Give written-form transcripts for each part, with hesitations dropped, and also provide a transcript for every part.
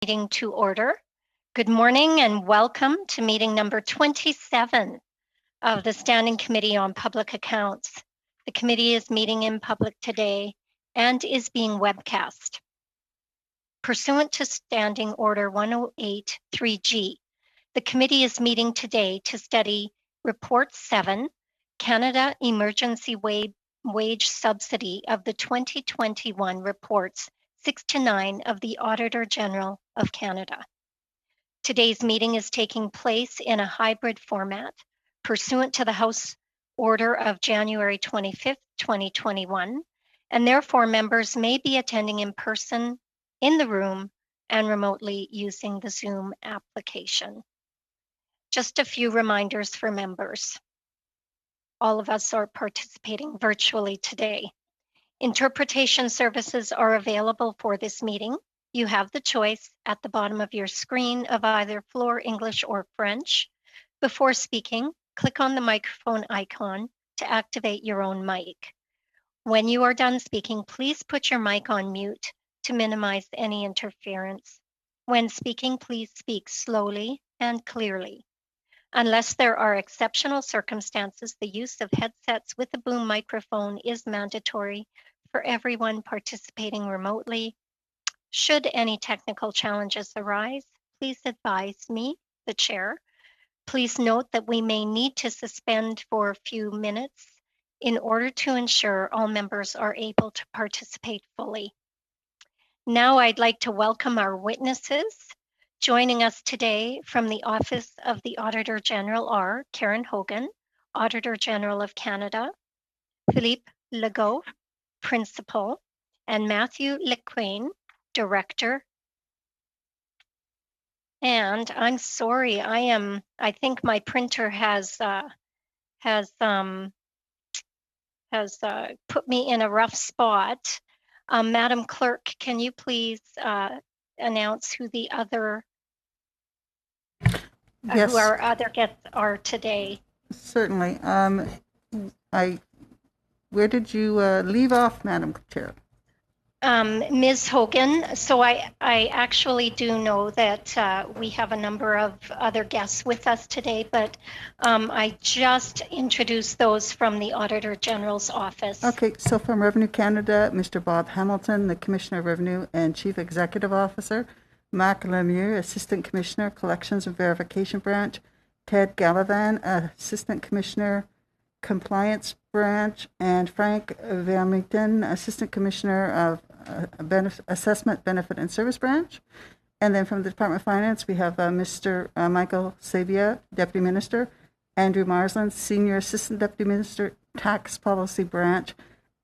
meeting to order. Good morning and welcome to meeting number 27 of the Standing Committee on Public Accounts. The committee is meeting in public today and is being webcast. Pursuant to Standing Order 108-3G, the committee is meeting today to study Report 7, Canada Emergency Wage Subsidy of the 2021 reports 6 to 9 of the Auditor General of Canada. Today's meeting is taking place in a hybrid format pursuant to the House Order of January 25th, 2021, and therefore members may be attending in person in the room and remotely using the Zoom application. Just a few reminders for members. All of us are participating virtually today. Interpretation services are available for this meeting. You have the choice at the bottom of your screen of either Floor English or French. Before speaking, click on the microphone icon to activate your own mic. When you are done speaking, please put your mic on mute to minimize any interference. When speaking, please speak slowly and clearly. Unless there are exceptional circumstances, the use of headsets with a boom microphone is mandatory for everyone participating remotely. Should any technical challenges arise, please advise me, the chair. Please note that we may need to suspend for a few minutes in order to ensure all members are able to participate fully. Now I'd like to welcome our witnesses. Joining us today from the Office of the Auditor General are Karen Hogan, Auditor General of Canada, Philippe Legault, Principal, and Matthew Lequain, Director. And I'm sorry, I think my printer has put me in a rough spot. Madam Clerk, can you please announce who the other Yes, who our other guests are today? certainly. Where did you leave off, Madam Chair? Ms. Hogan, so I actually do know that we have a number of other guests with us today, but I just introduced those from the Auditor General's office. Okay, so from Revenue Canada, Mr. Bob Hamilton, the Commissioner of Revenue and Chief Executive Officer, Marc Lemieux, Assistant Commissioner, Collections and Verification Branch, Ted Gallivan, Assistant Commissioner, Compliance Branch, and Frank Vermington, Assistant Commissioner of Assessment, Benefit and Service Branch. And then from the Department of Finance, we have Mr. Michael Sabia, Deputy Minister, Andrew Marsland, Senior Assistant Deputy Minister, Tax Policy Branch,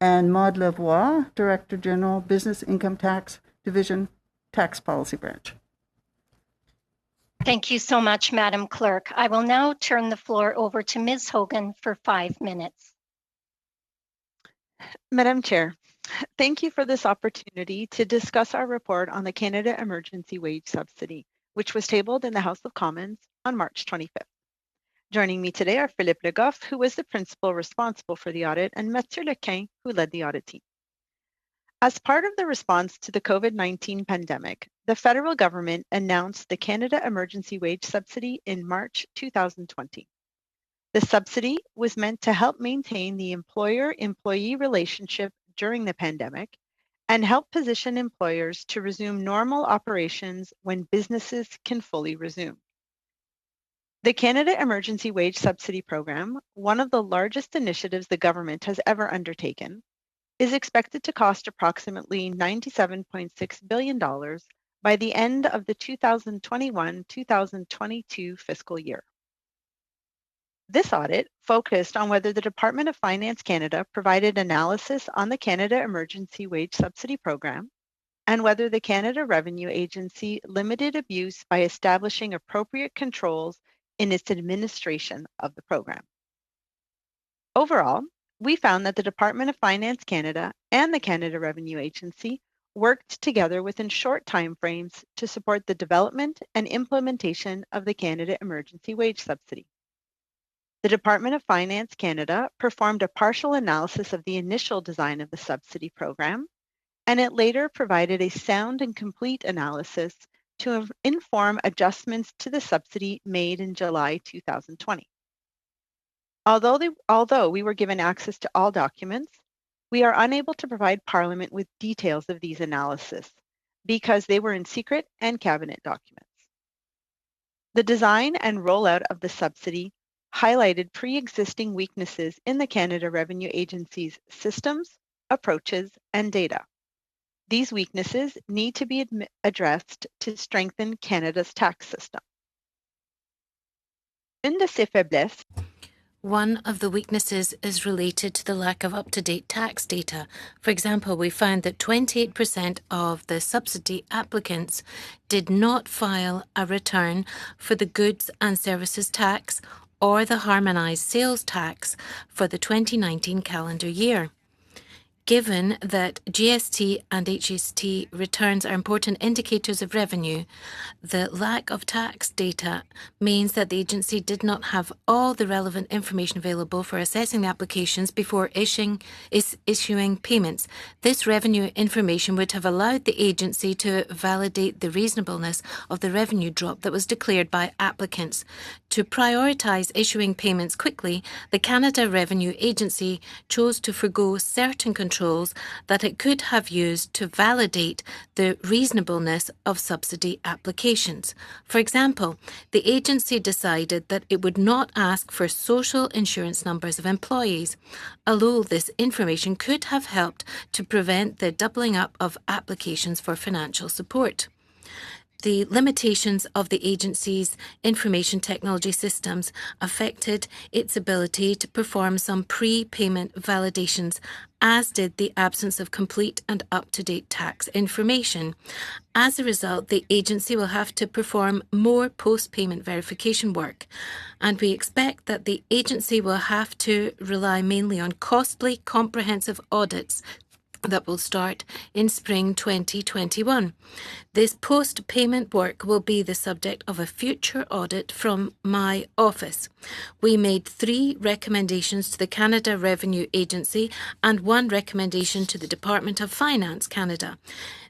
and Maud Lavoie, Director General, Business Income Tax Division, Tax Policy Branch. Thank you so much, Madam Clerk. I will now turn the floor over to Ms. Hogan for 5 minutes. Madam Chair, thank you for this opportunity to discuss our report on the Canada Emergency Wage Subsidy, which was tabled in the House of Commons on March 25th. Joining me today are Philippe Legault, who was the principal responsible for the audit, and Mathieu Lequain, who led the audit team. As part of the response to the COVID-19 pandemic, the federal government announced the Canada Emergency Wage Subsidy in March 2020. The subsidy was meant to help maintain the employer-employee relationship during the pandemic and help position employers to resume normal operations when businesses can fully resume. The Canada Emergency Wage Subsidy Program, one of the largest initiatives the government has ever undertaken, is expected to cost approximately $97.6 billion by the end of the 2021-2022 fiscal year. This audit focused on whether the Department of Finance Canada provided analysis on the Canada Emergency Wage Subsidy Program and whether the Canada Revenue Agency limited abuse by establishing appropriate controls in its administration of the program. Overall, we found that the Department of Finance Canada and the Canada Revenue Agency worked together within short timeframes to support the development and implementation of the Canada Emergency Wage Subsidy. The Department of Finance Canada performed a partial analysis of the initial design of the subsidy program, and it later provided a sound and complete analysis to inform adjustments to the subsidy made in July 2020. Although we were given access to all documents, we are unable to provide Parliament with details of these analyses because they were in secret and cabinet documents. The design and rollout of the subsidy highlighted pre-existing weaknesses in the Canada Revenue Agency's systems, approaches, and data. These weaknesses need to be addressed to strengthen Canada's tax system. Une de ces faiblesses. One of the weaknesses is related to the lack of up-to-date tax data. For example, we found that 28% of the subsidy applicants did not file a return for the goods and services tax or the harmonised sales tax for the 2019 calendar year. Given that GST and HST returns are important indicators of revenue, the lack of tax data means that the agency did not have all the relevant information available for assessing the applications before issuing payments. This revenue information would have allowed the agency to validate the reasonableness of the revenue drop that was declared by applicants. To prioritise issuing payments quickly, the Canada Revenue Agency chose to forgo certain controls that it could have used to validate the reasonableness of subsidy applications. For example, the agency decided that it would not ask for social insurance numbers of employees, although this information could have helped to prevent the doubling up of applications for financial support. The limitations of the agency's information technology systems affected its ability to perform some pre-payment validations, as did the absence of complete and up-to-date tax information. As a result, the agency will have to perform more post-payment verification work, and we expect that the agency will have to rely mainly on costly, comprehensive audits that will start in spring 2021. This post-payment work will be the subject of a future audit from my office. We made 3 recommendations to the Canada Revenue Agency and 1 recommendation to the Department of Finance Canada.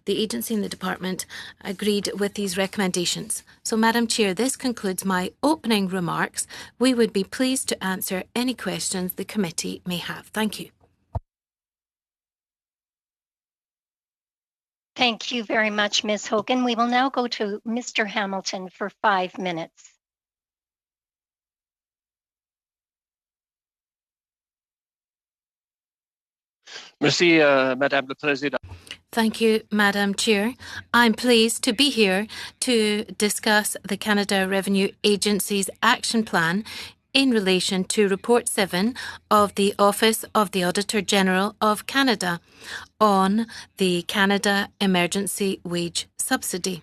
The agency and the department agreed with these recommendations. So, Madam Chair, this concludes my opening remarks. We would be pleased to answer any questions the committee may have. Thank you. Thank you very much, Ms. Hogan. We will now go to Mr. Hamilton for 5 minutes. Merci, Madame la Présidente. Thank you, Madam Chair. I'm pleased to be here to discuss the Canada Revenue Agency's action plan in relation to Report 7 of the Office of the Auditor General of Canada on the Canada Emergency Wage Subsidy.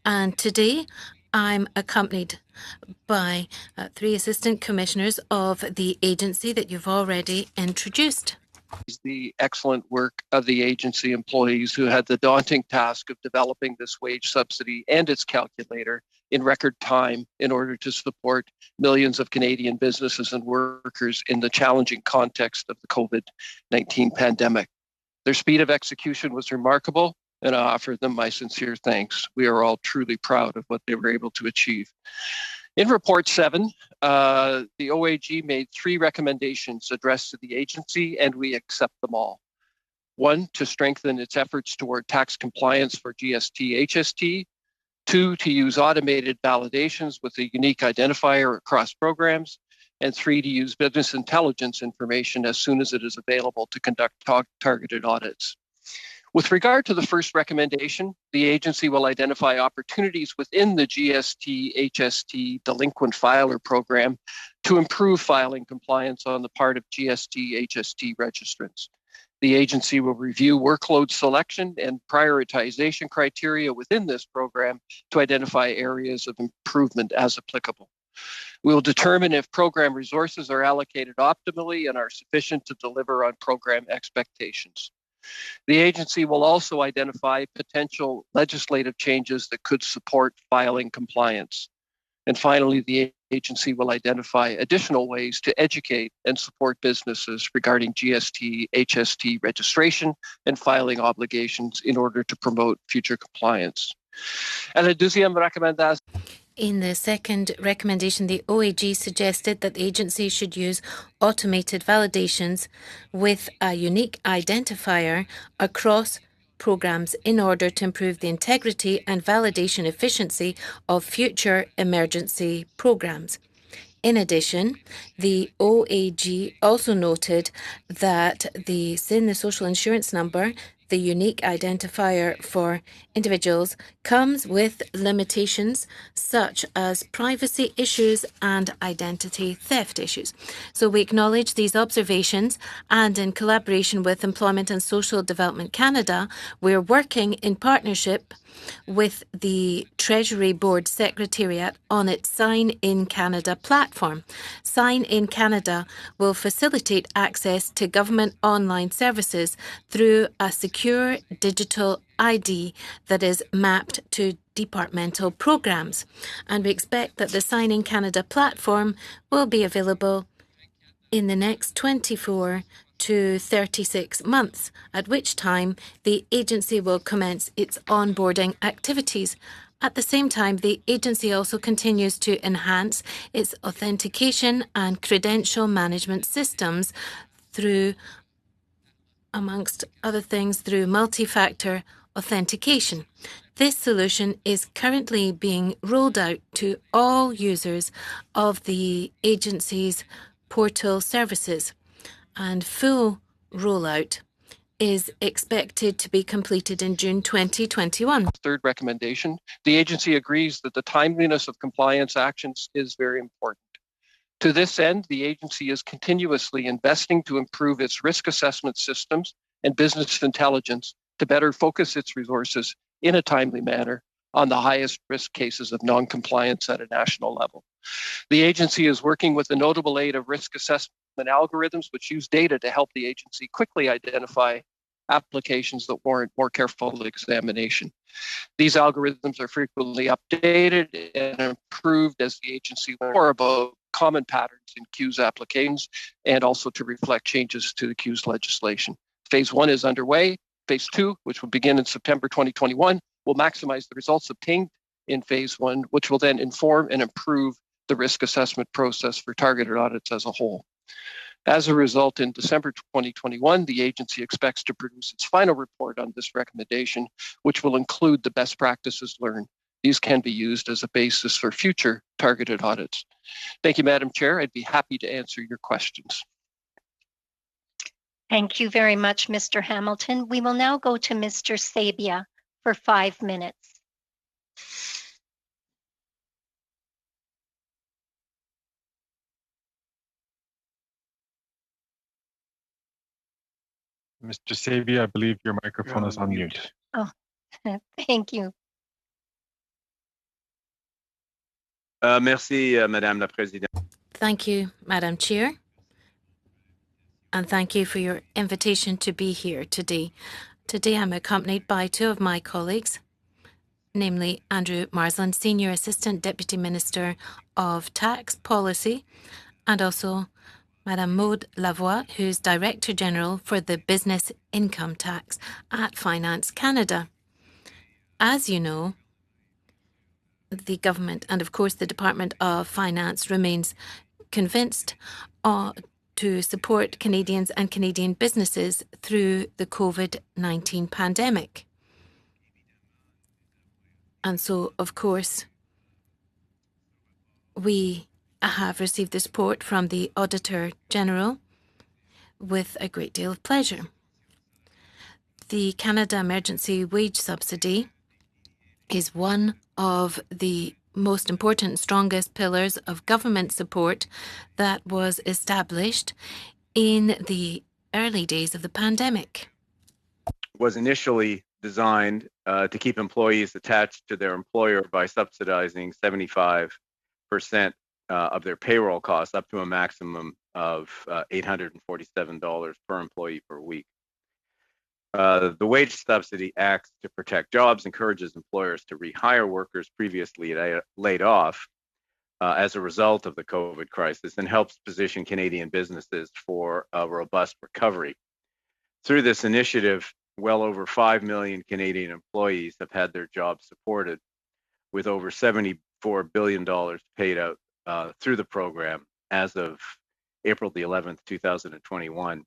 And today I'm accompanied by 3 Assistant Commissioners of the agency that you've already introduced. The excellent work of the agency employees who had the daunting task of developing this wage subsidy and its calculator in record time in order to support millions of Canadian businesses and workers in the challenging context of the COVID-19 pandemic. Their speed of execution was remarkable, and I offer them my sincere thanks. We are all truly proud of what they were able to achieve. In Report 7, the OAG made 3 recommendations addressed to the agency, and we accept them all. 1, to strengthen its efforts toward tax compliance for GST, HST. 2, to use automated validations with a unique identifier across programs. And 3, to use business intelligence information as soon as it is available to conduct targeted audits. With regard to the first recommendation, the agency will identify opportunities within the GST, HST delinquent filer program to improve filing compliance on the part of GST, HST registrants. The agency will review workload selection and prioritization criteria within this program to identify areas of improvement as applicable. We will determine if program resources are allocated optimally and are sufficient to deliver on program expectations. The agency will also identify potential legislative changes that could support filing compliance. And finally, the agency will identify additional ways to educate and support businesses regarding GST, HST registration and filing obligations in order to promote future compliance. Et la deuxième recommandation. In the second recommendation, the OAG suggested that the agency should use automated validations with a unique identifier across programs in order to improve the integrity and validation efficiency of future emergency programs. In addition, the OAG also noted that the SIN, the social insurance number, the unique identifier for individuals, comes with limitations such as privacy issues and identity theft issues. So we acknowledge these observations, and in collaboration with Employment and Social Development Canada, we're working in partnership with the Treasury Board Secretariat on its Sign in Canada platform. Sign in Canada will facilitate access to government online services through a secure digital ID that is mapped to departmental programs. And we expect that the Sign in Canada platform will be available in the next 24 to 36 months, at which time the agency will commence its onboarding activities. At the same time, the agency also continues to enhance its authentication and credential management systems through, amongst other things, through multi-factor authentication. This solution is currently being rolled out to all users of the agency's portal services, and full rollout is expected to be completed in June 2021. Third recommendation, the agency agrees that the timeliness of compliance actions is very important. To this end, the agency is continuously investing to improve its risk assessment systems and business intelligence to better focus its resources in a timely manner on the highest risk cases of non-compliance at a national level. The agency is working with the notable aid of risk assessment algorithms, which use data to help the agency quickly identify applications that warrant more careful examination. These algorithms are frequently updated and improved as the agency learns more about common patterns in CEWS applications and also to reflect changes to the CEWS legislation. Phase 1 is underway. Phase 2, which will begin in September 2021, will maximize the results obtained in Phase 1, which will then inform and improve the risk assessment process for targeted audits as a whole. As a result, in December 2021, the agency expects to produce its final report on this recommendation, which will include the best practices learned. These can be used as a basis for future targeted audits. Thank you, Madam Chair. I'd be happy to answer your questions. Thank you very much, Mr. Hamilton. We will now go to Mr. Sabia for 5 minutes. Mr. Sabia, I believe your microphone is on mute. Oh, thank you. Merci, Madame la Présidente. Thank you, Madam Chair. And thank you for your invitation to be here today. Today I'm accompanied by two of my colleagues, namely Andrew Marsland, Senior Assistant Deputy Minister of Tax Policy, and also Madame Maude Lavoie, who's Director General for the Business Income Tax at Finance Canada. As you know, the government and of course the Department of Finance remains convinced to support Canadians and Canadian businesses through the COVID-19 pandemic. And so, of course, we have received the support from the Auditor General with a great deal of pleasure. The Canada Emergency Wage Subsidy is one of the most important and strongest pillars of government support that was established in the early days of the pandemic. Was initially designed to keep employees attached to their employer by subsidizing 75% of their payroll costs up to a maximum of $847 per employee per week. The wage subsidy acts to protect jobs, encourages employers to rehire workers previously laid off as a result of the COVID crisis, and helps position Canadian businesses for a robust recovery. Through this initiative, well over 5 million Canadian employees have had their jobs supported, with over $74 billion paid out through the program as of April the 11th, 2021.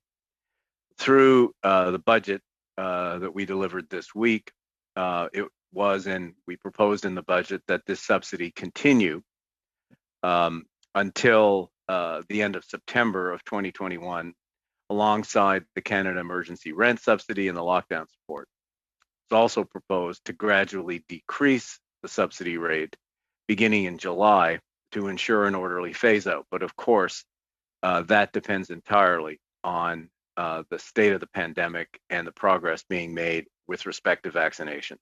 Through the budget that we delivered this week, it was, and we proposed in the budget that this subsidy continue until the end of September of 2021, alongside the Canada Emergency Rent Subsidy and the lockdown support. It's also proposed to gradually decrease the subsidy rate beginning in July to ensure an orderly phase out. But of course, that depends entirely on the state of the pandemic and the progress being made with respect to vaccinations.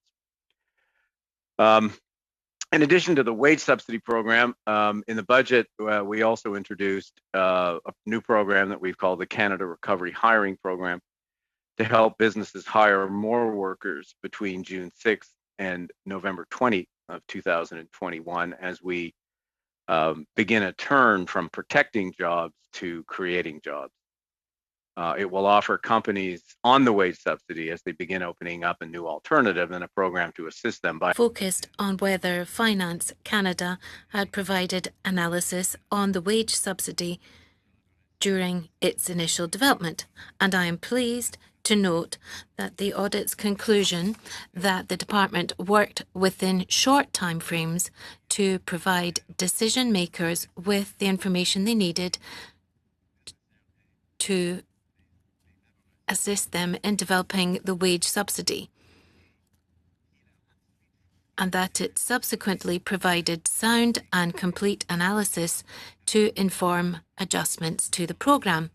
In addition to the wage subsidy program, in the budget, we also introduced a new program that we've called the Canada Recovery Hiring Program to help businesses hire more workers between June 6th and November 20th of 2021 as we begin a turn from protecting jobs to creating jobs. It will offer companies on the wage subsidy as they begin opening up a new alternative and a program to assist them by focused on whether Finance Canada had provided analysis on the wage subsidy during its initial development, and I am pleased to note that the audit's conclusion that the department worked within short timeframes to provide decision makers with the information they needed to assist them in developing the wage subsidy, and that it subsequently provided sound and complete analysis to inform adjustments to the programme.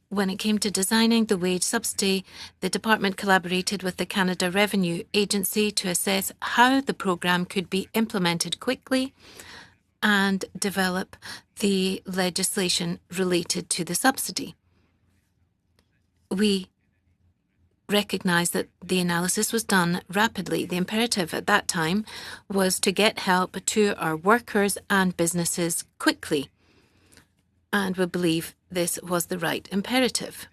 When it came to designing the wage subsidy, the department collaborated with the Canada Revenue Agency to assess how the programme could be implemented quickly and develop the legislation related to the subsidy. We recognise that the analysis was done rapidly. The imperative at that time was to get help to our workers and businesses quickly, and we believe this was the right imperative.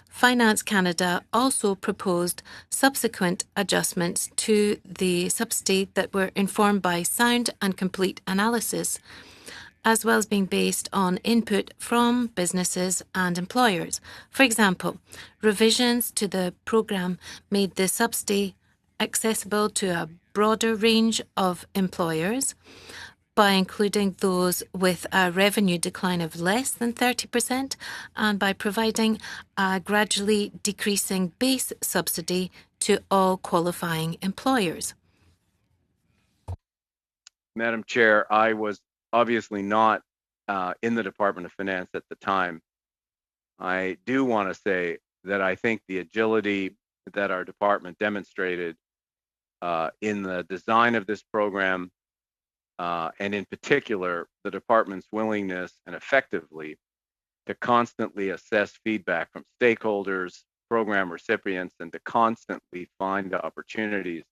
Finance Canada also proposed subsequent adjustments to the subsidy that were informed by sound and complete analysis, as well as being based on input from businesses and employers. For example, revisions to the programme made the subsidy accessible to a broader range of employers by including those with a revenue decline of less than 30% and by providing a gradually decreasing base subsidy to all qualifying employers. Madam Chair, I was obviously not in the Department of Finance at the time. I do want to say that I think the agility that our department demonstrated in the design of this program, and in particular, the department's willingness and effectively to constantly assess feedback from stakeholders, program recipients, and to constantly find opportunities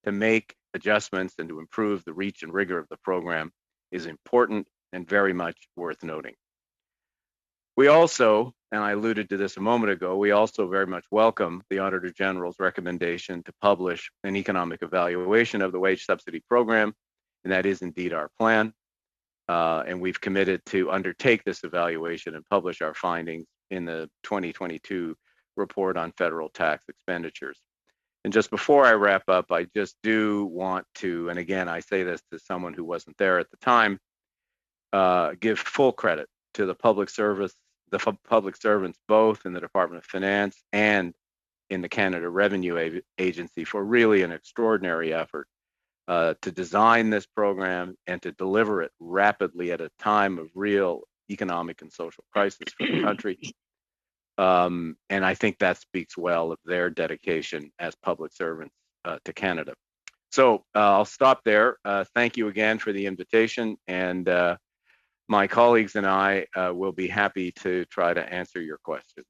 to make adjustments and to improve the reach and rigor of the program is important and very much worth noting. We also, and I alluded to this a moment ago, we also very much welcome the Auditor General's recommendation to publish an economic evaluation of the wage subsidy program, and that is indeed our plan. And we've committed to undertake this evaluation and publish our findings in the 2022 report on federal tax expenditures. And just before I wrap up, I just do want to, and again, I say this to someone who wasn't there at the time, give full credit to the public servants both in the Department of Finance and in the Canada Revenue Agency for really an extraordinary effort to design this program and to deliver it rapidly at a time of real economic and social crisis for the country. And I think that speaks well of their dedication as public servants to Canada. So I'll stop there. Thank you again for the invitation, and my colleagues and I will be happy to try to answer your questions.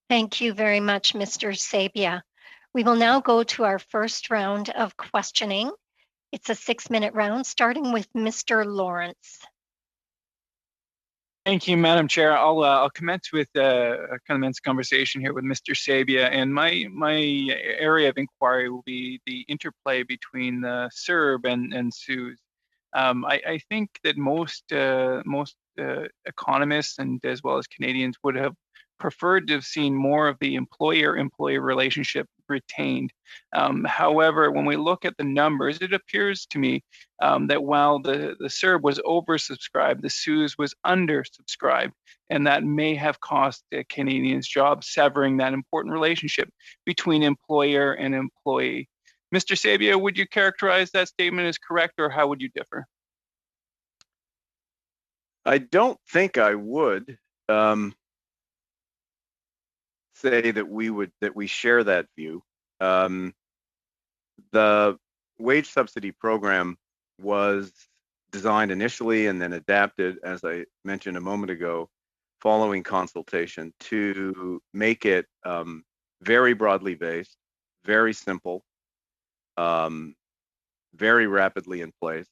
Thank you very much, Mr. Sabia. We will now go to our first round of questioning. It's a 6-minute round, starting with Mr. Lawrence. Thank you, Madam Chair. I'll commence with a conversation here with Mr. Sabia, and my area of inquiry will be the interplay between the CERB and SUS. I think that most economists and as well as Canadians would have preferred to have seen more of the employer-employee relationship retained. However, when we look at the numbers, it appears to me that while the CERB was oversubscribed, the SUS was undersubscribed, and that may have cost Canadians jobs, severing that important relationship between employer and employee. Mr. Sabia, would you characterize that statement as correct, or how would you differ? I don't think I would say that we share that view. The wage subsidy program was designed initially and then adapted, as I mentioned a moment ago, following consultation, to make it very broadly based, very simple, very rapidly in place.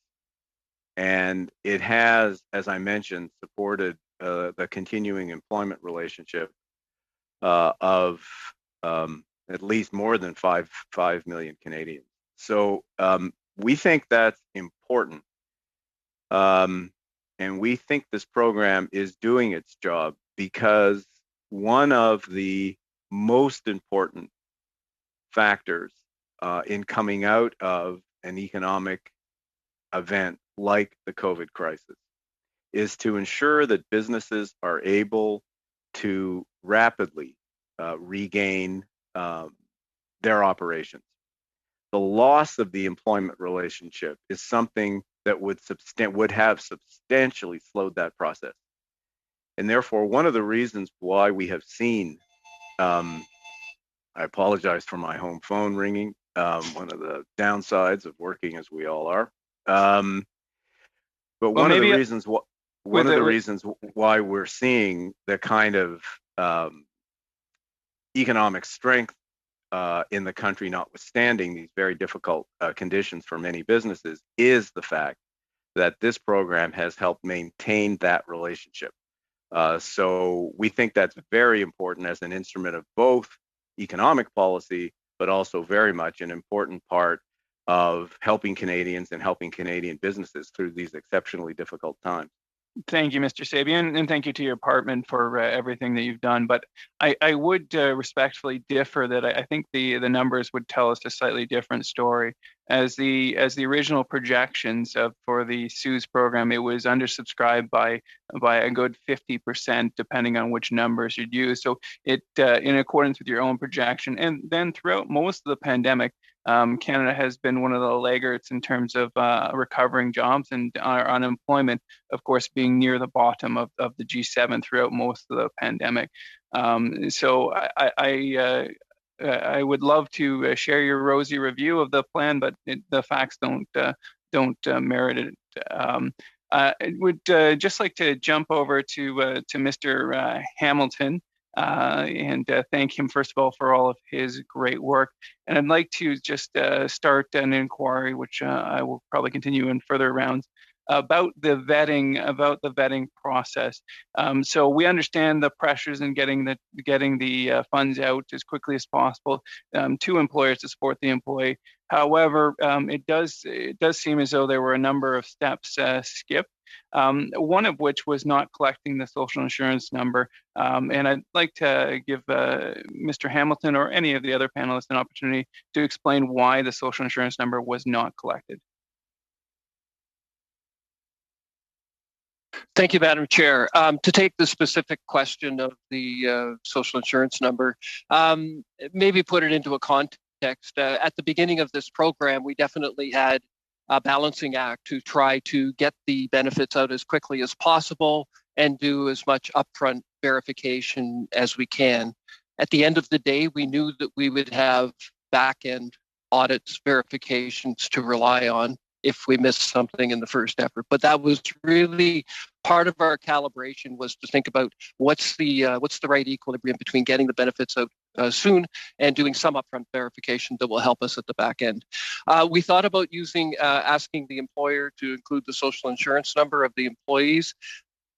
And it has, as I mentioned, supported the continuing employment relationship of at least more than 5 million Canadians. So we think that's important. And we think this program is doing its job because one of the most important factors in coming out of an economic event like the COVID crisis is to ensure that businesses are able to rapidly regain their operations. The loss of the employment relationship is something that would have substantially slowed that process. And therefore, one of the reasons why we have seen, I apologize for my home phone ringing, one of the downsides of working as we all are. But one of the reasons why we're seeing the kind of economic strength in the country, notwithstanding these very difficult conditions for many businesses, is the fact that this program has helped maintain that relationship. So we think that's very important as an instrument of both economic policy, but also very much an important part of helping Canadians and helping Canadian businesses through these exceptionally difficult times. Thank you, Mr. Sabia, and thank you to your department for everything that you've done. But I would respectfully differ that I think the numbers would tell us a slightly different story. As the original projections for the SUS program, it was undersubscribed by a good 50%, depending on which numbers you'd use. So it, in accordance with your own projection, and then throughout most of the pandemic, Canada has been one of the laggards in terms of recovering jobs, and our unemployment, of course, being near the bottom of the G7 throughout most of the pandemic. So I would love to share your rosy review of the plan, but the facts don't merit it. I would just like to jump over to Mr. Hamilton. And thank him, first of all, for all of his great work. And I'd like to just start an inquiry, which I will probably continue in further rounds, about the vetting process. So we understand the pressures in getting the funds out as quickly as possible to employers to support the employee. However, it does seem as though there were a number of steps skipped. One of which was not collecting the social insurance number. And I'd like to give Mr. Hamilton or any of the other panelists an opportunity to explain why the social insurance number was not collected. Thank you, Madam Chair. To take the specific question of the social insurance number, maybe put it into a context. At the beginning of this program, we definitely had a balancing act to try to get the benefits out as quickly as possible and do as much upfront verification as we can. At the end of the day, we knew that we would have back-end audits, verifications to rely on if we missed something in the first effort. But that was really part of our calibration, was to think about what's the right equilibrium between getting the benefits out soon and doing some upfront verification that will help us at the back end. We thought about asking the employer to include the social insurance number of the employees.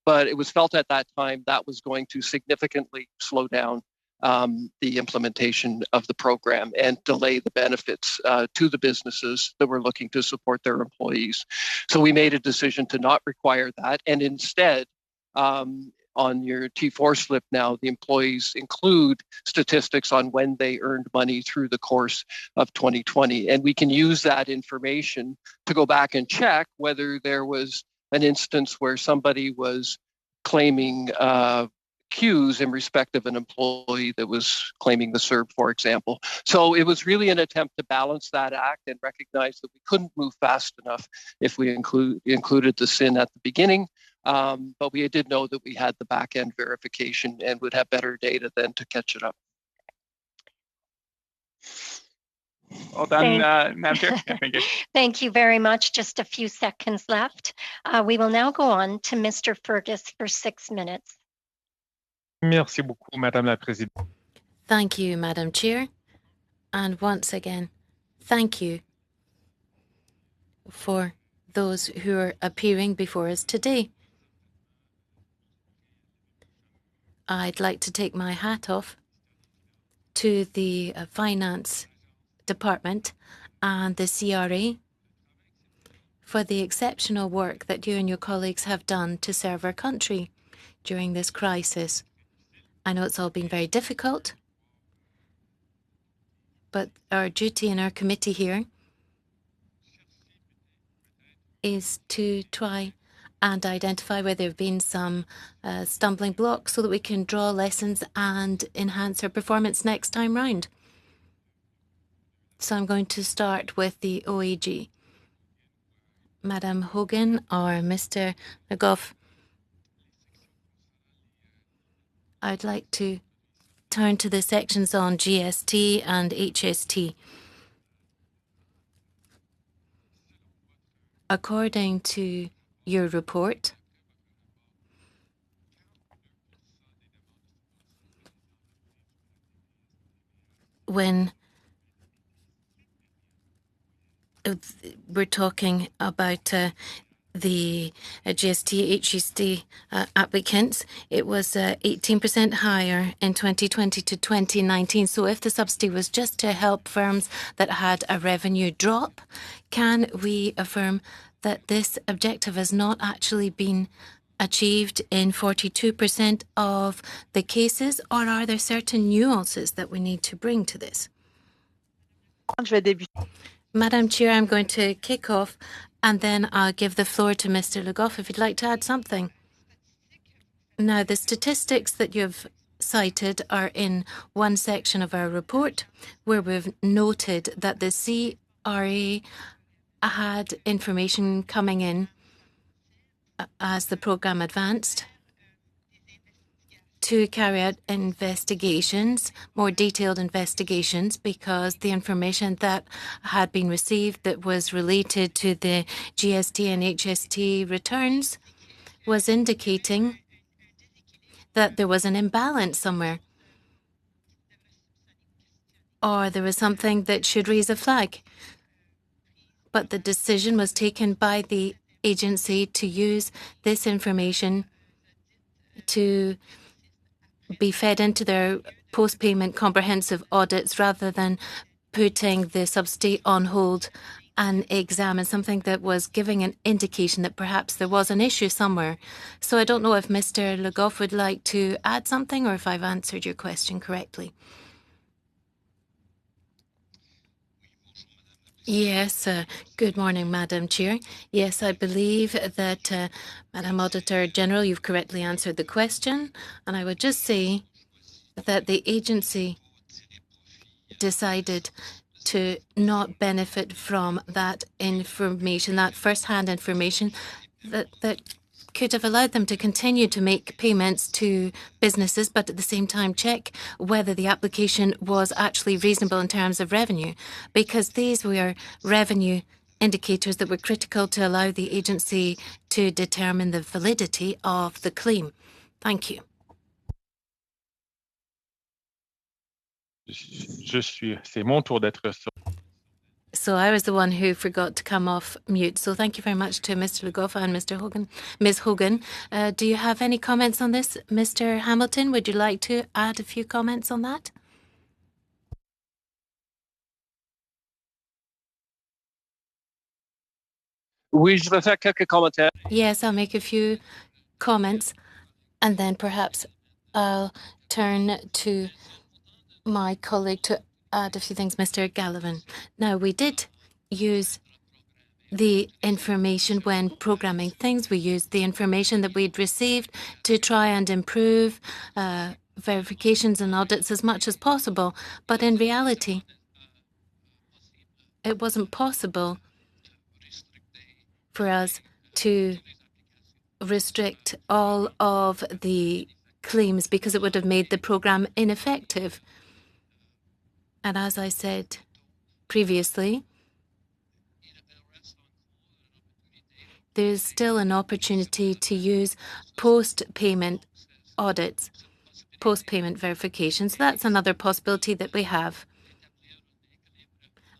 but it was felt at that time that was going to significantly slow down the implementation of the program and delay the benefits to the businesses that were looking to support their employees. So we made a decision to not require that, and instead, on your T4 slip now, the employees include statistics on when they earned money through the course of 2020. And we can use that information to go back and check whether there was an instance where somebody was claiming cues in respect of an employee that was claiming the CERB, for example. So it was really an attempt to balance that act and recognize that we couldn't move fast enough if we included the SIN at the beginning. But we did know that we had the back-end verification and would have better data then to catch it up. Well done, Madam Chair. Yeah, thank you. Thank you very much. Just a few seconds left. We will now go on to Mr. Fergus for 6 minutes. Merci beaucoup, Madame la Présidente. Thank you, Madam Chair. And once again, thank you for those who are appearing before us today. I'd like to take my hat off to the Finance Department and the CRA for the exceptional work that you and your colleagues have done to serve our country during this crisis. I know it's all been very difficult, but our duty in our committee here is to try and identify where there have been some stumbling blocks so that we can draw lessons and enhance our performance next time round. So I'm going to start with the OAG. Madam Hogan or Mr. Le Goff, I'd like to turn to the sections on GST and HST. According to your report, when we're talking about the GST, HST applicants, it was 18% higher in 2020 to 2019. So if the subsidy was just to help firms that had a revenue drop, can we affirm that this objective has not actually been achieved in 42% of the cases, or are there certain nuances that we need to bring to this? Madam Chair, I'm going to kick off and then I'll give the floor to Mr. Le Goff if you'd like to add something. Now, the statistics that you've cited are in one section of our report where we've noted that the CRA had information coming in as the programme advanced to carry out investigations, more detailed investigations, because the information that had been received that was related to the GST and HST returns was indicating that there was an imbalance somewhere, or there was something that should raise a flag. But the decision was taken by the agency to use this information to be fed into their post-payment comprehensive audits rather than putting the subsidy on hold and examine something that was giving an indication that perhaps there was an issue somewhere. So I don't know if Mr. Le Goff would like to add something or if I've answered your question correctly. Yes, good morning, Madam Chair. Yes, I believe that, Madam Auditor General, you've correctly answered the question. And I would just say that the agency decided to not benefit from that information, that first-hand information that could have allowed them to continue to make payments to businesses, but at the same time check whether the application was actually reasonable in terms of revenue, because these were revenue indicators that were critical to allow the agency to determine the validity of the claim. Thank you. C'est mon tour d'être sur. So I was the one who forgot to come off mute. So thank you very much to Mr. Legoff and Mr. Hogan. Ms. Hogan, do you have any comments on this? Mr. Hamilton, would you like to add a few comments on that? Oui, je vais faire quelques commentaires. Yes, I'll make a few comments and then perhaps I'll turn to my colleague to add a few things, Mr. Gallivan. Now, we did use the information when programming things. We used the information that we'd received to try and improve verifications and audits as much as possible. But in reality, it wasn't possible for us to restrict all of the claims because it would have made the program ineffective. And as I said previously, there's still an opportunity to use post-payment audits, post-payment verification. So that's another possibility that we have.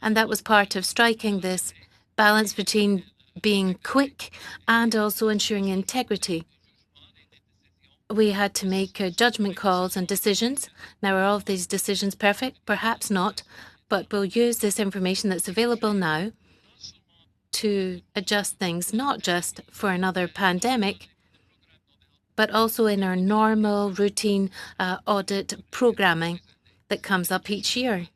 And that was part of striking this balance between being quick and also ensuring integrity. We had to make judgment calls and decisions. Now, are all of these decisions perfect? Perhaps not, but we'll use this information that's available now to adjust things, not just for another pandemic, but also in our normal routine audit programming that comes up each year.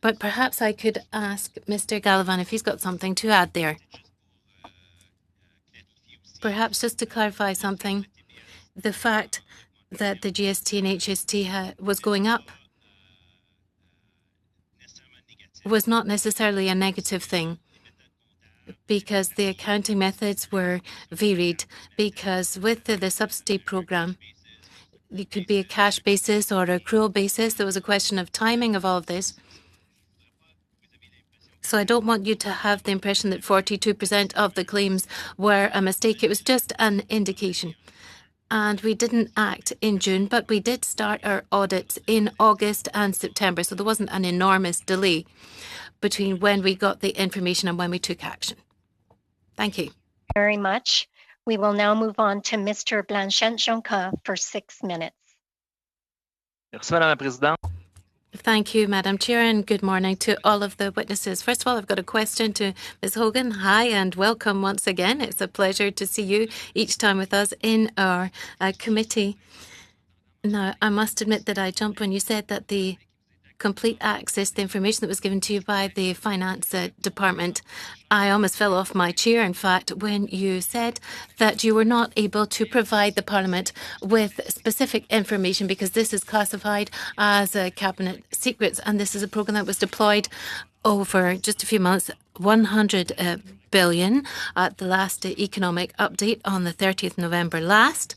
But perhaps I could ask Mr. Gallivan if he's got something to add there. Perhaps just to clarify something, the fact that the GST and HST was going up was not necessarily a negative thing, because the accounting methods were varied, because with the subsidy program, it could be a cash basis or accrual basis. There was a question of timing of all of this. So I don't want you to have the impression that 42% of the claims were a mistake. It was just an indication. And we didn't act in June, but we did start our audits in August and September. So there wasn't an enormous delay between when we got the information and when we took action. Thank you. Very much. We will now move on to Mr. Blanchette-Jonca for 6 minutes. Merci, Madame la Présidente. Thank you, Madam Chair, and good morning to all of the witnesses. First of all, I've got a question to Ms. Hogan. Hi, and welcome once again. It's a pleasure to see you each time with us in our committee. Now, I must admit that I jumped when you said that the complete access to the information that was given to you by the Finance Department. I almost fell off my chair, in fact, when you said that you were not able to provide the Parliament with specific information because this is classified as cabinet secrets, and this is a programme that was deployed over just a few months, 100 billion at the last economic update on the 30th November last.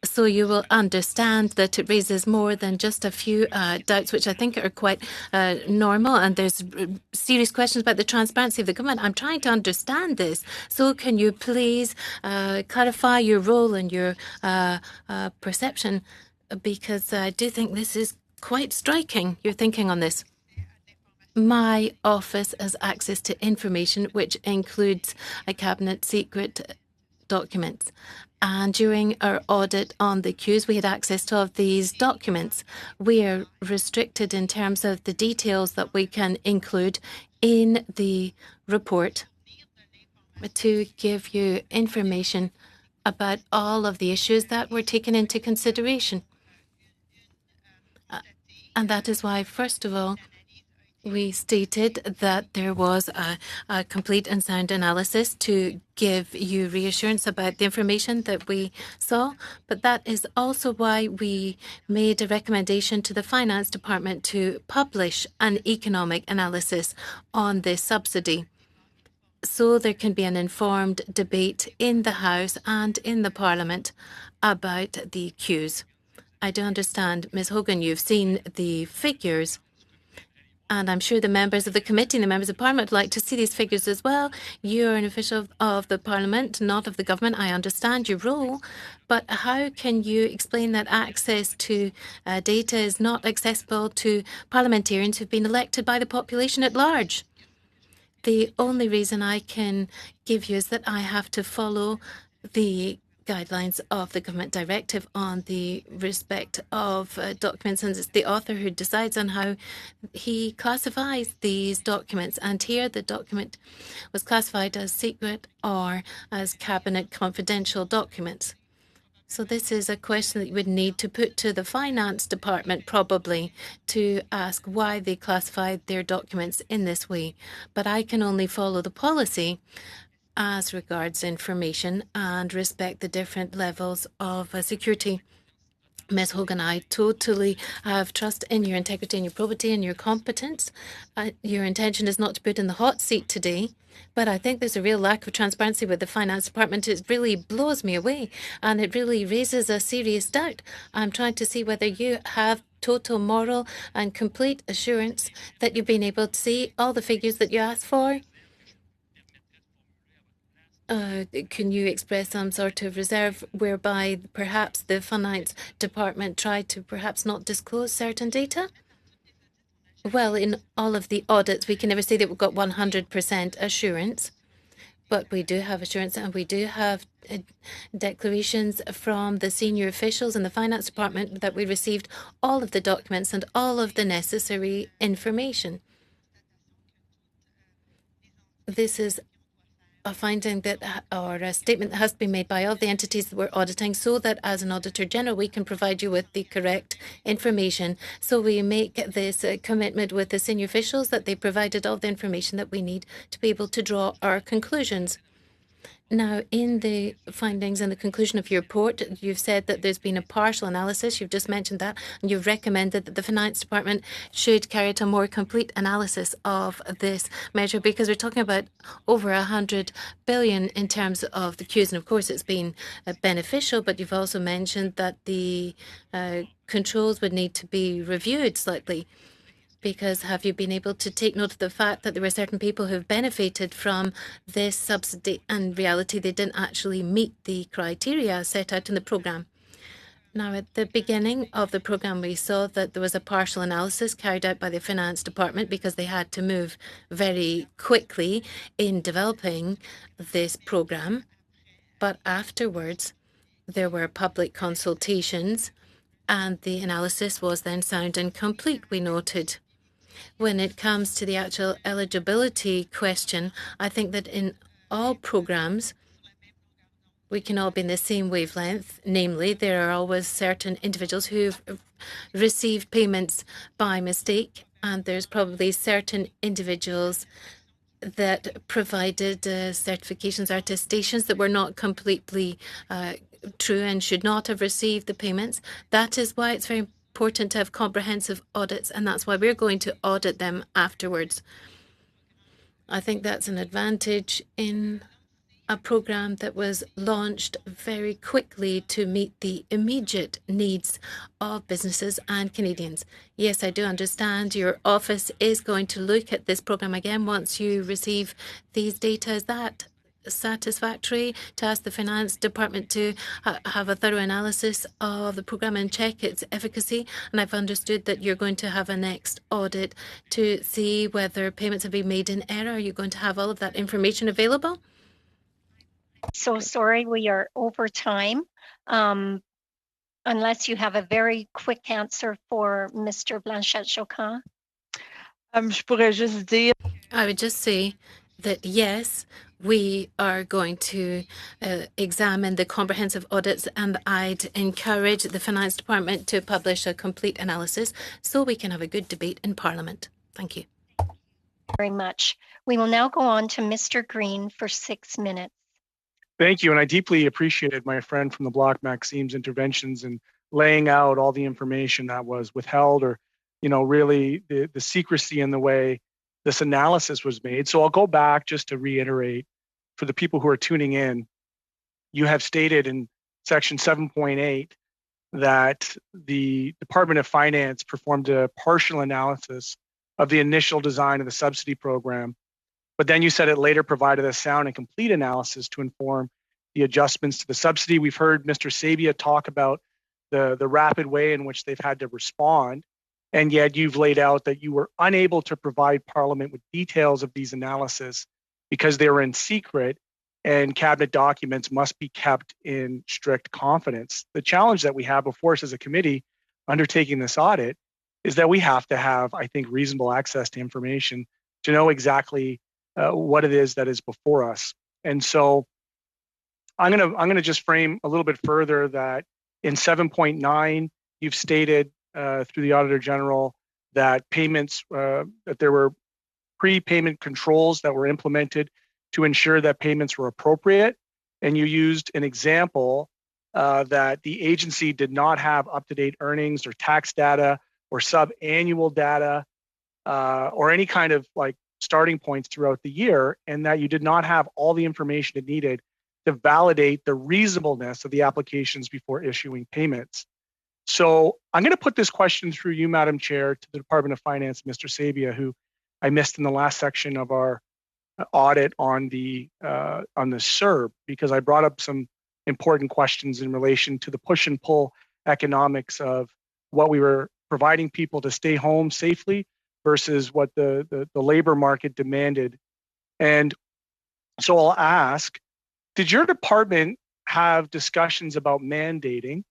So you will understand that it raises more than just a few doubts, which I think are quite normal. And there's serious questions about the transparency of the government. I'm trying to understand this. So can you please clarify your role and your perception? Because I do think this is quite striking, your thinking on this. My office has access to information which includes a cabinet secret documents. And during our audit on the queues, we had access to all of these documents. We are restricted in terms of the details that we can include in the report to give you information about all of the issues that were taken into consideration. And that is why, first of all, we stated that there was a complete and sound analysis to give you reassurance about the information that we saw. But that is also why we made a recommendation to the Finance Department to publish an economic analysis on this subsidy, so there can be an informed debate in the House and in the Parliament about the queues. I do understand, Ms. Hogan, you've seen the figures. And I'm sure the members of the committee and the members of Parliament would like to see these figures as well. You're an official of the Parliament, not of the government. I understand your role, but how can you explain that access to data is not accessible to parliamentarians who've been elected by the population at large? The only reason I can give you is that I have to follow the guidelines of the government directive on the respect of documents, and it's the author who decides on how he classifies these documents. And here the document was classified as secret or as cabinet confidential documents. So this is a question that you would need to put to the finance department, probably, to ask why they classified their documents in this way. But I can only follow the policy as regards information and respect the different levels of security. Ms. Hogan, I totally have trust in your integrity and your probity and your competence. Your intention is not to put in the hot seat today, but I think there's a real lack of transparency with the finance department. It really blows me away, and it really raises a serious doubt. I'm trying to see whether you have total moral and complete assurance that you've been able to see all the figures that you asked for. Can you express some sort of reserve whereby perhaps the finance department tried to perhaps not disclose certain data? Well, in all of the audits, we can never say that we've got 100% assurance, but we do have assurance, and we do have declarations from the senior officials in the finance department that we received all of the documents and all of the necessary information. This is a finding that, or a statement that has to be made by all the entities that we're auditing, so that as an Auditor General, we can provide you with the correct information. So we make this commitment with the senior officials that they provided all the information that we need to be able to draw our conclusions. Now, in the findings and the conclusion of your report, you've said that there's been a partial analysis. You've just mentioned that, and you've recommended that the Finance Department should carry out a more complete analysis of this measure, because we're talking about over 100 billion in terms of the queues. And of course, it's been beneficial, but you've also mentioned that the controls would need to be reviewed slightly. Because have you been able to take note of the fact that there were certain people who've benefited from this subsidy, and in reality they didn't actually meet the criteria set out in the programme? Now, at the beginning of the programme, we saw that there was a partial analysis carried out by the Finance Department because they had to move very quickly in developing this programme. But afterwards, there were public consultations, and the analysis was then sound and complete, we noted. When it comes to the actual eligibility question, I think that in all programs, we can all be in the same wavelength. Namely, there are always certain individuals who've received payments by mistake, and there's probably certain individuals that provided certifications, attestations that were not completely true and should not have received the payments. That is why it's very important to have comprehensive audits, and that's why we're going to audit them afterwards. I think that's an advantage in a program that was launched very quickly to meet the immediate needs of businesses and Canadians. Yes, I do understand your office is going to look at this program again once you receive these data. Is that satisfactory to ask the Finance Department to have a thorough analysis of the programme and check its efficacy? And I've understood that you're going to have a next audit to see whether payments have been made in error. Are you going to have all of that information available? So sorry, we are over time. Unless you have a very quick answer for Mr. Blanchette-Jocan. I would just say that yes, we are going to examine the comprehensive audits, and I'd encourage the Finance Department to publish a complete analysis so we can have a good debate in Parliament. Thank you. Very much. We will now go on to Mr. Green for 6 minutes. Thank you, and I deeply appreciated my friend from the block, Maxime's interventions in laying out all the information that was withheld, or, really the secrecy in the way this analysis was made. So I'll go back just to reiterate for the people who are tuning in. You have stated in section 7.8 that the Department of Finance performed a partial analysis of the initial design of the subsidy program. But then you said it later provided a sound and complete analysis to inform the adjustments to the subsidy. We've heard Mr. Sabia talk about the rapid way in which they've had to respond. And yet you've laid out that you were unable to provide Parliament with details of these analyses because they were in secret and cabinet documents must be kept in strict confidence. The challenge that we have before us as a committee undertaking this audit is that we have to have, I think, reasonable access to information to know exactly what it is that is before us. And so I'm gonna just frame a little bit further that in 7.9, you've stated through the Auditor General that payments, that there were pre-payment controls that were implemented to ensure that payments were appropriate. And you used an example that the agency did not have up-to-date earnings or tax data or sub-annual data or any kind of like starting points throughout the year, and that you did not have all the information it needed to validate the reasonableness of the applications before issuing payments. So I'm going to put this question through you, Madam Chair, to the Department of Finance, Mr. Sabia, who I missed in the last section of our audit on the SERB, because I brought up some important questions in relation to the push and pull economics of what we were providing people to stay home safely versus what the labor market demanded. And so I'll ask, did your department have discussions about mandating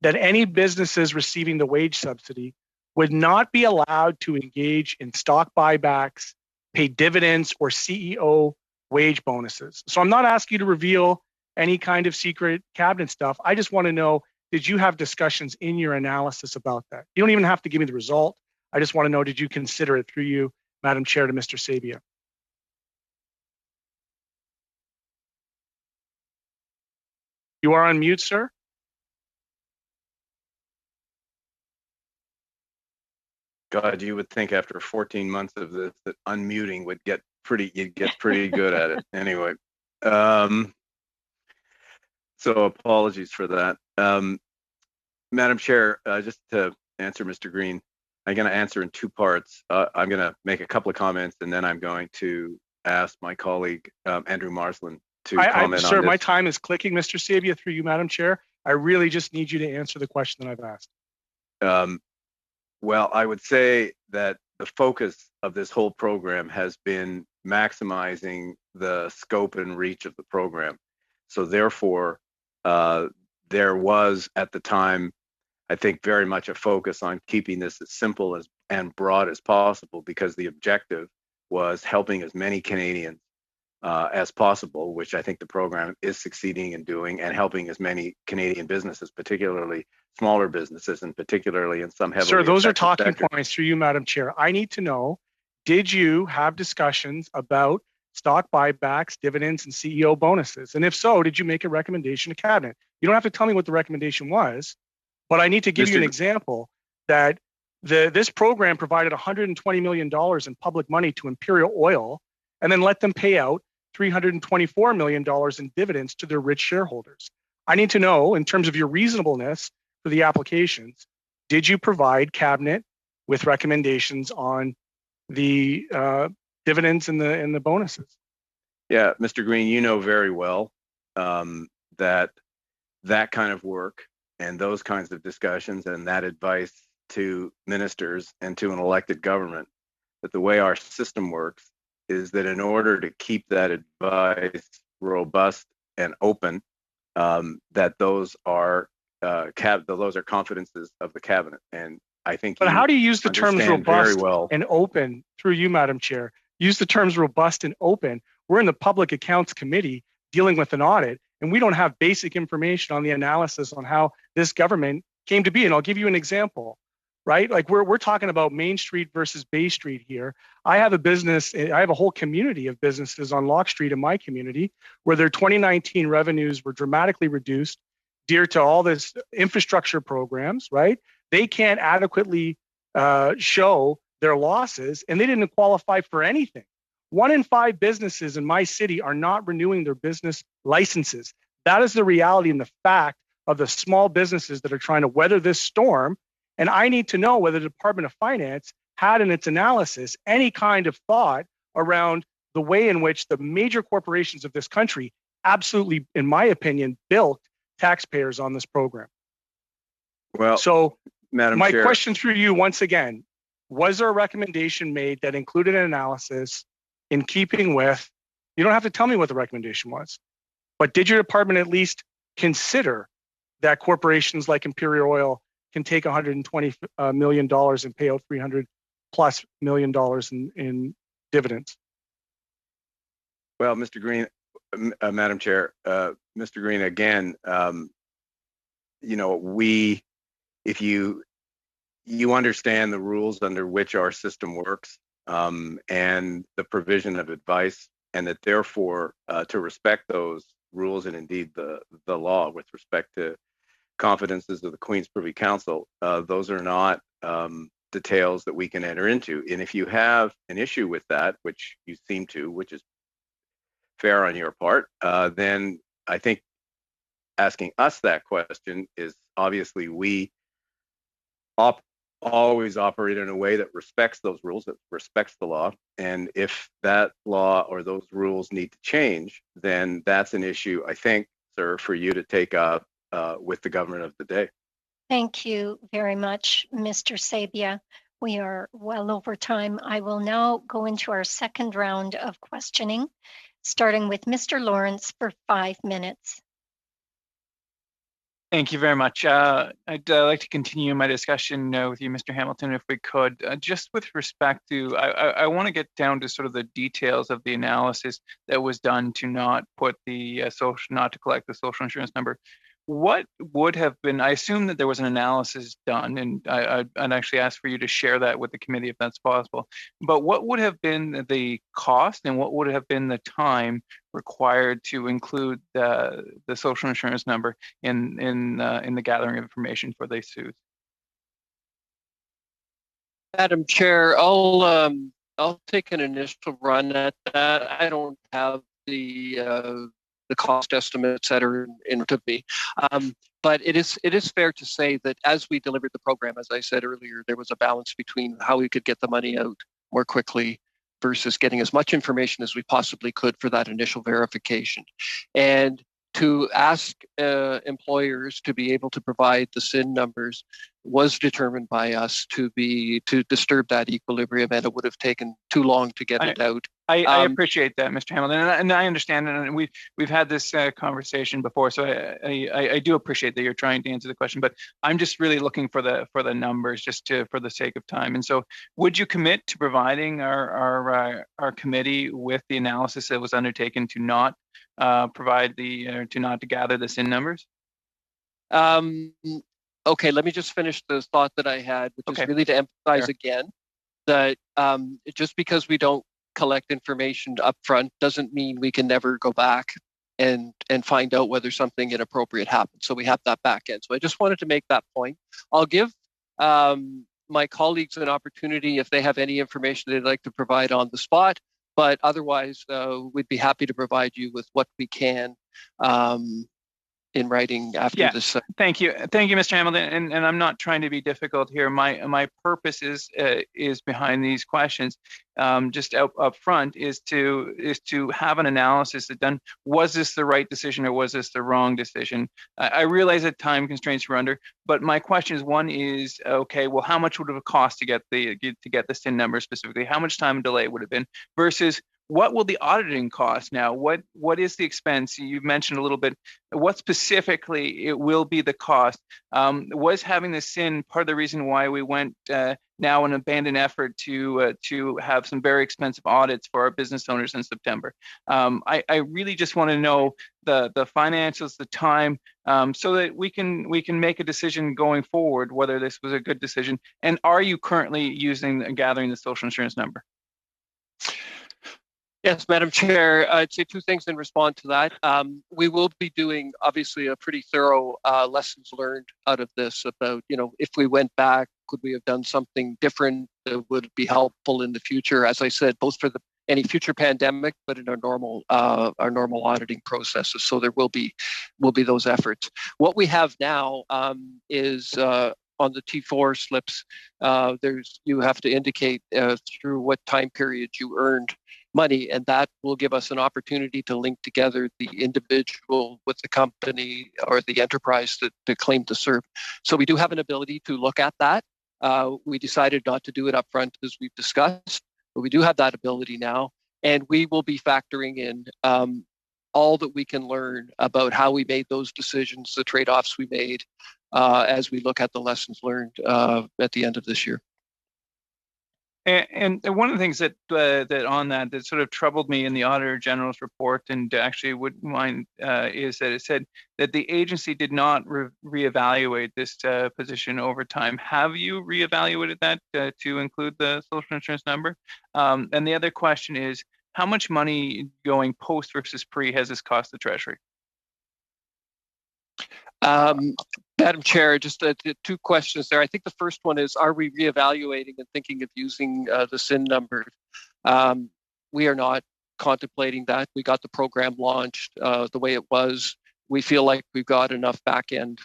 that any businesses receiving the wage subsidy would not be allowed to engage in stock buybacks, pay dividends, or CEO wage bonuses? So I'm not asking you to reveal any kind of secret cabinet stuff. I just want to know, did you have discussions in your analysis about that? You don't even have to give me the result. I just want to know, did you consider it through you, Madam Chair, to Mr. Sabia? You are on mute, sir. God, you would think after 14 months of this that unmuting would get pretty, you'd get pretty good at it. Anyway, so apologies for that. Madam Chair, just to answer Mr. Green, I'm going to answer in two parts. I'm going to make a couple of comments, and then I'm going to ask my colleague, Andrew Marsland, to comment on this. Sir, my time is clicking, Mr. Sabia, through you, Madam Chair. I really just need you to answer the question that I've asked. Well, I would say that the focus of this whole program has been maximizing the scope and reach of the program. So therefore, there was at the time, I think, very much a focus on keeping this as simple and broad as possible, because the objective was helping as many Canadians as possible, which I think the program is succeeding in doing, and helping as many Canadian businesses, particularly smaller businesses, and particularly in some heavily Sir, those are talking sectors. points through you, Madam Chair. I need to know, did you have discussions about stock buybacks, dividends, and CEO bonuses? And if so, did you make a recommendation to Cabinet? You don't have to tell me what the recommendation was, but I need to give you an example that this program provided $120 million in public money to Imperial Oil and then let them pay out $324 million in dividends to their rich shareholders. I need to know, in terms of your reasonableness for the applications, did you provide Cabinet with recommendations on the dividends and the bonuses? Yeah, Mr. Green, you know very well that kind of work and those kinds of discussions and that advice to ministers and to an elected government, that the way our system works is that in order to keep that advice robust and open, that those are confidences of the Cabinet. And I think. But how do you use the terms robust well. and open through you, Madam Chair? Use the terms robust and open. We're in the Public Accounts Committee dealing with an audit, and we don't have basic information on the analysis on how this government came to be. And I'll give you an example, right? Like we're talking about Main Street versus Bay Street here. I have a whole community of businesses on Locke Street in my community where their 2019 revenues were dramatically reduced due to all this infrastructure programs, right? They can't adequately show their losses, and they didn't qualify for anything. 1 in 5 businesses in my city are not renewing their business licenses. That is the reality and the fact of the small businesses that are trying to weather this storm. And I need to know whether the Department of Finance had in its analysis any kind of thought around the way in which the major corporations of this country absolutely, in my opinion, built taxpayers on this program. Well, so Madam my Chair, question through you once again, was there a recommendation made that included an analysis in keeping with, you don't have to tell me what the recommendation was, but did your department at least consider that corporations like Imperial Oil can take $120 million and pay out $300+ million in dividends? well, Mr. Green, Madam Chair, Mr. Green, again, if you understand the rules under which our system works, and the provision of advice, and that therefore to respect those rules and indeed the law with respect to confidences of the Queen's Privy Council, those are not details that we can enter into. And if you have an issue with that, which you seem to, which is fair on your part, then I think asking us that question is obviously we always operate in a way that respects those rules, that respects the law. And if that law or those rules need to change, then that's an issue, I think, sir, for you to take up with the government of the day. Thank you very much, Mr. Sabia. We are well over time. I will now go into our second round of questioning, starting with Mr. Lawrence for 5 minutes. Thank you very much. I'd like to continue my discussion with you, Mr. Hamilton, if we could. Just with respect to, I want to get down to sort of the details of the analysis that was done to not put the not to collect the social insurance number. What would have been, I assume that there was an analysis done, and I'd actually ask for you to share that with the committee if that's possible. But what would have been the cost and what would have been the time required to include the social insurance number in the gathering of information for these suits? Madam Chair, I'll take an initial run at that. I don't have the cost estimates that are in front of me. But it is fair to say that as we delivered the program, as I said earlier, there was a balance between how we could get the money out more quickly versus getting as much information as we possibly could for that initial verification. And to ask employers to be able to provide the SIN numbers was determined by us to disturb that equilibrium, and it would have taken too long to get it out. I appreciate that, Mr. Hamilton, and I understand, and we've had this conversation before, so I do appreciate that you're trying to answer the question, but I'm just really looking for the numbers, just for the sake of time. And so, would you commit to providing our committee with the analysis that was undertaken to not provide to gather the SIN numbers? Okay, let me just finish the thought that I had, which is really to emphasize again that just because we don't collect information up front doesn't mean we can never go back and find out whether something inappropriate happened. So we have that back end. So I just wanted to make that point. I'll give my colleagues an opportunity if they have any information they'd like to provide on the spot, but otherwise we'd be happy to provide you with what we can in writing after this. Thank you, Mr. Hamilton. And I'm not trying to be difficult here. My purpose is behind these questions, just up front, is to have an analysis that done. Was this the right decision or was this the wrong decision? I realize that time constraints we're under, but my question is: one is, okay, well, how much would it have cost to get the SIN number specifically? How much time and delay would have been versus what will the auditing cost now? What is the expense? You've mentioned a little bit. What specifically it will be the cost? Was having the SIN part of the reason why we went now an abandoned effort to have some very expensive audits for our business owners in September? I really just want to know the financials, the time, so that we can make a decision going forward whether this was a good decision. And are you currently using and gathering the social insurance number? Yes, Madam Chair, I'd say two things in response to that. We will be doing, obviously, a pretty thorough lessons learned out of this about, if we went back, could we have done something different that would be helpful in the future? As I said, both for any future pandemic, but in our normal auditing processes. So there will be those efforts. What we have now is on the T4 slips, you have to indicate through what time period you earned money, and that will give us an opportunity to link together the individual with the company or the enterprise that claim to serve. So we do have an ability to look at that. We decided not to do it up front as we've discussed, but we do have that ability now, and we will be factoring in all that we can learn about how we made those decisions, the trade-offs we made, as we look at the lessons learned at the end of this year. And one of the things that that sort of troubled me in the Auditor General's report, and actually wouldn't mind, is that it said that the agency did not reevaluate this position over time. Have you reevaluated that to include the social insurance number? And the other question is, how much money going post versus pre has this cost the Treasury? Madam Chair, just two questions there. I think the first one is, are we reevaluating and thinking of using the SIN number? We are not contemplating that. We got the program launched the way it was. We feel like we've got enough back-end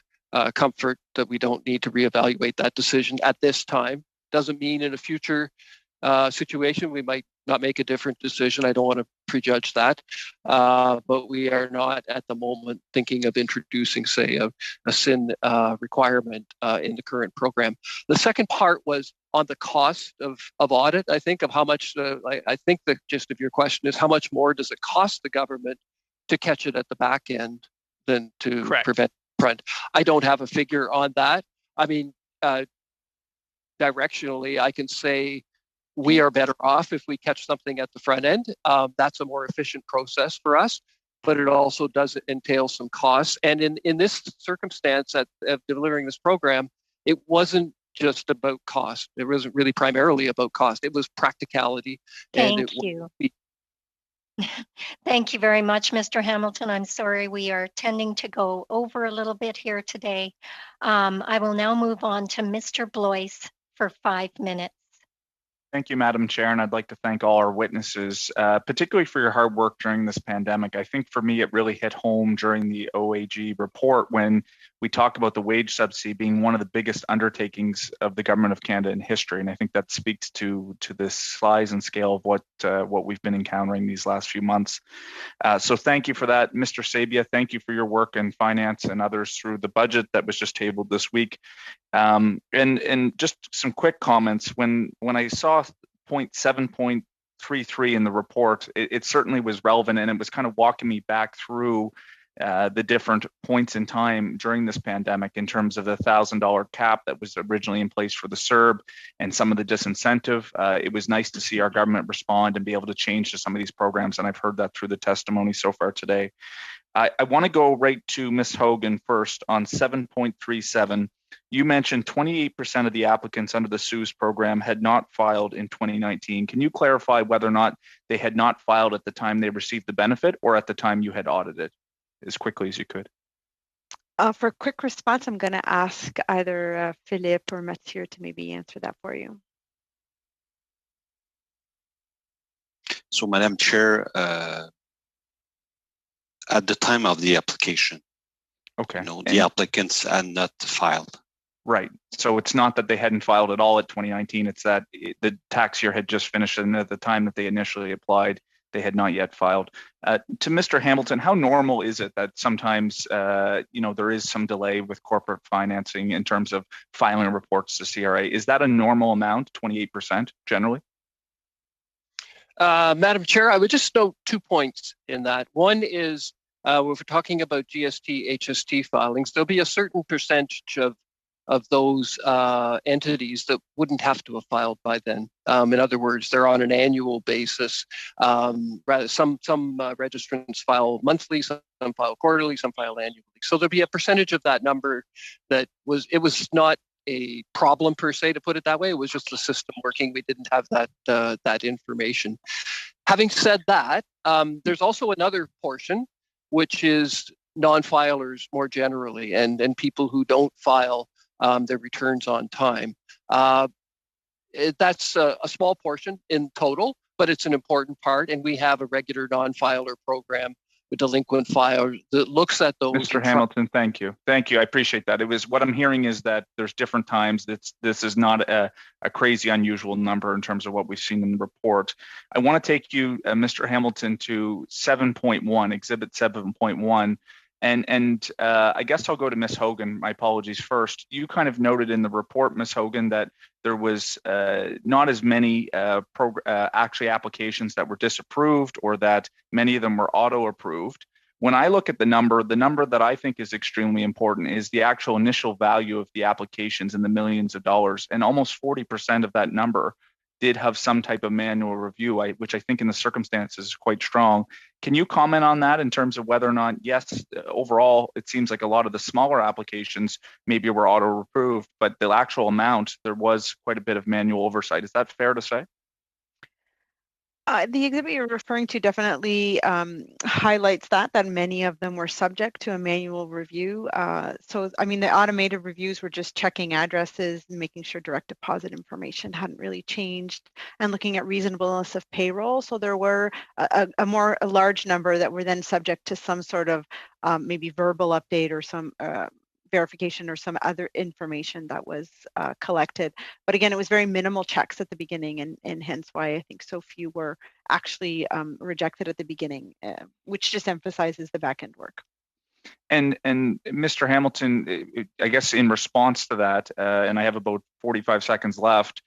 comfort that we don't need to reevaluate that decision at this time. Doesn't mean in a future situation we might not make a different decision. I don't want to prejudge that, but we are not at the moment thinking of introducing, say, a SIN requirement in the current program. The second part was on the cost of audit, I think, of how much, I think the gist of your question is, how much more does it cost the government to catch it at the back end than to prevent front? I don't have a figure on that. I mean, directionally, I can say we are better off if we catch something at the front end. That's a more efficient process for us, but it also does entail some costs. And in this circumstance of delivering this program, it wasn't just about cost. It wasn't really primarily about cost. It was practicality. Thank you. Thank you very much, Mr. Hamilton. I'm sorry we are tending to go over a little bit here today. I will now move on to Mr. Blois for 5 minutes. Thank you, Madam Chair, and I'd like to thank all our witnesses, particularly for your hard work during this pandemic. I think for me, it really hit home during the OAG report when we talked about the wage subsidy being one of the biggest undertakings of the Government of Canada in history, and I think that speaks to the size and scale of what we've been encountering these last few months. So thank you for that, Mr. Sabia. Thank you for your work in finance and others through the budget that was just tabled this week. And just some quick comments. When I saw 7.33 in the report, it certainly was relevant, and it was kind of walking me back through the different points in time during this pandemic in terms of the $1,000 cap that was originally in place for the CERB and some of the disincentive. It was nice to see our government respond and be able to change to some of these programs, and I've heard that through the testimony so far today. I want to go right to Ms. Hogan first on 7.37. You mentioned 28% of the applicants under the CEWS program had not filed in 2019. Can you clarify whether or not they had not filed at the time they received the benefit or at the time you had audited, as quickly as you could? For a quick response, I'm going to ask either Philippe or Mathieu to maybe answer that for you. So, Madam Chair, at the time of the application, okay, the applicants had not filed. Right. So it's not that they hadn't filed at all at 2019. It's that the tax year had just finished, and at the time that they initially applied, they had not yet filed. To Mr. Hamilton, how normal is it that sometimes, there is some delay with corporate financing in terms of filing reports to CRA? Is that a normal amount, 28% generally? Madam Chair, I would just note 2 points in that. One is, when we're talking about GST, HST filings, there'll be a certain percentage of those entities that wouldn't have to have filed by then. In other words, they're on an annual basis. Rather, some registrants file monthly, some file quarterly, some file annually. So there'll be a percentage of that number it was not a problem per se, to put it that way. It was just the system working. We didn't have that information. Having said that, there's also another portion, which is non-filers more generally, and people who don't file their returns on time. That's a small portion in total, but it's an important part, and we have a regular non-filer program delinquent file that looks at those. Mr. Hamilton, thank you. Thank you. I appreciate that. It was what I'm hearing is that there's different times. This is not a crazy unusual number in terms of what we've seen in the report. I want to take you, Mr. Hamilton, to 7.1, Exhibit 7.1. And I guess I'll go to Ms. Hogan. My apologies first. You kind of noted in the report, Ms. Hogan, that there was not as many actually applications that were disapproved or that many of them were auto-approved. When I look at the number that I think is extremely important is the actual initial value of the applications in the millions of dollars. And almost 40% of that number did have some type of manual review, which I think in the circumstances is quite strong. Can you comment on that in terms of whether or not, yes, overall, it seems like a lot of the smaller applications maybe were auto-approved, but the actual amount, there was quite a bit of manual oversight. Is that fair to say? The exhibit you're referring to definitely highlights that many of them were subject to a manual review. So, I mean, the automated reviews were just checking addresses and making sure direct deposit information hadn't really changed and looking at reasonableness of payroll. So there were a large number that were then subject to some sort of maybe verbal update or some verification or some other information that was collected. But again, it was very minimal checks at the beginning, and hence why I think so few were actually rejected at the beginning, which just emphasizes the back end work. And Mr. Hamilton, I guess in response to that, and I have about 45 seconds left,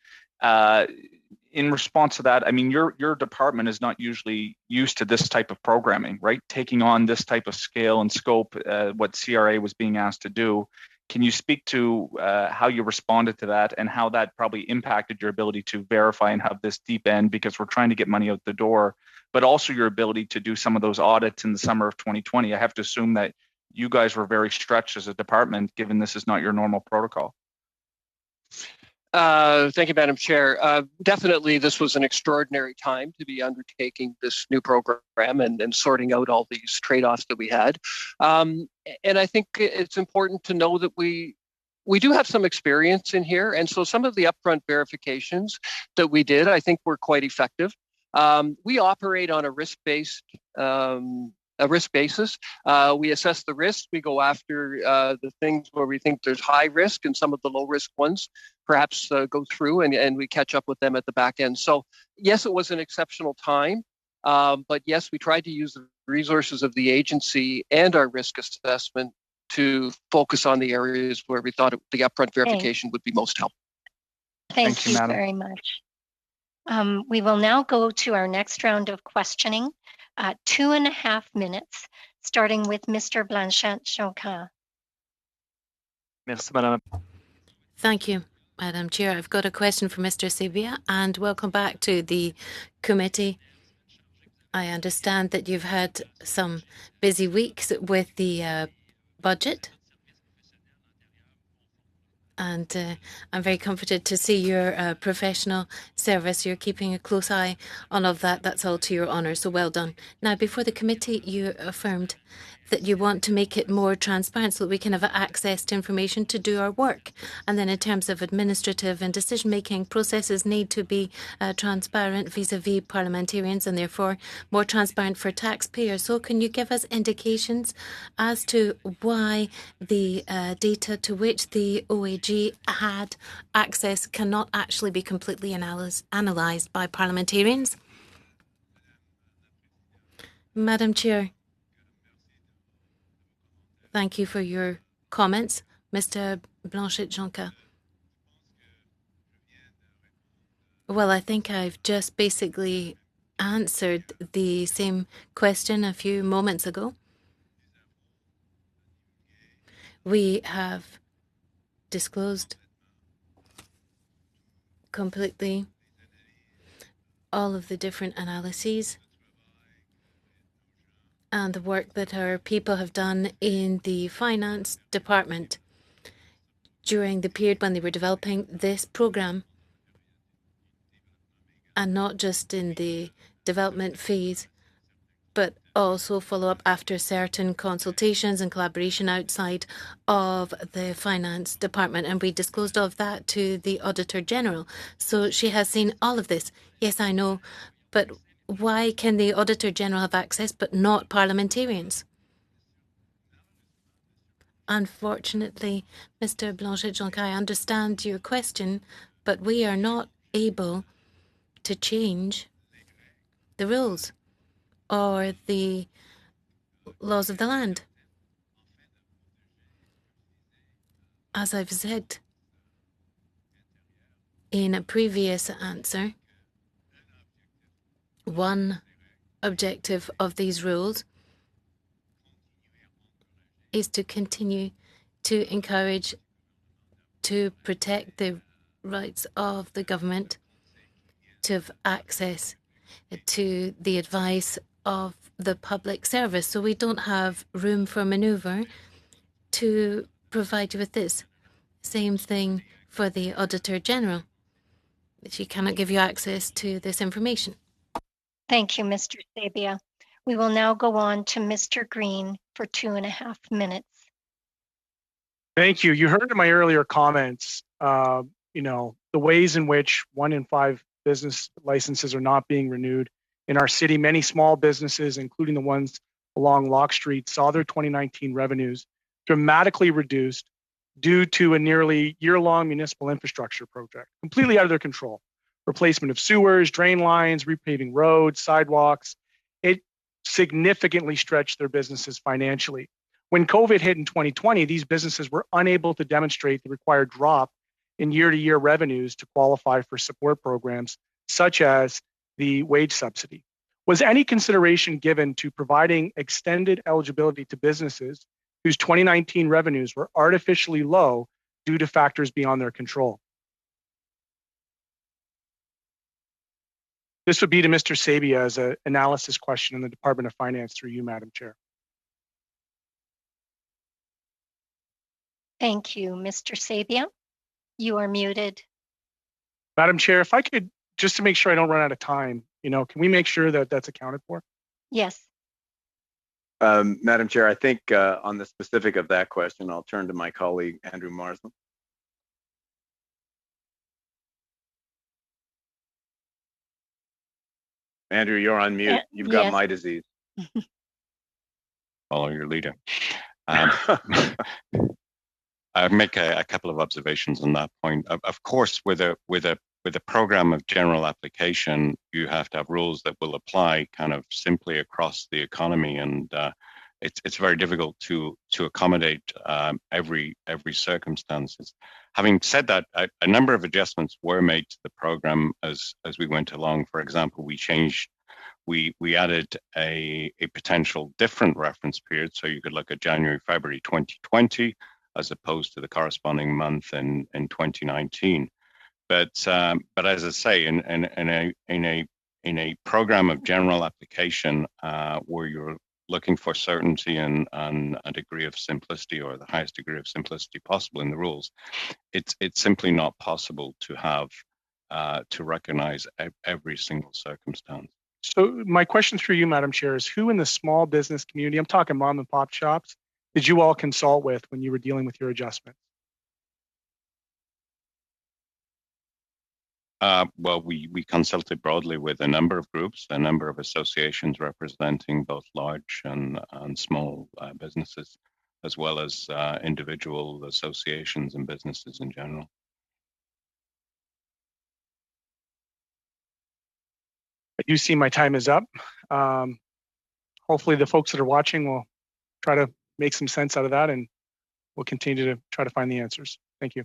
in response to that, I mean, your department is not usually used to this type of programming, right? Taking on this type of scale and scope, what CRA was being asked to do. Can you speak to how you responded to that and how that probably impacted your ability to verify and have this deep end, because we're trying to get money out the door, but also your ability to do some of those audits in the summer of 2020? I have to assume that you guys were very stretched as a department, given this is not your normal protocol. Thank you, Madam Chair. Definitely, this was an extraordinary time to be undertaking this new program and sorting out all these trade-offs that we had. And I think it's important to know that we do have some experience in here. And so some of the upfront verifications that we did, I think were quite effective. We operate on a risk-based basis. We assess the risk. We go after the things where we think there's high risk, and some of the low risk ones perhaps go through, and we catch up with them at the back end. So yes, it was an exceptional time, but yes, we tried to use the resources of the agency and our risk assessment to focus on the areas where we thought the upfront verification would be most helpful. Thank you very much. We will now go to our next round of questioning. 2.5 minutes, starting with Mr. Blanchette-Jonca. Merci, Madame. Thank you, Madam Chair. I've got a question for Mr. Sabia, and welcome back to the committee. I understand that you've had some busy weeks with the budget, and I'm very comforted to see your professional service. You're keeping a close eye on all of that. That's all to your honour, so well done. Now, before the committee, you affirmed that you want to make it more transparent so that we can have access to information to do our work. And then in terms of administrative and decision-making, processes need to be transparent vis-à-vis parliamentarians and therefore more transparent for taxpayers. So can you give us indications as to why the data to which the OAG had access cannot actually be completely analysed by parliamentarians? Madam Chair. Thank you for your comments, Mr. Blanchette-Jonca. Well, I think I've just basically answered the same question a few moments ago. We have disclosed completely all of the different analyses and the work that our people have done in the finance department during the period when they were developing this programme, and not just in the development phase, but also follow up after certain consultations and collaboration outside of the finance department. And we disclosed all of that to the Auditor General. So she has seen all of this. Yes, I know, but Why can the Auditor General have access but not parliamentarians? Unfortunately, Mr. Blanchet-Jonca, I understand your question, but we are not able to change the rules or the laws of the land. As I've said in a previous answer, one objective of these rules is to continue to encourage, to protect the rights of the government to have access to the advice of the public service. So we don't have room for maneuver to provide you with this. Same thing for the Auditor General. She cannot give you access to this information. Thank you, Mr. Sabia. We will now go on to Mr. Green for 2.5 minutes. Thank you. You heard in my earlier comments, the ways in which 1 in 5 business licenses are not being renewed in our city. Many small businesses, including the ones along Locke Street, saw their 2019 revenues dramatically reduced due to a nearly year-long municipal infrastructure project, completely out of their control. Replacement of sewers, drain lines, repaving roads, sidewalks. It significantly stretched their businesses financially. When COVID hit in 2020, these businesses were unable to demonstrate the required drop in year-to-year revenues to qualify for support programs, such as the wage subsidy. Was any consideration given to providing extended eligibility to businesses whose 2019 revenues were artificially low due to factors beyond their control? This would be to Mr. Sabia as an analysis question in the Department of Finance through you, Madam Chair. Thank you, Mr. Sabia. You are muted. Madam Chair, if I could, just to make sure I don't run out of time, can we make sure that that's accounted for? Yes. Madam Chair, I think on the specific of that question, I'll turn to my colleague, Andrew Marsland. Andrew, you're on mute. You've got my disease. Follow your leader. I make a couple of observations on that point. Of course, with a program of general application, you have to have rules that will apply kind of simply across the economy, and it's very difficult to accommodate every circumstances. Having said that, a number of adjustments were made to the program as we went along. For example, we added a potential different reference period, so you could look at January, February 2020 as opposed to the corresponding month in 2019. But as I say, in a program of general application where you're looking for certainty and a degree of simplicity, or the highest degree of simplicity possible in the rules, it's simply not possible to have to recognize every single circumstance. So my question through you, Madam Chair, is who in the small business community, I'm talking mom and pop shops, did you all consult with when you were dealing with your adjustment? Well, we consulted broadly with a number of groups, a number of associations representing both large and small businesses, as well as individual associations and businesses in general. I do see my time is up. Hopefully the folks that are watching will try to make some sense out of that, and we'll continue to try to find the answers. Thank you.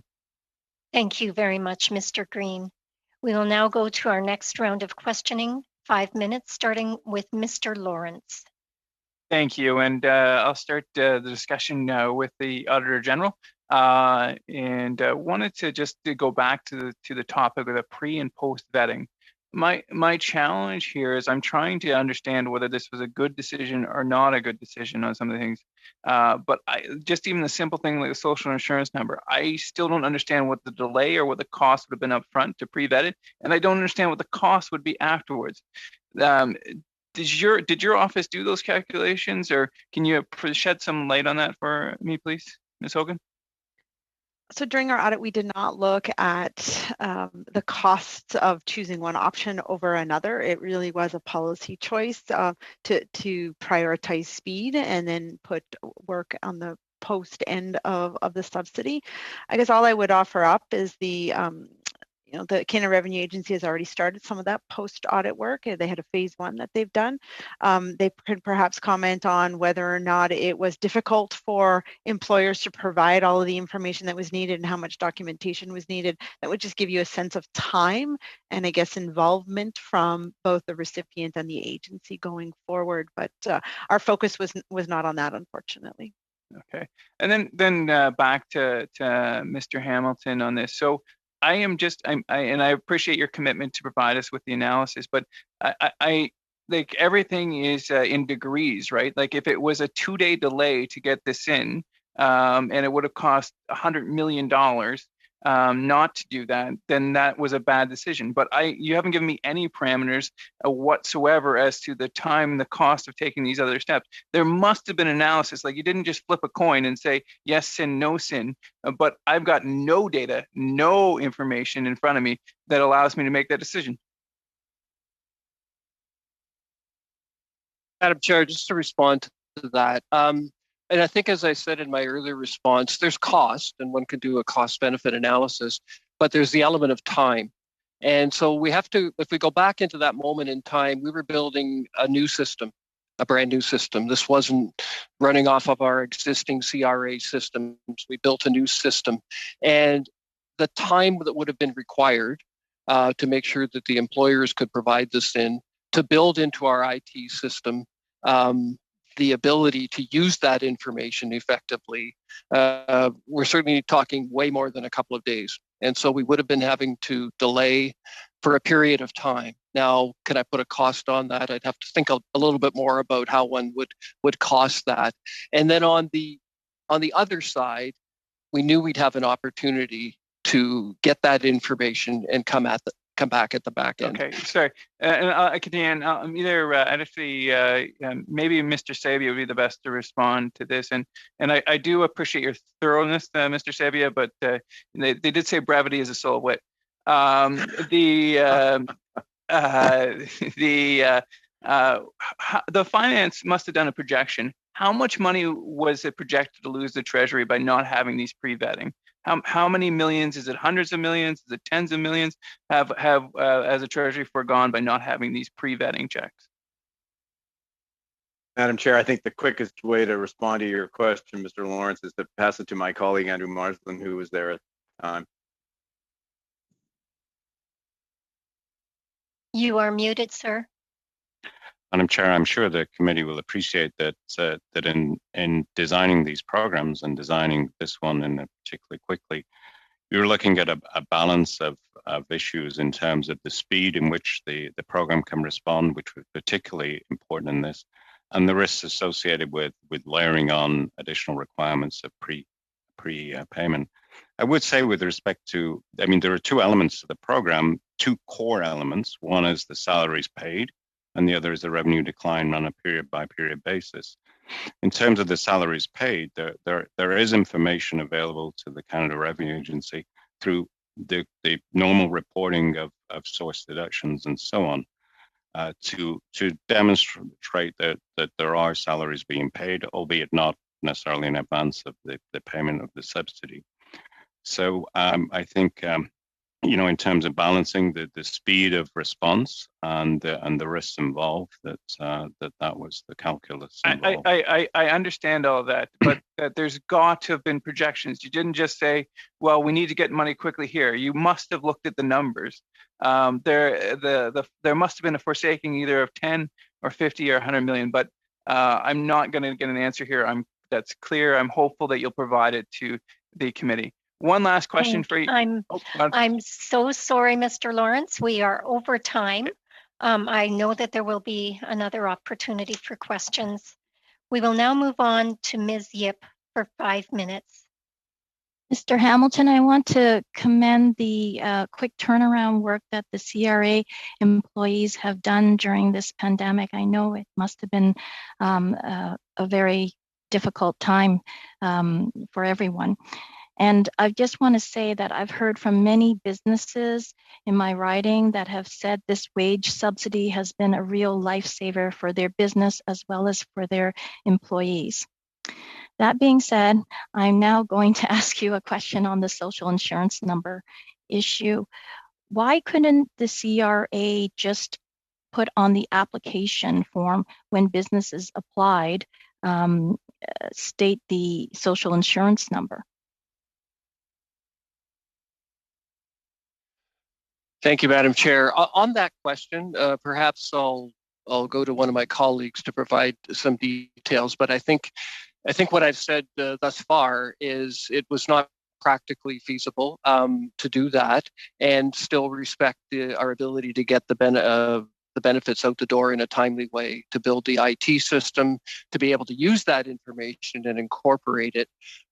Thank you very much, Mr. Green. We will now go to our next round of questioning, 5 minutes, starting with Mr. Lawrence. Thank you, and I'll start the discussion with the Auditor General, and wanted to just go back to the topic of the pre and post vetting. My challenge here is I'm trying to understand whether this was a good decision or not a good decision on some of the things. But just even the simple thing like the social insurance number, I still don't understand what the delay or what the cost would have been up front to pre-vet it, and I don't understand what the cost would be afterwards. Did your office do those calculations, or can you shed some light on that for me, please, Ms. Hogan? So during our audit, we did not look at the costs of choosing one option over another. It really was a policy choice to prioritize speed and then put work on the post end of the subsidy. I guess all I would offer up is the the Canada Revenue Agency has already started some of that post-audit work. They had a phase 1 that they've done. They could perhaps comment on whether or not it was difficult for employers to provide all of the information that was needed and how much documentation was needed. That would just give you a sense of time and I guess involvement from both the recipient and the agency going forward. But our focus was not on that, unfortunately. Okay, and then back to Mr. Hamilton on this. So I appreciate your commitment to provide us with the analysis, but I like everything is in degrees, right? Like if it was a 2-day delay to get this in, and it would have cost $100 million not to do that, then that was a bad decision. But you haven't given me any parameters whatsoever as to the time, the cost of taking these other steps. There must have been analysis. Like you didn't just flip a coin and say yes sin, no sin. But I've got no data, no information in front of me that allows me to make that decision. Madam Chair, just to respond to that, and I think, as I said in my earlier response, there's cost, and one can do a cost-benefit analysis, but there's the element of time. And so we have to, if we go back into that moment in time, we were building a new system, a brand new system. This wasn't running off of our existing CRA systems. We built a new system. And the time that would have been required to make sure that the employers could provide this in, to build into our IT system, the ability to use that information effectively, we're certainly talking way more than a couple of days. And so we would have been having to delay for a period of time. Now, can I put a cost on that? I'd have to think a little bit more about how one would cost that. And then on the other side, we knew we'd have an opportunity to get that information and come back at the back end. Okay, sorry. And I can either actually maybe Mr. Sabia would be the best to respond to this, and I do appreciate your thoroughness, Mr. Sabia, but they did say brevity is a soul of wit. The finance must have done a projection. How much money was it projected to lose the Treasury by not having these pre-vetting? How many millions? Is it hundreds of millions? Is it tens of millions? Have as a Treasury foregone by not having these pre-vetting checks? Madam Chair, I think the quickest way to respond to your question, Mr. Lawrence, is to pass it to my colleague Andrew Marsland, who was there at the time. You are muted, sir. Madam Chair, I'm sure the committee will appreciate that that in designing these programs and designing this one in particularly quickly, we were looking at a balance of issues in terms of the speed in which the program can respond, which was particularly important in this, and the risks associated with layering on additional requirements of pre-payment. I would say with respect to, I mean, there are two elements to the program, two core elements. One is the salaries paid, and the other is the revenue decline on a period-by-period basis. In terms of the salaries paid, there is information available to the Canada Revenue Agency through the normal reporting of source deductions and so on, to demonstrate that there are salaries being paid, albeit not necessarily in advance of the payment of the subsidy. So I think in terms of balancing the speed of response and the risks involved, that was the calculus involved. I understand all of that, but there's got to have been projections. You didn't just say, well, we need to get money quickly here. You must have looked at the numbers. There must have been a forsaking either of 10 or 50 or 100 million, but I'm not going to get an answer here. That's clear. I'm hopeful that you'll provide it to the committee. One last question for you. I'm so sorry, Mr. Lawrence. We are over time. I know that there will be another opportunity for questions. We will now move on to Ms. Yip for 5 minutes. Mr. Hamilton, I want to commend the quick turnaround work that the CRA employees have done during this pandemic. I know it must have been a very difficult time for everyone. And I just want to say that I've heard from many businesses in my writing that have said this wage subsidy has been a real lifesaver for their business as well as for their employees. That being said, I'm now going to ask you a question on the social insurance number issue. Why couldn't the CRA just put on the application form when businesses applied, state the social insurance number? Thank you, Madam Chair. On that question, perhaps I'll go to one of my colleagues to provide some details, but I think what I've said thus far is it was not practically feasible to do that and still respect our ability to get the benefits out the door in a timely way, to build the IT system, to be able to use that information and incorporate it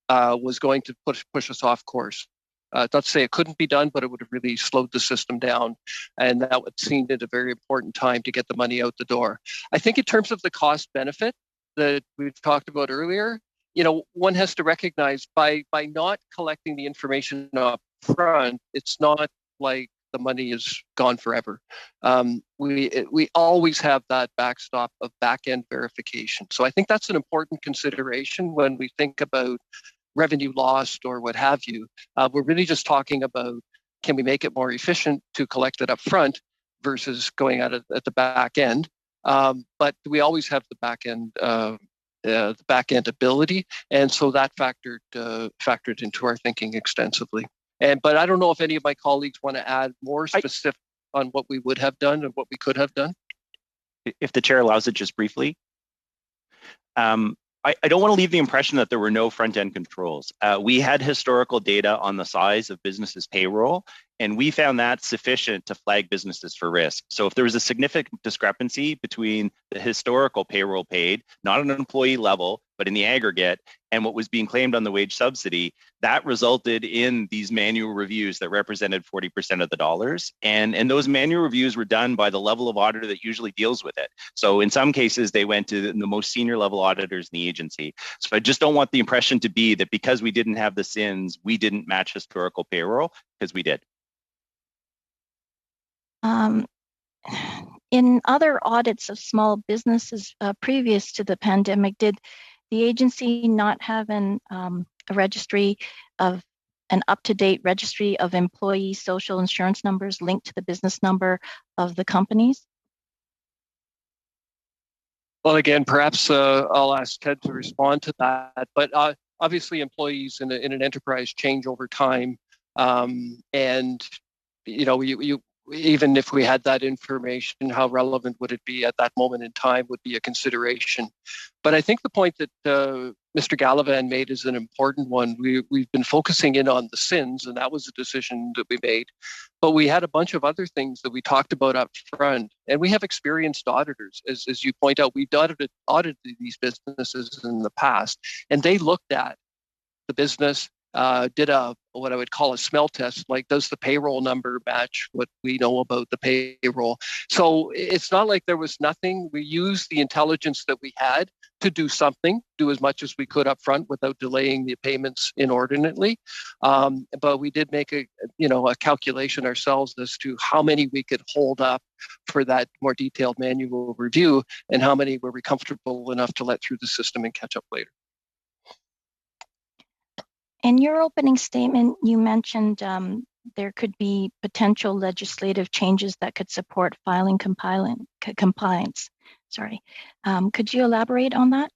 was going to push us off course. Not to say it couldn't be done, but it would have really slowed the system down. And that would seem at a very important time to get the money out the door. I think in terms of the cost benefit that we've talked about earlier, one has to recognize by not collecting the information up front, it's not like the money is gone forever. We always have that backstop of back-end verification. So I think that's an important consideration when we think about revenue lost or what have you. We're really just talking about, can we make it more efficient to collect it up front versus going at it at the back end? But we always have the back end ability, and so that factored into our thinking extensively. But I don't know if any of my colleagues want to add more specific on what we would have done and what we could have done. If the chair allows it, just briefly. I don't want to leave the impression that there were no front-end controls. We had historical data on the size of businesses' payroll, and we found that sufficient to flag businesses for risk. So if there was a significant discrepancy between the historical payroll paid, not on an employee level, but in the aggregate, and what was being claimed on the wage subsidy, that resulted in these manual reviews that represented 40% of the dollars. And those manual reviews were done by the level of auditor that usually deals with it. So in some cases, they went to the most senior level auditors in the agency. So I just don't want the impression to be that because we didn't have the SINs, we didn't match historical payroll, because we did. In other audits of small businesses previous to the pandemic, did the agency not have a registry of an up-to-date registry of employee social insurance numbers linked to the business number of the companies? Well, again, perhaps I'll ask Ted to respond to that. But obviously, employees in an enterprise change over time, and even if we had that information, how relevant would it be at that moment in time would be a consideration. But I think the point that Mr. Gallivan made is an important one. We've been focusing in on the SINs, and that was a decision that we made. But we had a bunch of other things that we talked about up front. And we have experienced auditors. As you point out, we've audited these businesses in the past, and they looked at the business, did what I would call a smell test, like does the payroll number match what we know about the payroll? So it's not like there was nothing. We used the intelligence that we had to do something, do as much as we could up front without delaying the payments inordinately. But we did make a calculation ourselves as to how many we could hold up for that more detailed manual review and how many were we comfortable enough to let through the system and catch up later. In your opening statement, you mentioned there could be potential legislative changes that could support filing compliance. Sorry. Could you elaborate on that?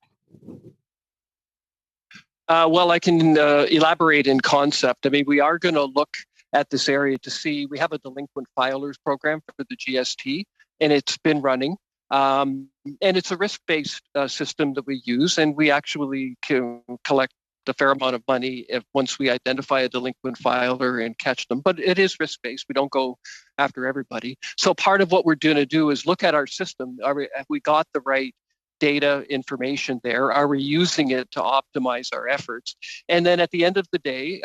Well, I can elaborate in concept. I mean, we are going to look at this area to see, we have a delinquent filers program for the GST, and it's been running. And it's a risk-based system that we use, and we actually can collect a fair amount of money once we identify a delinquent filer and catch them. But it is risk-based. We don't go after everybody. So part of what we're going to do is look at our system. Have we got the right data information there? Are we using it to optimize our efforts? And then at the end of the day,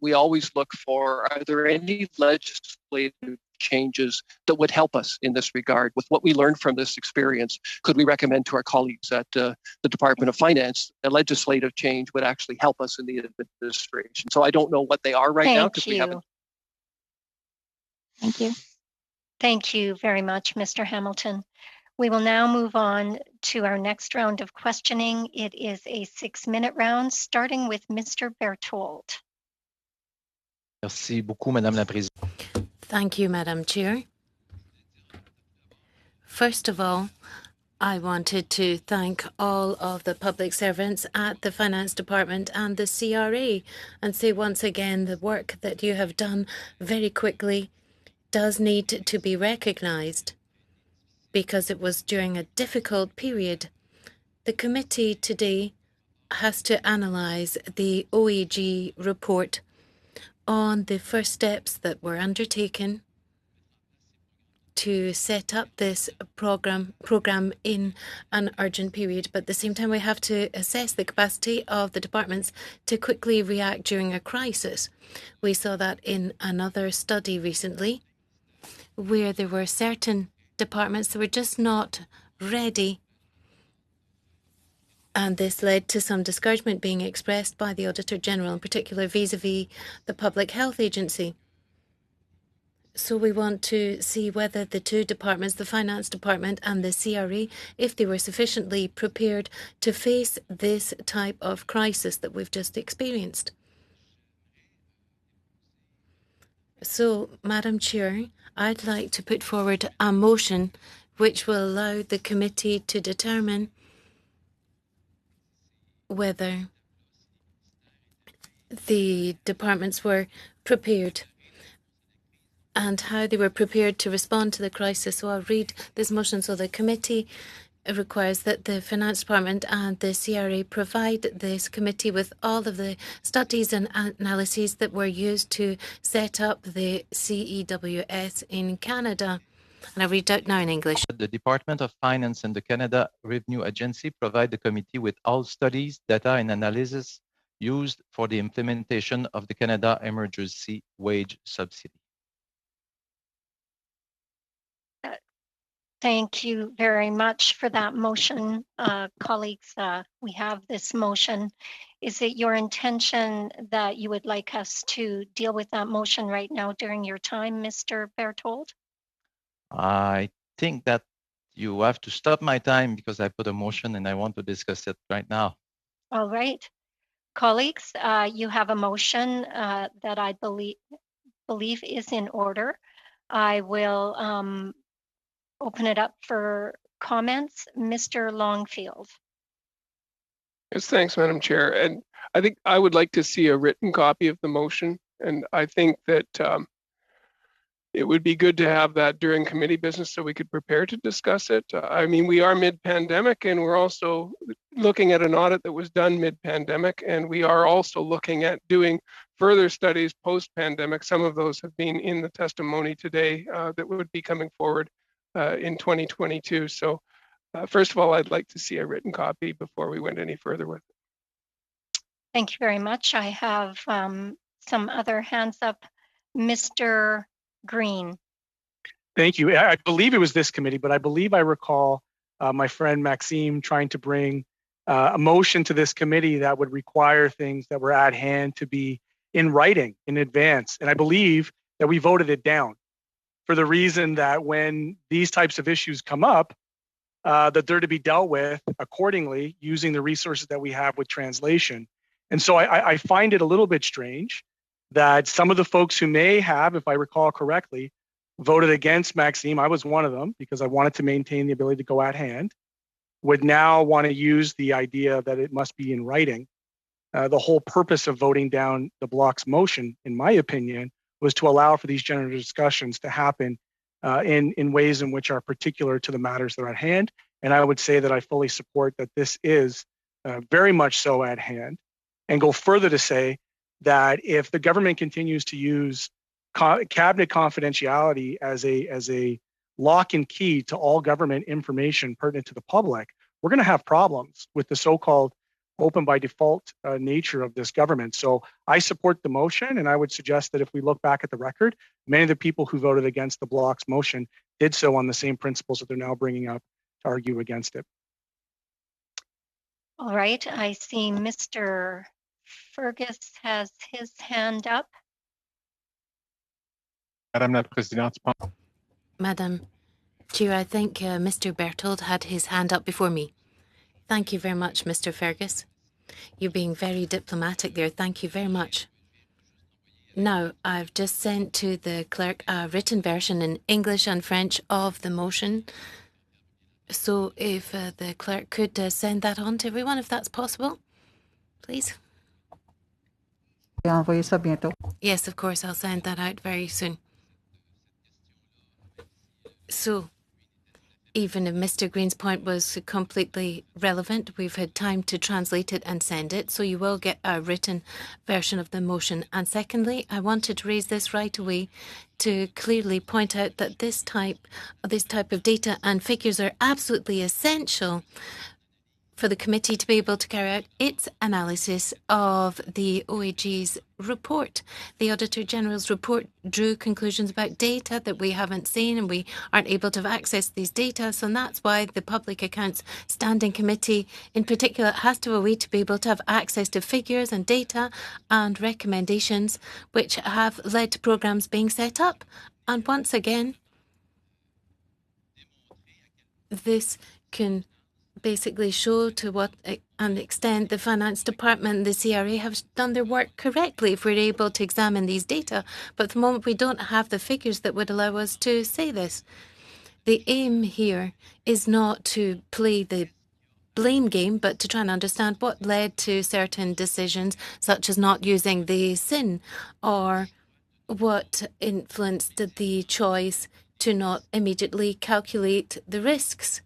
we always look for, are there any legislative changes that would help us in this regard. With what we learned from this experience, could we recommend to our colleagues at the Department of Finance a legislative change would actually help us in the administration? So I don't know what they are right now because we haven't. Thank you. Thank you very much, Mr. Hamilton. We will now move on to our next round of questioning. It is a 6-minute round, starting with Mr. Berthold. Merci beaucoup, Madame la Présidente. Thank you, Madam Chair. First of all, I wanted to thank all of the public servants at the Finance Department and the CRA and say once again the work that you have done very quickly does need to be recognised because it was during a difficult period. The committee today has to analyse the OAG report on the first steps that were undertaken to set up this program in an urgent period. But at the same time, we have to assess the capacity of the departments to quickly react during a crisis. We saw that in another study recently, where there were certain departments that were just not ready. And this led to some discouragement being expressed by the Auditor General, in particular vis-à-vis the Public Health Agency. So we want to see whether the two departments, the Finance Department and the CRA, if they were sufficiently prepared to face this type of crisis that we've just experienced. So, Madam Chair, I'd like to put forward a motion which will allow the committee to determine whether the departments were prepared and how they were prepared to respond to the crisis. So I'll read this motion. So the committee requires that the Finance Department and the CRA provide this committee with all of the studies and analyses that were used to set up the CEWS in Canada. And I'll read out now in English. The Department of Finance and the Canada Revenue Agency provide the committee with all studies, data, and analysis used for the implementation of the Canada Emergency Wage Subsidy. Thank you very much for that motion, colleagues. We have this motion. Is it your intention that you would like us to deal with that motion right now during your time, Mr. Berthold? I think that you have to stop my time because I put a motion and I want to discuss it right now. All right. Colleagues, you have a motion that I believe is in order. I will open it up for comments. Mr. Longfield. Yes, thanks, Madam Chair. And I think I would like to see a written copy of the motion. And I think that it would be good to have that during committee business so we could prepare to discuss it. I mean, we are mid-pandemic and we're also looking at an audit that was done mid-pandemic, and we are also looking at doing further studies post-pandemic. Some of those have been in the testimony today that would be coming forward in 2022. So first of all, I'd like to see a written copy before we went any further with it. Thank you very much. I have some other hands up. Mr. Green. Thank you. I believe it was this committee, but I believe I recall my friend Maxime trying to bring a motion to this committee that would require things that were at hand to be in writing in advance. And I believe that we voted it down for the reason that when these types of issues come up, that they're to be dealt with accordingly using the resources that we have with translation. And so I find it a little bit strange that some of the folks who may have, if I recall correctly, voted against Maxime, I was one of them because I wanted to maintain the ability to go at hand, would now want to use the idea that it must be in writing. The whole purpose of voting down the block's motion, in my opinion, was to allow for these general discussions to happen in ways in which are particular to the matters that are at hand. And I would say that I fully support that this is very much so at hand, and go further to say that if the government continues to use cabinet confidentiality as a lock and key to all government information pertinent to the public, we're going to have problems with the so-called open by default nature of this government. So I support the motion, and I would suggest that if we look back at the record, many of the people who voted against the Bloc's motion did so on the same principles that they're now bringing up to argue against it. All right, I see Mr. Fergus has his hand up. Madame la Présidente. Madam Chair, I think Mr. Berthold had his hand up before me. Thank you very much, Mr. Fergus. You're being very diplomatic there. Thank you very much. Now, I've just sent to the clerk a written version in English and French of the motion. So if the clerk could send that on to everyone, if that's possible, please. Yes, of course, I'll send that out very soon. So, even if Mr. Green's point was completely relevant, we've had time to translate it and send it, so you will get a written version of the motion. And secondly, I wanted to raise this right away to clearly point out that this type of data and figures are absolutely essential for the committee to be able to carry out its analysis of the OAG's report. The Auditor General's report drew conclusions about data that we haven't seen, and we aren't able to have access to these data. So that's why the Public Accounts Standing Committee in particular has to have a way to be able to have access to figures and data and recommendations which have led to programmes being set up. And once again, this can basically show to what an extent the Finance Department and the CRA have done their work correctly if we're able to examine these data. But at the moment, we don't have the figures that would allow us to say this. The aim here is not to play the blame game, but to try and understand what led to certain decisions, such as not using the SIN, or what influenced the choice to not immediately calculate the risks.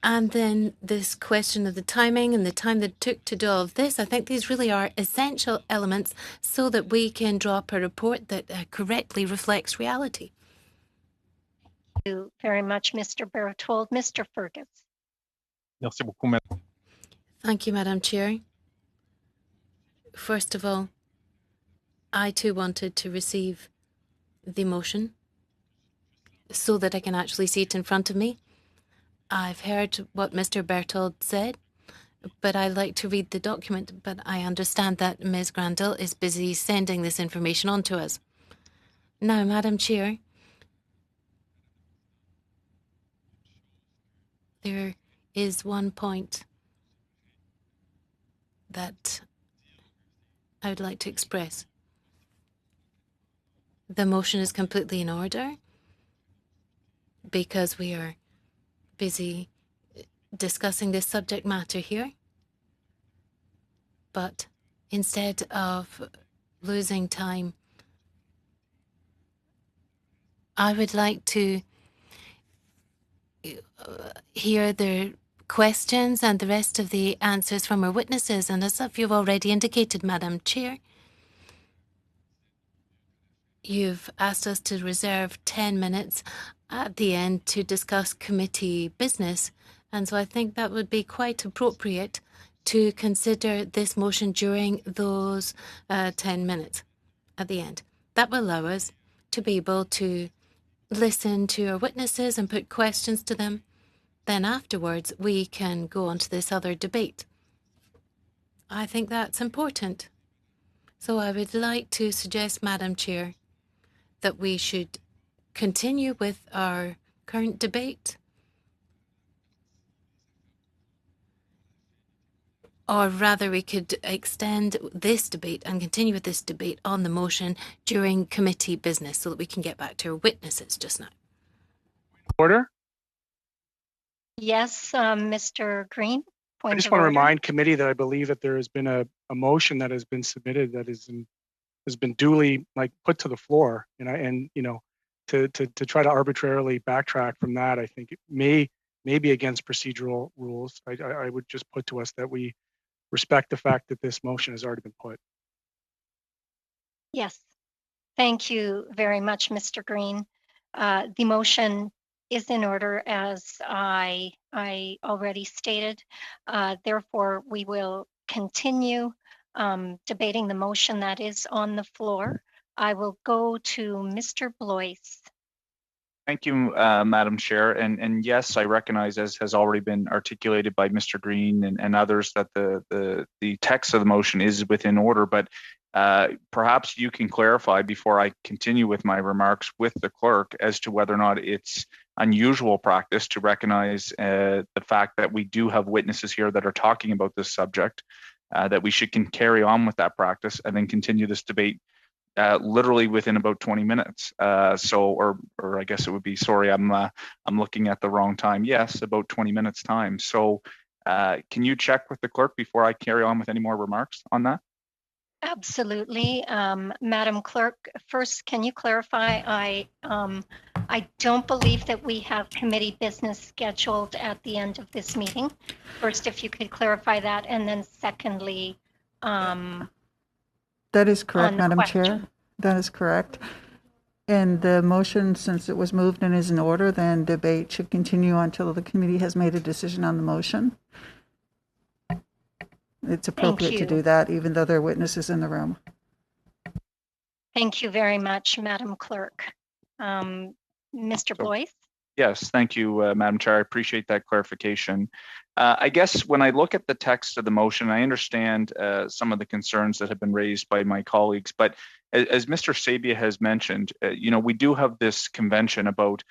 And then this question of the timing and the time that it took to do all of this, I think these really are essential elements so that we can draw up a report that correctly reflects reality. Thank you very much, Mr. Berthold. Mr. Fergus. Merci beaucoup, Madame. Thank you, Madam Chair. First of all, I too wanted to receive the motion so that I can actually see it in front of me. I've heard what Mr. Berthold said, but I like to read the document, but I understand that Ms. Grandel is busy sending this information on to us. Now, Madam Chair, there is one point that I would like to express. The motion is completely in order because we are busy discussing this subject matter here. But instead of losing time, I would like to hear the questions and the rest of the answers from our witnesses. And as you've already indicated, Madam Chair, you've asked us to reserve 10 minutes at the end to discuss committee business. And so I think that would be quite appropriate to consider this motion during those 10 minutes at the end. That will allow us to be able to listen to our witnesses and put questions to them. Then afterwards, we can go on to this other debate. I think that's important. So I would like to suggest, Madam Chair, that we should continue with our current debate, or rather we could extend this debate and continue with this debate on the motion during committee business so that we can get back to our witnesses just now. Order? Yes, Mr. Green. I just want to remind committee that I believe that there has been a motion that has been submitted that has been duly put to the floor, and to try to arbitrarily backtrack from that, I think it may be against procedural rules. I would just put to us that we respect the fact that this motion has already been put. Yes, thank you very much, Mr. Green. The motion is in order, as I already stated. Therefore, we will continue debating the motion that is on the floor. I will go to Mr. Blois. Thank you, Madam Chair. And yes, I recognize, as has already been articulated by Mr. Green and others, that the text of the motion is within order, but perhaps you can clarify before I continue with my remarks with the clerk as to whether or not it's unusual practice to recognize the fact that we do have witnesses here that are talking about this subject, that we should carry on with that practice and then continue this debate literally within about 20 minutes. Or I guess it would be, sorry, I'm looking at the wrong time. Yes, about 20 minutes time. So can you check with the clerk before I carry on with any more remarks on that? Absolutely. Madam Clerk, first, can you clarify? I don't believe that we have committee business scheduled at the end of this meeting. First, if you could clarify that, and then secondly, that is correct, Madam question. Chair. That is correct. And the motion, since it was moved and is in order, then debate should continue until the committee has made a decision on the motion. It's appropriate to do that, even though there are witnesses in the room. Thank you very much, Madam Clerk. Mr. Blois? Yes, thank you, Madam Chair. I appreciate that clarification. I guess when I look at the text of the motion, I understand some of the concerns that have been raised by my colleagues, but as Mr. Sabia has mentioned, we do have this convention about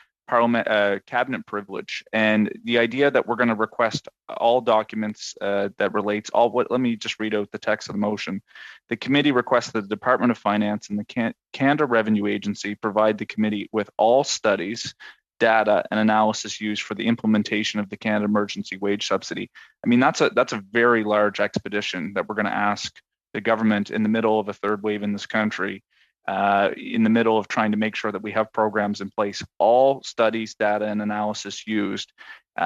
cabinet privilege, and the idea that we're going to request all documents that relates let me just read out the text of the motion. The committee requests that the Department of Finance and the Canada Revenue Agency provide the committee with all studies, data, and analysis used for the implementation of the Canada Emergency Wage Subsidy. I mean, that's a very large expedition that we're going to ask the government in the middle of a third wave in this country, in the middle of trying to make sure that we have programs in place, all studies, data, and analysis used.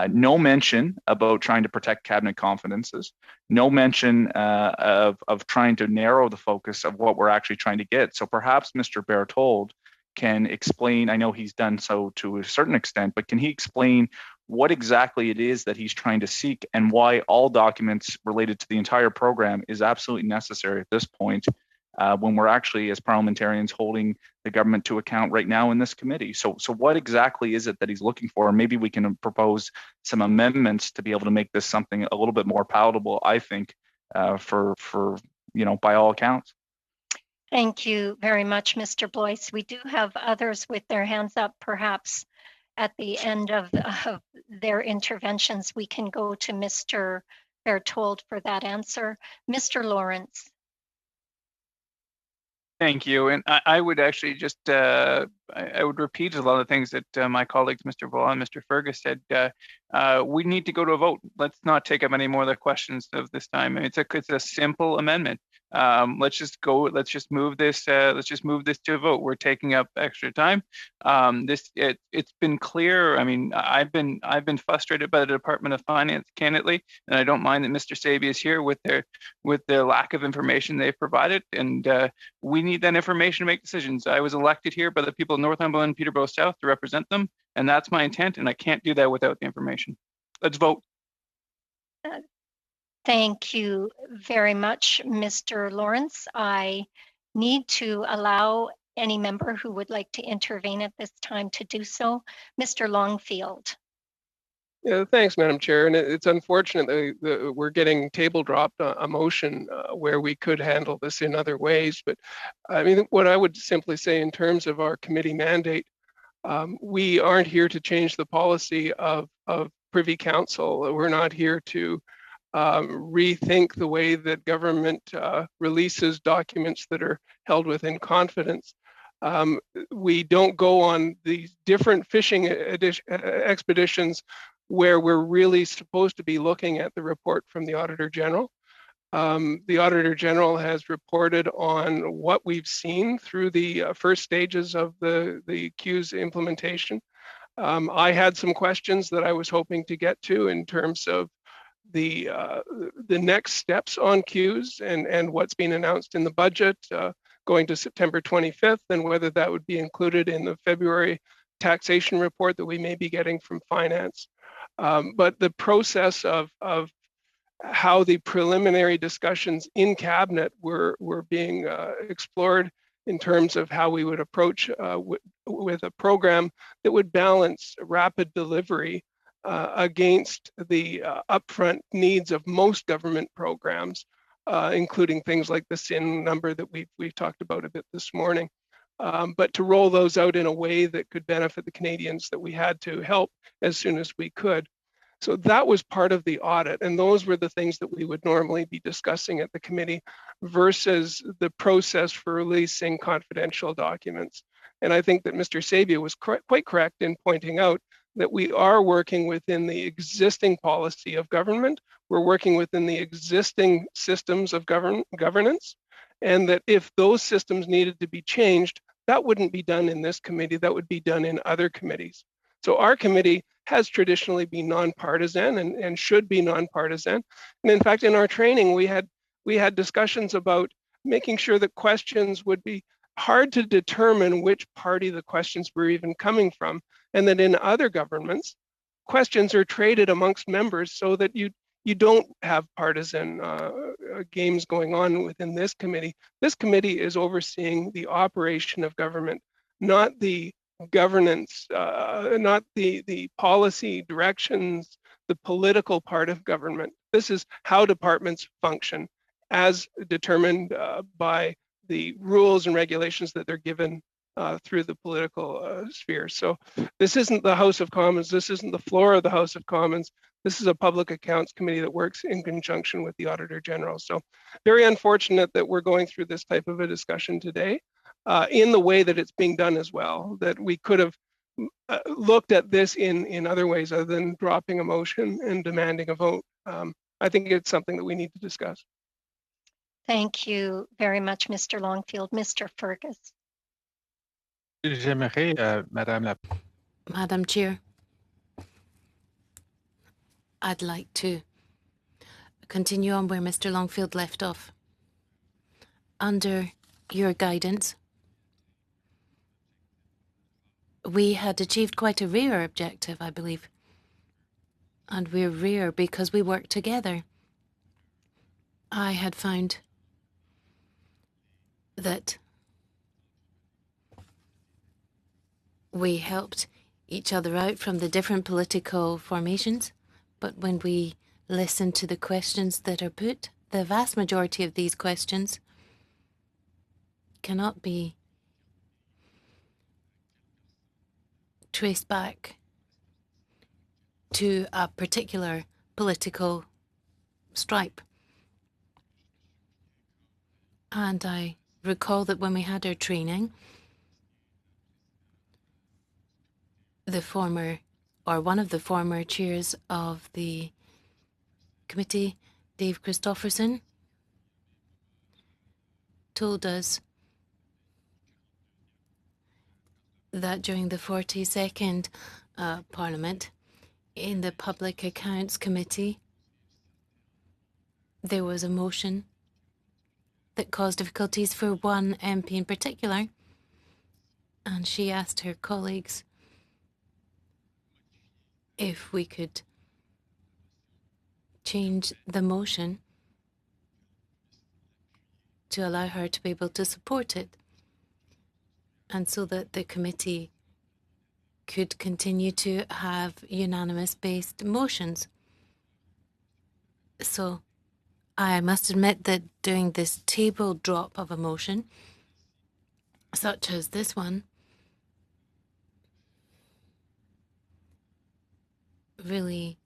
No mention about trying to protect cabinet confidences. No mention of trying to narrow the focus of what we're actually trying to get. So perhaps Mr. Berthold can explain, I know he's done so to a certain extent, but can he explain what exactly it is that he's trying to seek and why all documents related to the entire program is absolutely necessary at this point, when we're actually, as parliamentarians, holding the government to account right now in this committee. So what exactly is it that he's looking for? Maybe we can propose some amendments to be able to make this something a little bit more palatable, I think, for by all accounts. Thank you very much, Mr. Blois. We do have others with their hands up. Perhaps at the end of their interventions, we can go to Mr. Berthold for that answer. Mr. Lawrence. Thank you. And I would actually just, I would repeat a lot of things that my colleagues, Mr. Vaughn and Mr. Fergus said. We need to go to a vote. Let's not take up any more of the questions of this time. I mean, it's a simple amendment. Let's just move this to a vote. We're taking up extra time. It's been clear. I mean, I've been frustrated by the Department of Finance, candidly, and I don't mind that Mr. Sabia is here with the lack of information they've provided, and we need that information to make decisions. I was elected here by the people of Northumberland and Peterborough South to represent them, and that's my intent, and I can't do that without the information. Let's vote. Thank you very much, Mr. Lawrence. I need to allow any member who would like to intervene at this time to do so. Mr. Longfield. Yeah, thanks, Madam Chair. And it's unfortunate that we're getting table dropped a motion where we could handle this in other ways. But I mean, what I would simply say in terms of our committee mandate, we aren't here to change the policy of Privy Council. We're not here to rethink the way that government releases documents that are held within confidence. We don't go on these different fishing expeditions where we're really supposed to be looking at the report from the Auditor General. The Auditor General has reported on what we've seen through the first stages of the CEWS implementation. I had some questions that I was hoping to get to in terms of the next steps on CEWS and what's been announced in the budget going to September 25th, and whether that would be included in the February taxation report that we may be getting from finance. But the process of how the preliminary discussions in cabinet were being explored in terms of how we would approach with a program that would balance rapid delivery against the upfront needs of most government programs, including things like the SIN number that we've talked about a bit this morning. But to roll those out in a way that could benefit the Canadians that we had to help as soon as we could. So that was part of the audit, and those were the things that we would normally be discussing at the committee versus the process for releasing confidential documents. And I think that Mr. Sabia was quite correct in pointing out that we are working within the existing policy of government, we're working within the existing systems of governance, and that if those systems needed to be changed, that wouldn't be done in this committee, that would be done in other committees. So our committee has traditionally been nonpartisan and should be nonpartisan. And in fact, in our training, we had discussions about making sure that questions would be hard to determine which party the questions were even coming from, and that in other governments, questions are traded amongst members so that you don't have partisan games going on within this committee. This committee is overseeing the operation of government, not the governance, not the policy directions, the political part of government. This is how departments function as determined by the rules and regulations that they're given through the political sphere. So this isn't the House of Commons, this isn't the floor of the House of Commons, this is a public accounts committee that works in conjunction with the Auditor General. So very unfortunate that we're going through this type of a discussion today in the way that it's being done as well, that we could have looked at this in other ways other than dropping a motion and demanding a vote. I think it's something that we need to discuss. Thank you very much, Mr. Longfield. Mr. Fergus. Madam Chair, I'd like to continue on where Mr. Longfield left off. Under your guidance, we had achieved quite a rare objective, I believe. And we're rare because we work together. I had found that we helped each other out from the different political formations, but when we listen to the questions that are put, the vast majority of these questions cannot be traced back to a particular political stripe. And I recall that when we had our training, the former, or one of the former chairs of the committee, Dave Christopherson, told us that during the 42nd Parliament, in the Public Accounts Committee, there was a motion that caused difficulties for one MP in particular, and she asked her colleagues if we could change the motion to allow her to be able to support it, and so that the committee could continue to have unanimous-based motions. So I must admit that doing this table drop of a motion, such as this one, really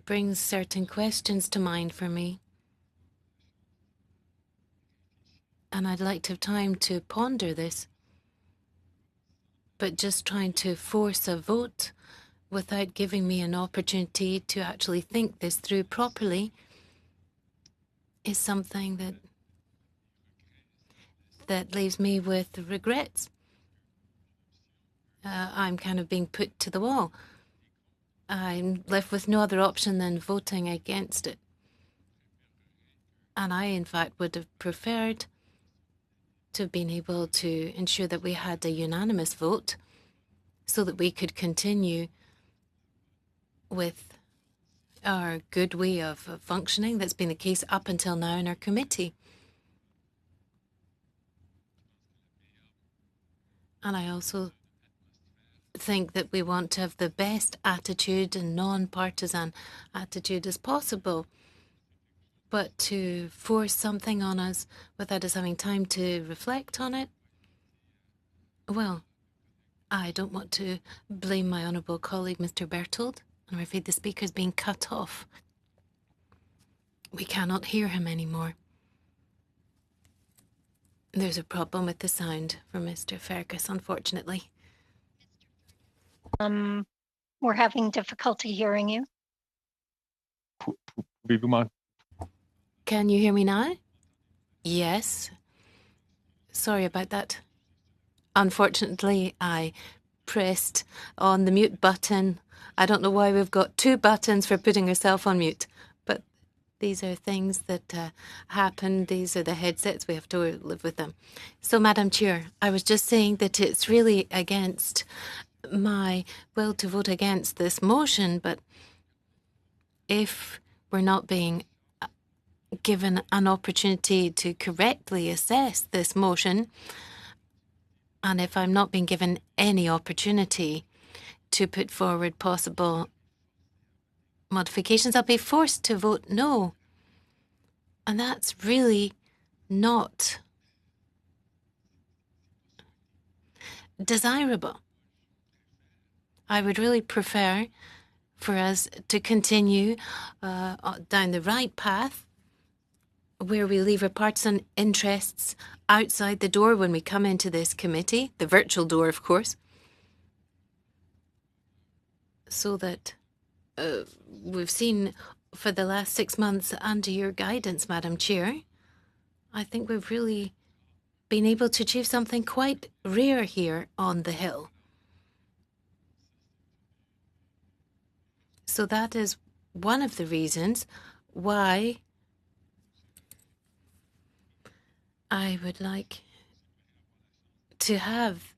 brings certain questions to mind for me. And I'd like to have time to ponder this. But just trying to force a vote without giving me an opportunity to actually think this through properly is something that leaves me with regrets. I'm kind of being put to the wall. I'm left with no other option than voting against it. And I, in fact, would have preferred to have been able to ensure that we had a unanimous vote so that we could continue with our good way of functioning. That's been the case up until now in our committee. And I also think that we want to have the best attitude and non-partisan attitude as possible. But to force something on us without us having time to reflect on it, well, I don't want to blame my honourable colleague, Mr. Bertold. I'm afraid the speaker's being cut off. We cannot hear him anymore. There's a problem with the sound for Mr. Fergus, unfortunately. We're having difficulty hearing you. Can you hear me now? Yes. Sorry about that. Unfortunately, I pressed on the mute button. I don't know why we've got two buttons for putting yourself on mute, but these are things that happen. These are the headsets. We have to live with them. So, Madam Chair, I was just saying that it's really against my will to vote against this motion, but if we're not being given an opportunity to correctly assess this motion, and if I'm not being given any opportunity to put forward possible modifications, I'll be forced to vote no. And that's really not desirable. I would really prefer for us to continue down the right path, where we leave our partisan interests outside the door when we come into this committee, the virtual door, of course, so that we've seen for the last 6 months under your guidance, Madam Chair, I think we've really been able to achieve something quite rare here on the Hill. So that is one of the reasons why I would like to have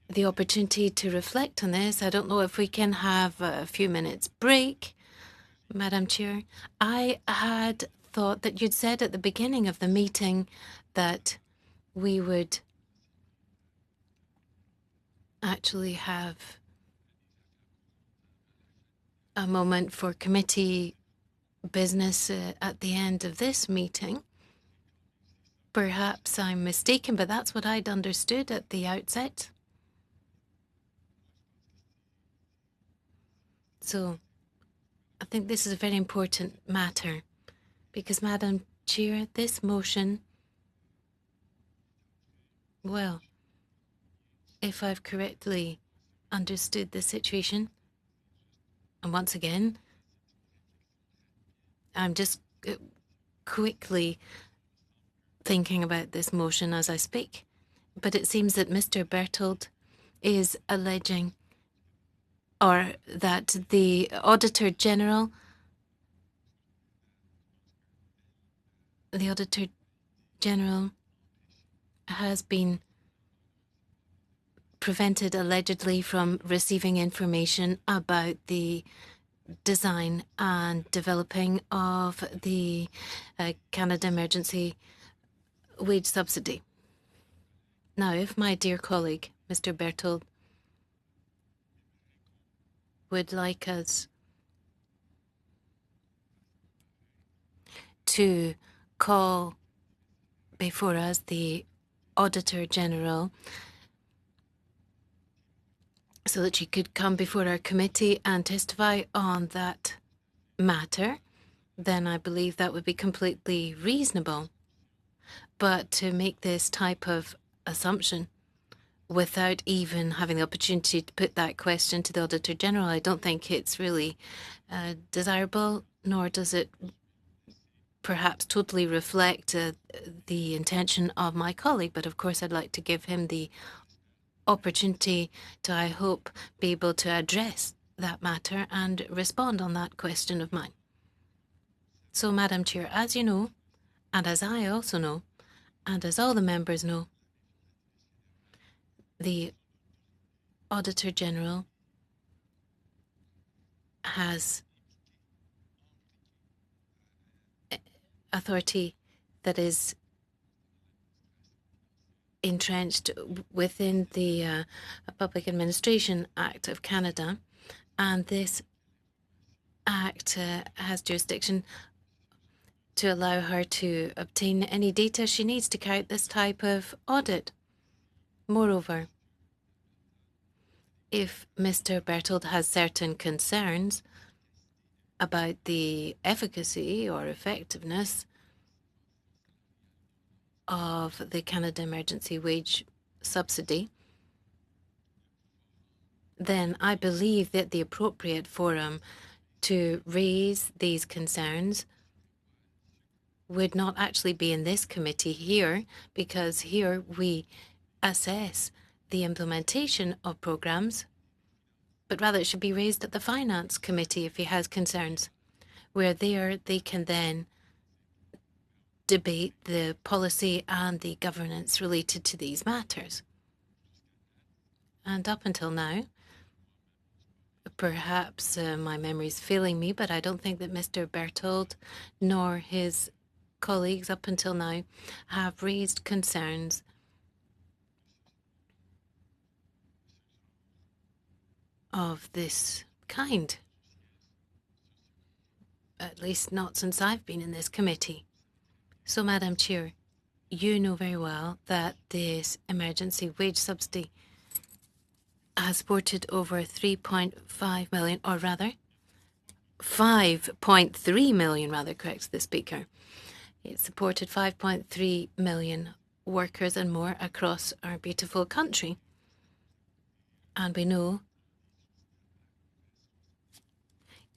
the opportunity to reflect on this. I don't know if we can have a few minutes break, Madam Chair. I had thought that you'd said at the beginning of the meeting that we would actually have a moment for committee business at the end of this meeting. Perhaps I'm mistaken, but that's what I'd understood at the outset. So I think this is a very important matter because, Madam Chair, this motion, well, if I've correctly understood the situation, and once again, I'm just quickly thinking about this motion as I speak, but it seems that Mr. Bertold is alleging or that the Auditor General has been prevented allegedly from receiving information about the design and developing of the Canada Emergency Wage Subsidy. Now, if my dear colleague, Mr. Bertold, would like us to call before us the Auditor General so that she could come before our committee and testify on that matter, then I believe that would be completely reasonable. But to make this type of assumption without even having the opportunity to put that question to the Auditor General, I don't think it's really desirable, nor does it perhaps totally reflect the intention of my colleague. But of course, I'd like to give him the opportunity to, I hope, be able to address that matter and respond on that question of mine. So, Madam Chair, as you know, and as I also know, and as all the members know, the Auditor General has authority that is entrenched within the Public Administration Act of Canada, and this act has jurisdiction to allow her to obtain any data she needs to carry out this type of audit. Moreover, if Mr. Berthold has certain concerns about the efficacy or effectiveness of the Canada Emergency Wage Subsidy, then I believe that the appropriate forum to raise these concerns would not actually be in this committee here, because here we assess the implementation of programs, but rather it should be raised at the Finance Committee if he has concerns, where there they can then debate the policy and the governance related to these matters. And up until now, perhaps my memory is failing me, but I don't think that Mr. Berthold nor his colleagues up until now have raised concerns of this kind, at least not since I've been in this committee. So, Madam Chair, you know very well that this emergency wage subsidy has supported over 3.5 million, or rather 5.3 million, rather, corrects the Speaker. It supported 5.3 million workers and more across our beautiful country. And we know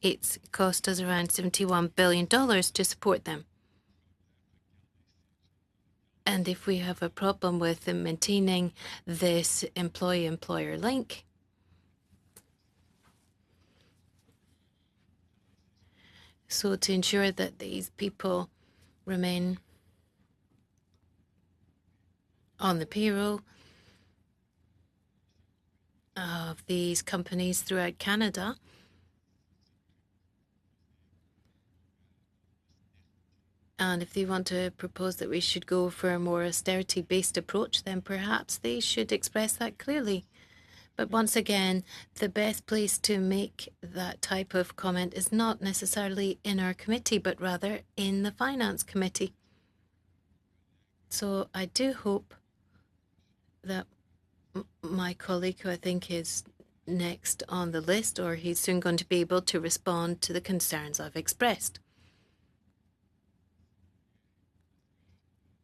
it's cost us around $71 billion to support them. And if we have a problem with maintaining this employee-employer link, so to ensure that these people remain on the payroll of these companies throughout Canada, and if they want to propose that we should go for a more austerity-based approach, then perhaps they should express that clearly. But once again, the best place to make that type of comment is not necessarily in our committee, but rather in the Finance Committee. So I do hope that my colleague, who I think is next on the list, or he's soon going to be able to respond to the concerns I've expressed.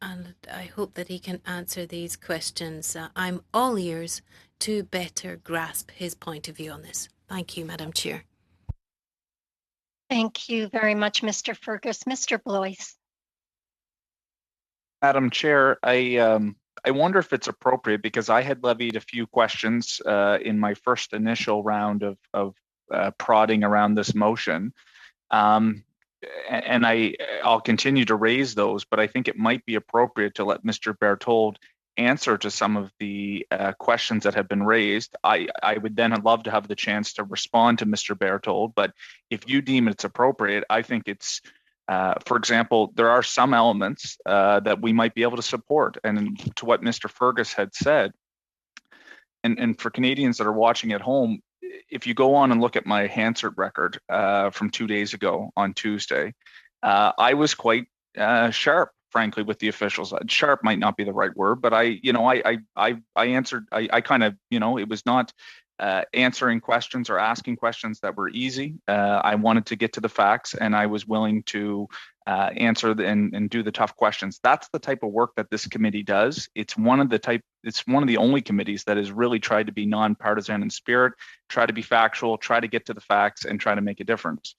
And I hope that he can answer these questions. I'm all ears to better grasp his point of view on this. Thank you, Madam Chair. Thank you very much, Mr. Fergus. Mr. Blois. Madam Chair, I wonder if it's appropriate, because I had levied a few questions in my first initial round of prodding around this motion. And I'll continue to raise those, but I think it might be appropriate to let Mr. Berthold answer to some of the questions that have been raised. I would then love to have the chance to respond to Mr. Berthold, but if you deem it's appropriate, I think it's, for example, there are some elements that we might be able to support. And to what Mr. Fergus had said, and for Canadians that are watching at home, if you go on and look at my Hansard record from 2 days ago on Tuesday, I was quite sharp, frankly, with the officials. Sharp might not be the right word, but I answered. I kind of, it was not answering questions or asking questions that were easy. I wanted to get to the facts, and I was willing to answer and do the tough questions. That's the type of work that this committee does. It's one of the only committees that has really tried to be nonpartisan in spirit, try to be factual, try to get to the facts, and try to make a difference.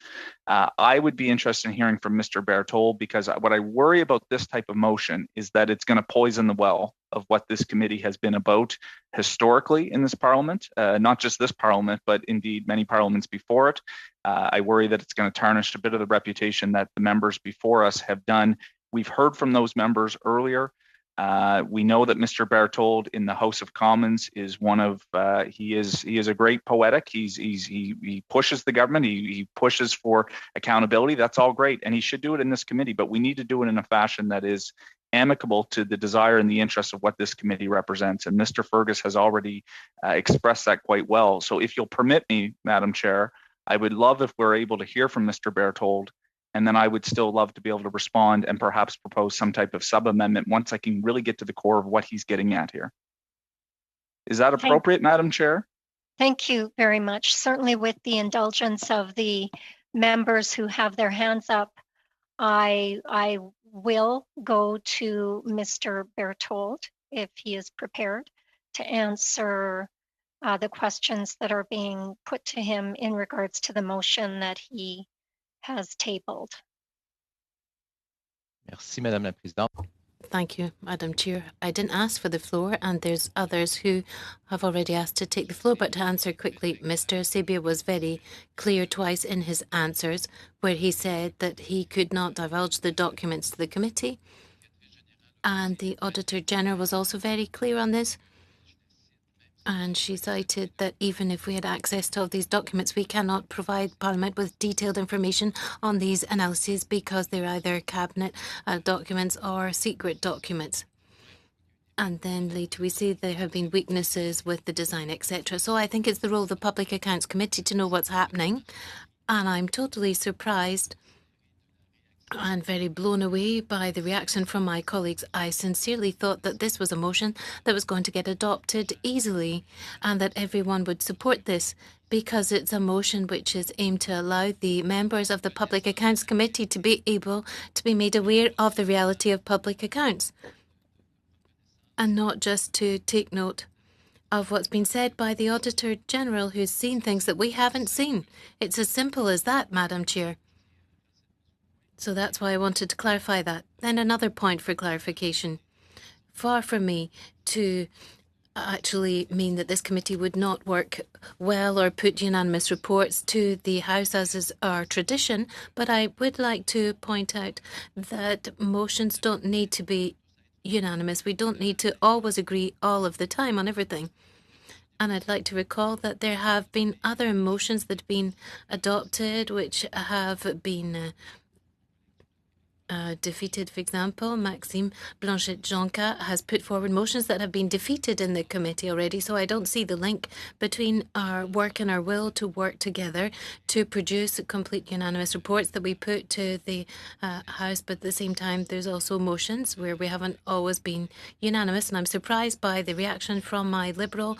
I would be interested in hearing from Mr. Berthold, because what I worry about this type of motion is that it's going to poison the well of what this committee has been about historically in this parliament, not just this parliament, but indeed many parliaments before it. I worry that it's going to tarnish a bit of the reputation that the members before us have done. We've heard from those members earlier. We know that Mr. Berthold in the House of Commons is one of he is a great poetic. He pushes the government. He pushes for accountability. That's all great, and he should do it in this committee. But we need to do it in a fashion that is amicable to the desire and the interest of what this committee represents. And Mr. Fergus has already expressed that quite well. So if you'll permit me, Madam Chair, I would love if we're able to hear from Mr. Berthold, and then I would still love to be able to respond and perhaps propose some type of sub-amendment once I can really get to the core of what he's getting at here. Is that appropriate, Madam Chair? Thank you very much. Certainly with the indulgence of the members who have their hands up, I will go to Mr. Berthold if he is prepared to answer the questions that are being put to him in regards to the motion that he has tabled. Merci, Madame la Présidente. Thank you, Madam Chair. I didn't ask for the floor, and there's others who have already asked to take the floor. But to answer quickly, Mr. Sabia was very clear twice in his answers, where he said that he could not divulge the documents to the committee. And the Auditor General was also very clear on this. And she cited that even if we had access to all these documents, we cannot provide Parliament with detailed information on these analyses because they're either cabinet documents or secret documents. And then later we see there have been weaknesses with the design, etc. So I think it's the role of the Public Accounts Committee to know what's happening. And I'm totally surprised and very blown away by the reaction from my colleagues. I sincerely thought that this was a motion that was going to get adopted easily and that everyone would support this because it's a motion which is aimed to allow the members of the Public Accounts Committee to be able to be made aware of the reality of public accounts and not just to take note of what's been said by the Auditor General, who's seen things that we haven't seen. It's as simple as that, Madam Chair. So that's why I wanted to clarify that. Then another point for clarification. Far from me to actually mean that this committee would not work well or put unanimous reports to the House as is our tradition, but I would like to point out that motions don't need to be unanimous. We don't need to always agree all of the time on everything. And I'd like to recall that there have been other motions that have been adopted which have been defeated. For example, Maxime Blanchet-Jonca has put forward motions that have been defeated in the committee already. So I don't see the link between our work and our will to work together to produce complete unanimous reports that we put to the House. But at the same time, there's also motions where we haven't always been unanimous. And I'm surprised by the reaction from my Liberal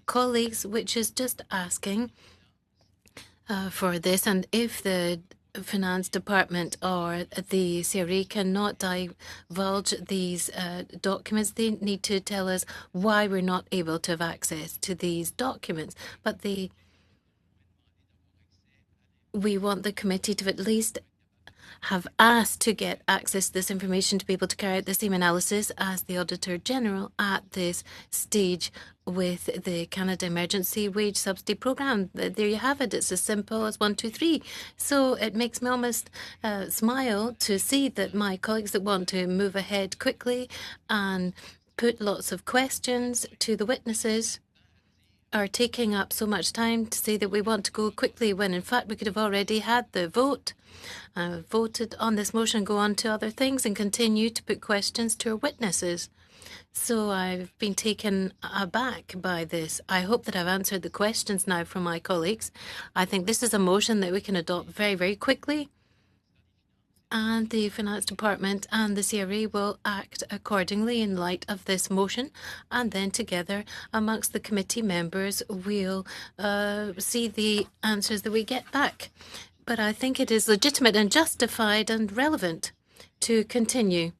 colleagues, which is just asking for this. And if the Finance Department or the CRE cannot divulge these documents, they need to tell us why we're not able to have access to these documents. But we want the committee to at least have asked to get access to this information to be able to carry out the same analysis as the Auditor General at this stage with the Canada Emergency Wage Subsidy Programme. There you have it. It's as simple as 1, 2, 3. So it makes me almost smile to see that my colleagues that want to move ahead quickly and put lots of questions to the witnesses are taking up so much time to say that we want to go quickly when in fact we could have already had the vote, voted on this motion, go on to other things and continue to put questions to our witnesses. So I've been taken aback by this. I hope that I've answered the questions now from my colleagues. I think this is a motion that we can adopt very, very quickly. And the Finance Department and the CRE will act accordingly in light of this motion. And then together amongst the committee members, we'll see the answers that we get back. But I think it is legitimate and justified and relevant to continue.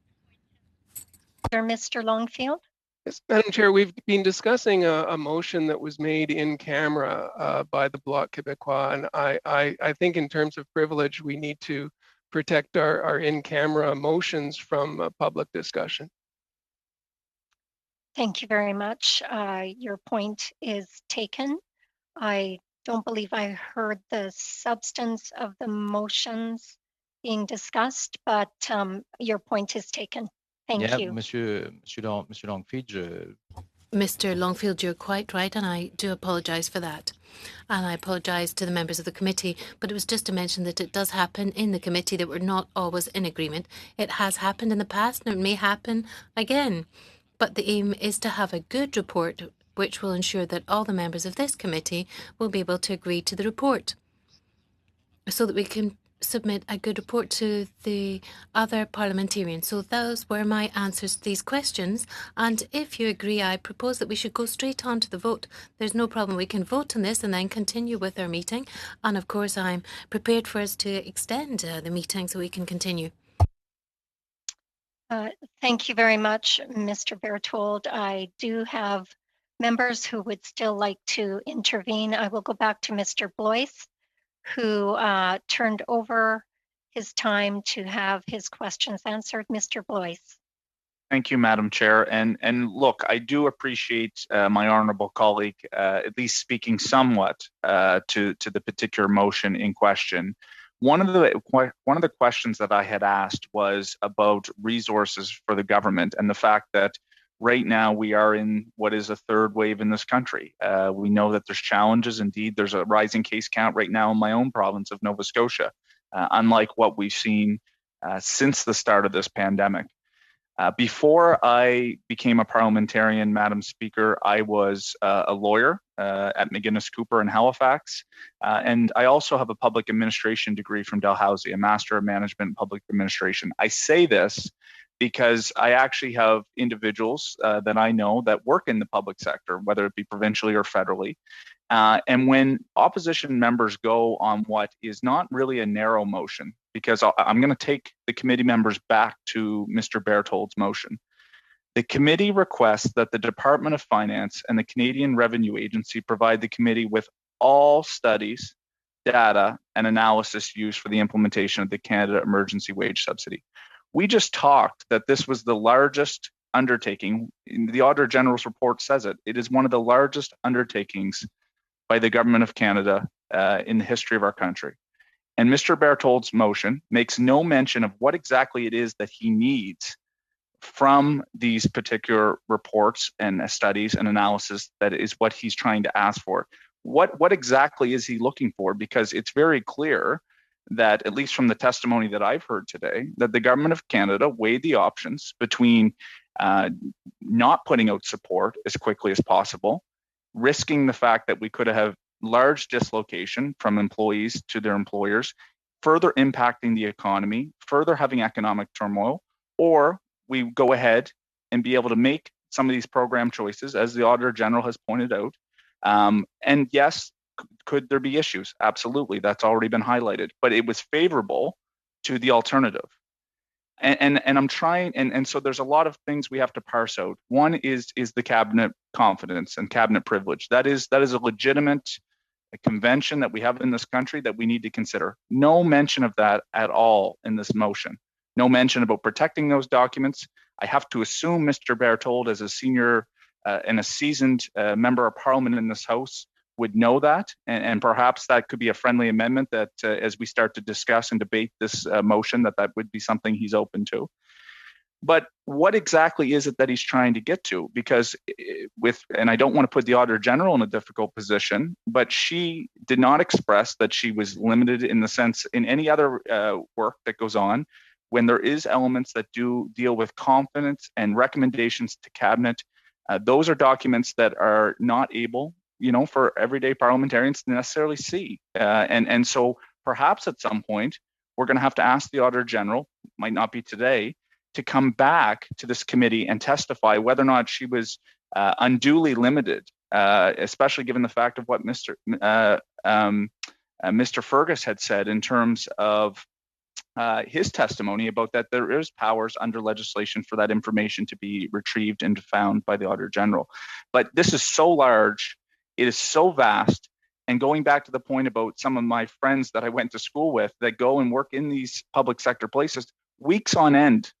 Mr. Longfield? Yes, Madam Chair, we've been discussing a motion that was made in camera by the Bloc Québécois. And I think in terms of privilege, we need to protect our in-camera motions from public discussion. Thank you very much. Your point is taken. I don't believe I heard the substance of the motions being discussed, but your point is taken. Thank Yeah, you. Monsieur Longfield, Mr. Longfield, you're quite right, and I do apologise for that. And I apologise to the members of the committee, but it was just to mention that it does happen in the committee that we're not always in agreement. It has happened in the past, and it may happen again. But the aim is to have a good report, which will ensure that all the members of this committee will be able to agree to the report, so that we can submit a good report to the other parliamentarians. So those were my answers to these questions. And if you agree, I propose that we should go straight on to the vote. There's no problem. We can vote on this and then continue with our meeting. And of course, I'm prepared for us to extend the meeting so we can continue. Thank you very much, Mr. Berthold. I do have members who would still like to intervene. I will go back to Mr. Blois, who turned over his time to have his questions answered. Mr. Blois. Thank you, Madam Chair. And look, I do appreciate my honourable colleague at least speaking somewhat to the particular motion in question. One of the questions that I had asked was about resources for the government and the fact that right now we are in what is a third wave in this country. We know that there's challenges. Indeed, there's a rising case count right now in my own province of Nova Scotia, unlike what we've seen since the start of this pandemic. Before I became a parliamentarian, Madam Speaker, I was a lawyer at McGuinness Cooper in Halifax, and I also have a public administration degree from Dalhousie, a Master of Management in Public Administration. I say this because I actually have individuals that I know that work in the public sector, whether it be provincially or federally. And when opposition members go on what is not really a narrow motion, because I'm going to take the committee members back to Mr. Berthold's motion. The committee requests that the Department of Finance and the Canadian Revenue Agency provide the committee with all studies, data, and analysis used for the implementation of the Canada Emergency Wage Subsidy. We just talked that this was the largest undertaking. The Auditor General's report says it. It is one of the largest undertakings by the Government of Canada in the history of our country. And Mr. Berthold's motion makes no mention of what exactly it is that he needs from these particular reports and studies and analysis that is what he's trying to ask for. What exactly is he looking for? Because it's very clear that, at least from the testimony that I've heard today, that the Government of Canada weighed the options between not putting out support as quickly as possible, risking the fact that we could have large dislocation from employees to their employers, further impacting the economy, further having economic turmoil, or we go ahead and be able to make some of these program choices, as the Auditor General has pointed out. And yes, could there be issues? Absolutely, that's already been highlighted, but it was favorable to the alternative. And I'm trying, and so there's a lot of things we have to parse out. One is the cabinet confidence and cabinet privilege. That is a legitimate convention that we have in this country that we need to consider. No mention of that at all in this motion. No mention about protecting those documents. I have to assume Mr. Berthold, as a senior and a seasoned member of Parliament in this House, would know that, and perhaps that could be a friendly amendment that as we start to discuss and debate this motion, that would be something he's open to. But what exactly is it that he's trying to get to? Because and I don't want to put the Auditor General in a difficult position, but she did not express that she was limited in the sense in any other work that goes on, when there is elements that do deal with confidence and recommendations to cabinet. Those are documents that are not able, for everyday parliamentarians to necessarily see. And so perhaps at some point, we're going to have to ask the Auditor General, might not be today, to come back to this committee and testify whether or not she was unduly limited, especially given the fact of what Mr. Fergus had said in terms of his testimony about that there is powers under legislation for that information to be retrieved and found by the Auditor General. But this is so large, it is so vast, and going back to the point about some of my friends that I went to school with that go and work in these public sector places, weeks on end,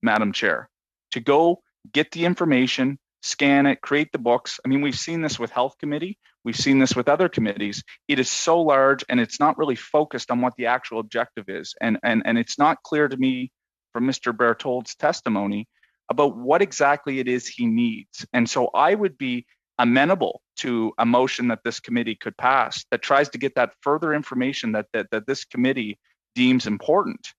Madam Chair, to go get the information, scan it, create the books. I mean, we've seen this with Health Committee. We've seen this with other committees. It is so large, and it's not really focused on what the actual objective is. And it's not clear to me from Mr. Berthold's testimony about what exactly it is he needs. And so I would be amenable to a motion that this committee could pass that tries to get that further information that this committee deems important.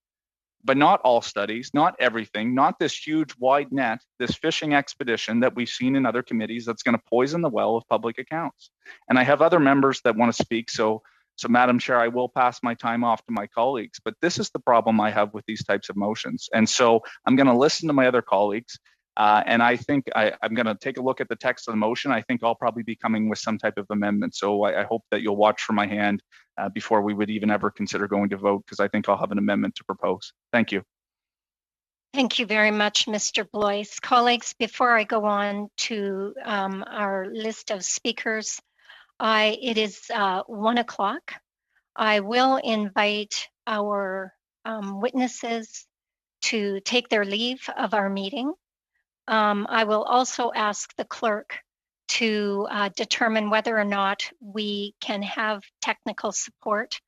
But not all studies, not everything, not this huge wide net, this fishing expedition that we've seen in other committees that's going to poison the well of public accounts. And I have other members that want to speak. So Madam Chair, I will pass my time off to my colleagues, but this is the problem I have with these types of motions. And so I'm going to listen to my other colleagues. And I think I'm going to take a look at the text of the motion. I think I'll probably be coming with some type of amendment. So I hope that you'll watch for my hand before we would even ever consider going to vote, because I think I'll have an amendment to propose. Thank you. Thank you very much, Mr. Blois. Colleagues, before I go on to our list of speakers, it is 1 o'clock. I will invite our witnesses to take their leave of our meeting. I will also ask the clerk to determine whether or not we can have technical support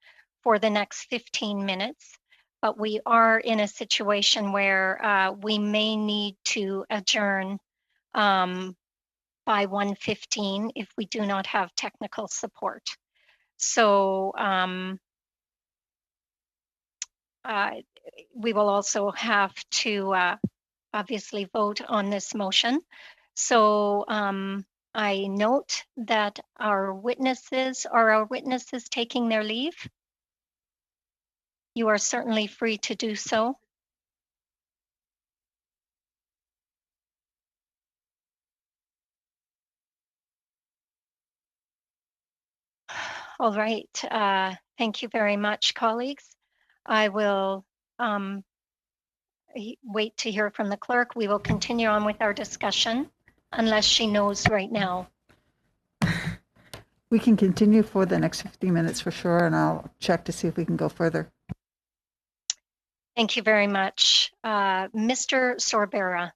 for the next 15 minutes. But we are in a situation where we may need to adjourn by 1:15 if we do not have technical support. So we will also have to obviously vote on this motion. So I note that our witnesses taking their leave? You are certainly free to do so. All right, thank you very much, colleagues. I will wait to hear from the clerk. We will continue on with our discussion unless she knows right now. We can continue for the next 15 minutes for sure, and I'll check to see if we can go further. Thank you very much. Mr. Sorbera.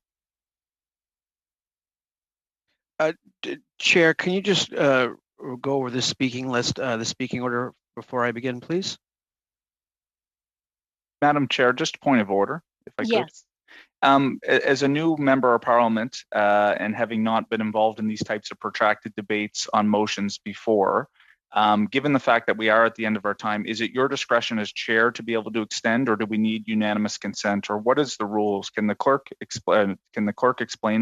Chair, can you just go over the speaking list, the speaking order before I begin, please? Madam Chair, just a point of order, if I could. Yes. As a new member of Parliament and having not been involved in these types of protracted debates on motions before, given the fact that we are at the end of our time, is it your discretion as chair to be able to extend, or do we need unanimous consent, or what is the rules? Can the clerk explain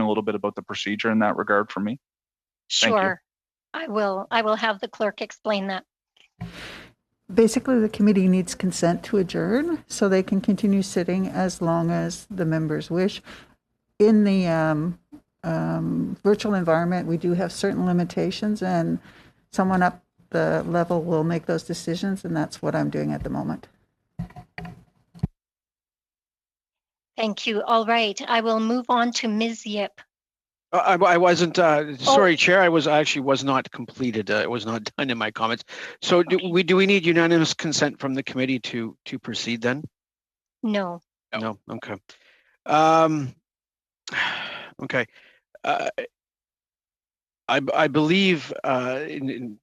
a little bit about the procedure in that regard for me? Sure. I will have the clerk explain that. Basically, the committee needs consent to adjourn, so they can continue sitting as long as the members wish. In the virtual environment, we do have certain limitations, and someone up the level will make those decisions, and that's what I'm doing at the moment. Thank you. All right, I will move on to Ms. Yip. I wasn't, sorry, Chair, I actually was not completed. It was not done in my comments. So do we need unanimous consent from the committee to proceed then? No. No, okay. Okay. I believe, let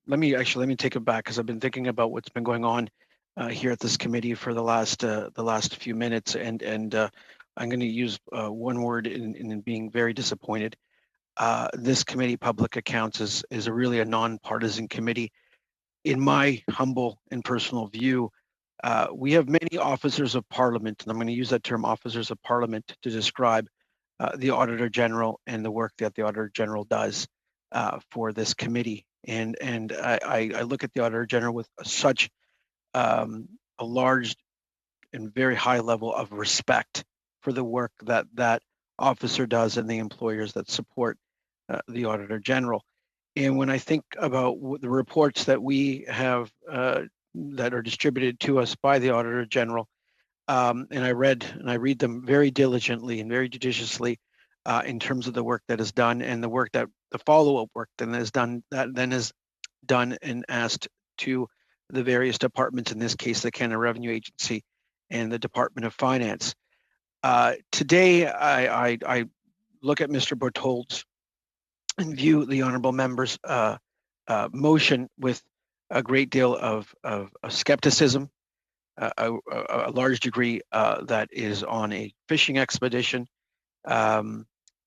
me take it back, because I've been thinking about what's been going on here at this committee for the last few minutes, and I'm going to use one word in being very disappointed. This committee, Public Accounts, is really a nonpartisan committee. In my humble and personal view, we have many officers of Parliament, and I'm going to use that term, officers of Parliament, to describe the Auditor General and the work that the Auditor General does for this committee. And I look at the Auditor General with such a large and very high level of respect for the work that officer does and the employers that support the Auditor General. And when I think about the reports that we have that are distributed to us by the Auditor General, and I read them very diligently and very judiciously in terms of the work that is done and the follow-up work that is done and asked to the various departments, in this case, the Canada Revenue Agency and the Department of Finance. Today, I look at Mr. Berthold's and view the honorable member's motion with a great deal of skepticism, a large degree that is on a fishing expedition.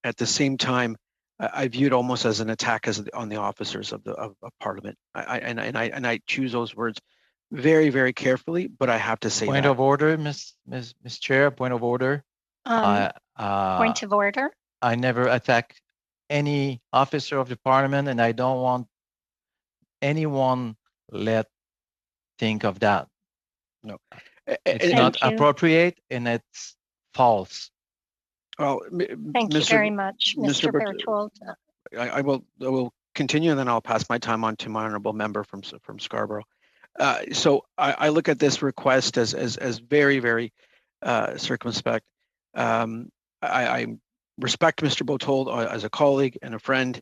at the same time, I view it almost as an attack on the officers of Parliament. I choose those words very, very carefully, but I have to say Point that. of order, Ms. Chair, point of order. Point of order. I never attack any officer of the Parliament, and I don't want anyone let think of that. No. It's not appropriate and it's false. Well, thank you very much, Mr. Berthold. I will continue, and then I'll pass my time on to my honourable member from Scarborough. So I look at this request as very, very circumspect. I respect Mr. Berthold as a colleague and a friend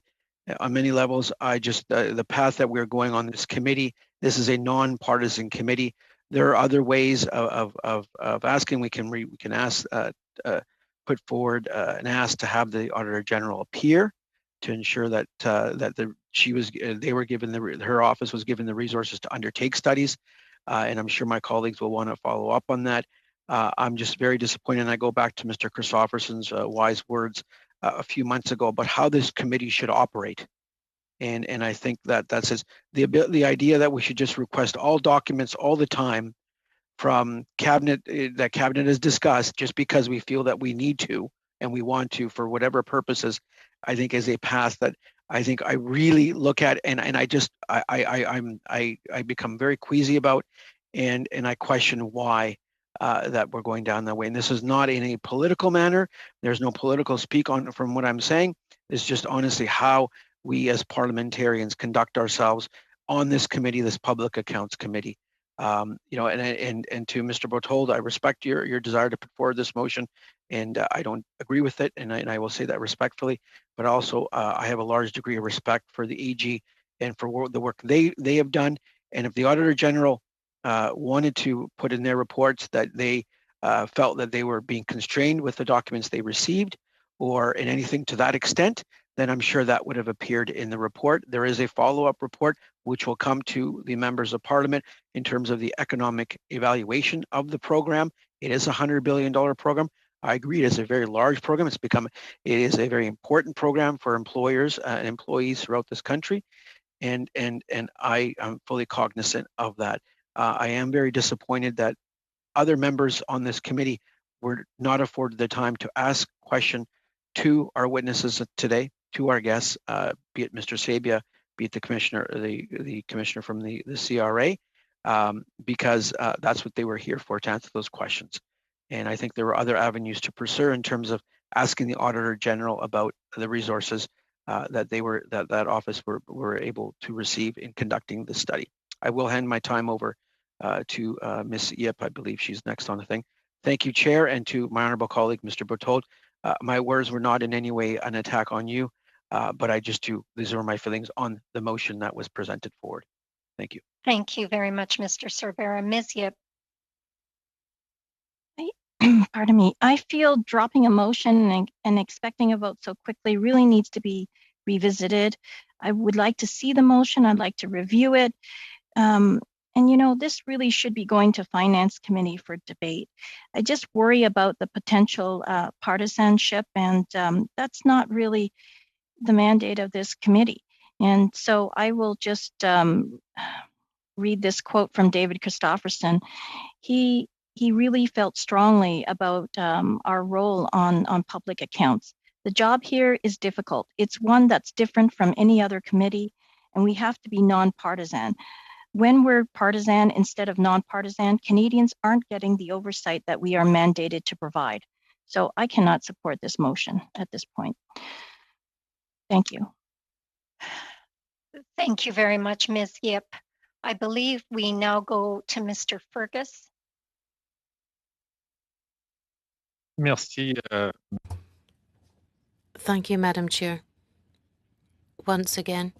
on many levels. I just the path that we're going on this committee. This is a non-partisan committee. There are other ways of asking. We can ask put forward an ask to have the Auditor General appear to ensure that her office was given the resources to undertake studies, and I'm sure my colleagues will want to follow up on that. I'm just very disappointed, and I go back to Mr. Christofferson's wise words a few months ago about how this committee should operate. And I think that says the idea that we should just request all documents all the time from cabinet that cabinet has discussed just because we feel that we need to and we want to for whatever purposes, I think is a path that I think I really look at and I become very queasy about and I question why that we're going down that way. And this is not in a political manner. There's no political speak on from what I'm saying. It's just honestly how we as parliamentarians conduct ourselves on this committee, this Public Accounts Committee. And to Mr. Berthold, I respect your desire to put forward this motion, and I don't agree with it, and I will say that respectfully. But also, I have a large degree of respect for the AG and for the work they have done. And if the Auditor General wanted to put in their reports that they felt that they were being constrained with the documents they received, or in anything to that extent, then I'm sure that would have appeared in the report. There is a follow-up report which will come to the members of Parliament in terms of the economic evaluation of the program. It is a $100 billion program. I agree, it is a very large program. It is a very important program for employers and employees throughout this country. And I am fully cognizant of that. I am very disappointed that other members on this committee were not afforded the time to ask question to our witnesses today, to our guests, be it Mr. Sabia, be it the commissioner, the commissioner from the CRA, because that's what they were here for, to answer those questions. And I think there were other avenues to pursue in terms of asking the Auditor General about the resources that office were able to receive in conducting the study. I will hand my time over to Ms. Yip. I believe she's next on the thing. Thank you, Chair, and to my honorable colleague, Mr. Berthold. My words were not in any way an attack on you, but these are my feelings on the motion that was presented forward. Thank you. Thank you very much, Mr. Cervera. Ms. Yip. Pardon me. I feel dropping a motion and expecting a vote so quickly really needs to be revisited. I would like to see the motion. I'd like to review it. And this really should be going to Finance Committee for debate. I just worry about the potential partisanship, and that's not really the mandate of this committee. And so I will just read this quote from David Christofferson. He really felt strongly about our role on public accounts. The job here is difficult. It's one that's different from any other committee, and we have to be nonpartisan. When we're partisan instead of nonpartisan, Canadians aren't getting the oversight that we are mandated to provide. So I cannot support this motion at this point. Thank you. Thank you very much, Ms. Yip. I believe we now go to Mr. Fergus. Merci. Thank you, Madam Chair. Once again.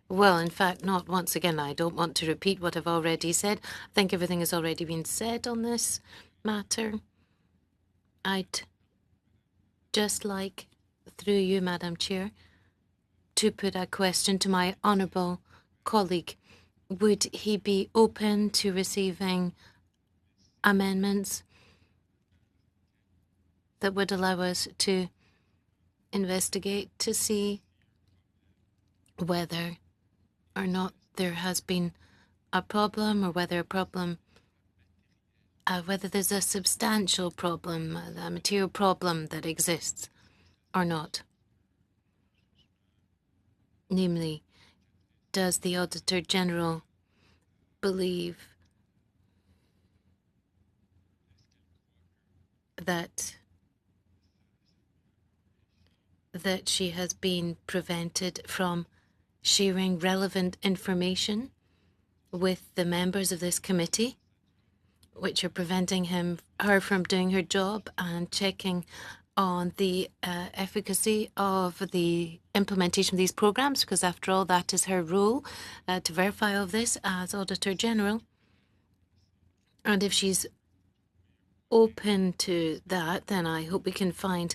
Well, in fact, not once again. I don't want to repeat what I've already said. I think everything has already been said on this matter. I'd just like, through you, Madam Chair, to put a question to my honourable colleague. Would he be open to receiving amendments that would allow us to investigate to see whether or not there has been a problem, or whether whether there's a substantial problem, a material problem that exists or not. Namely, does the Auditor General believe that she has been prevented from sharing relevant information with the members of this committee, which are preventing her from doing her job and checking on the efficacy of the implementation of these programs, because after all, that is her role, to verify all of this as Auditor General. And if she's open to that, then I hope we can find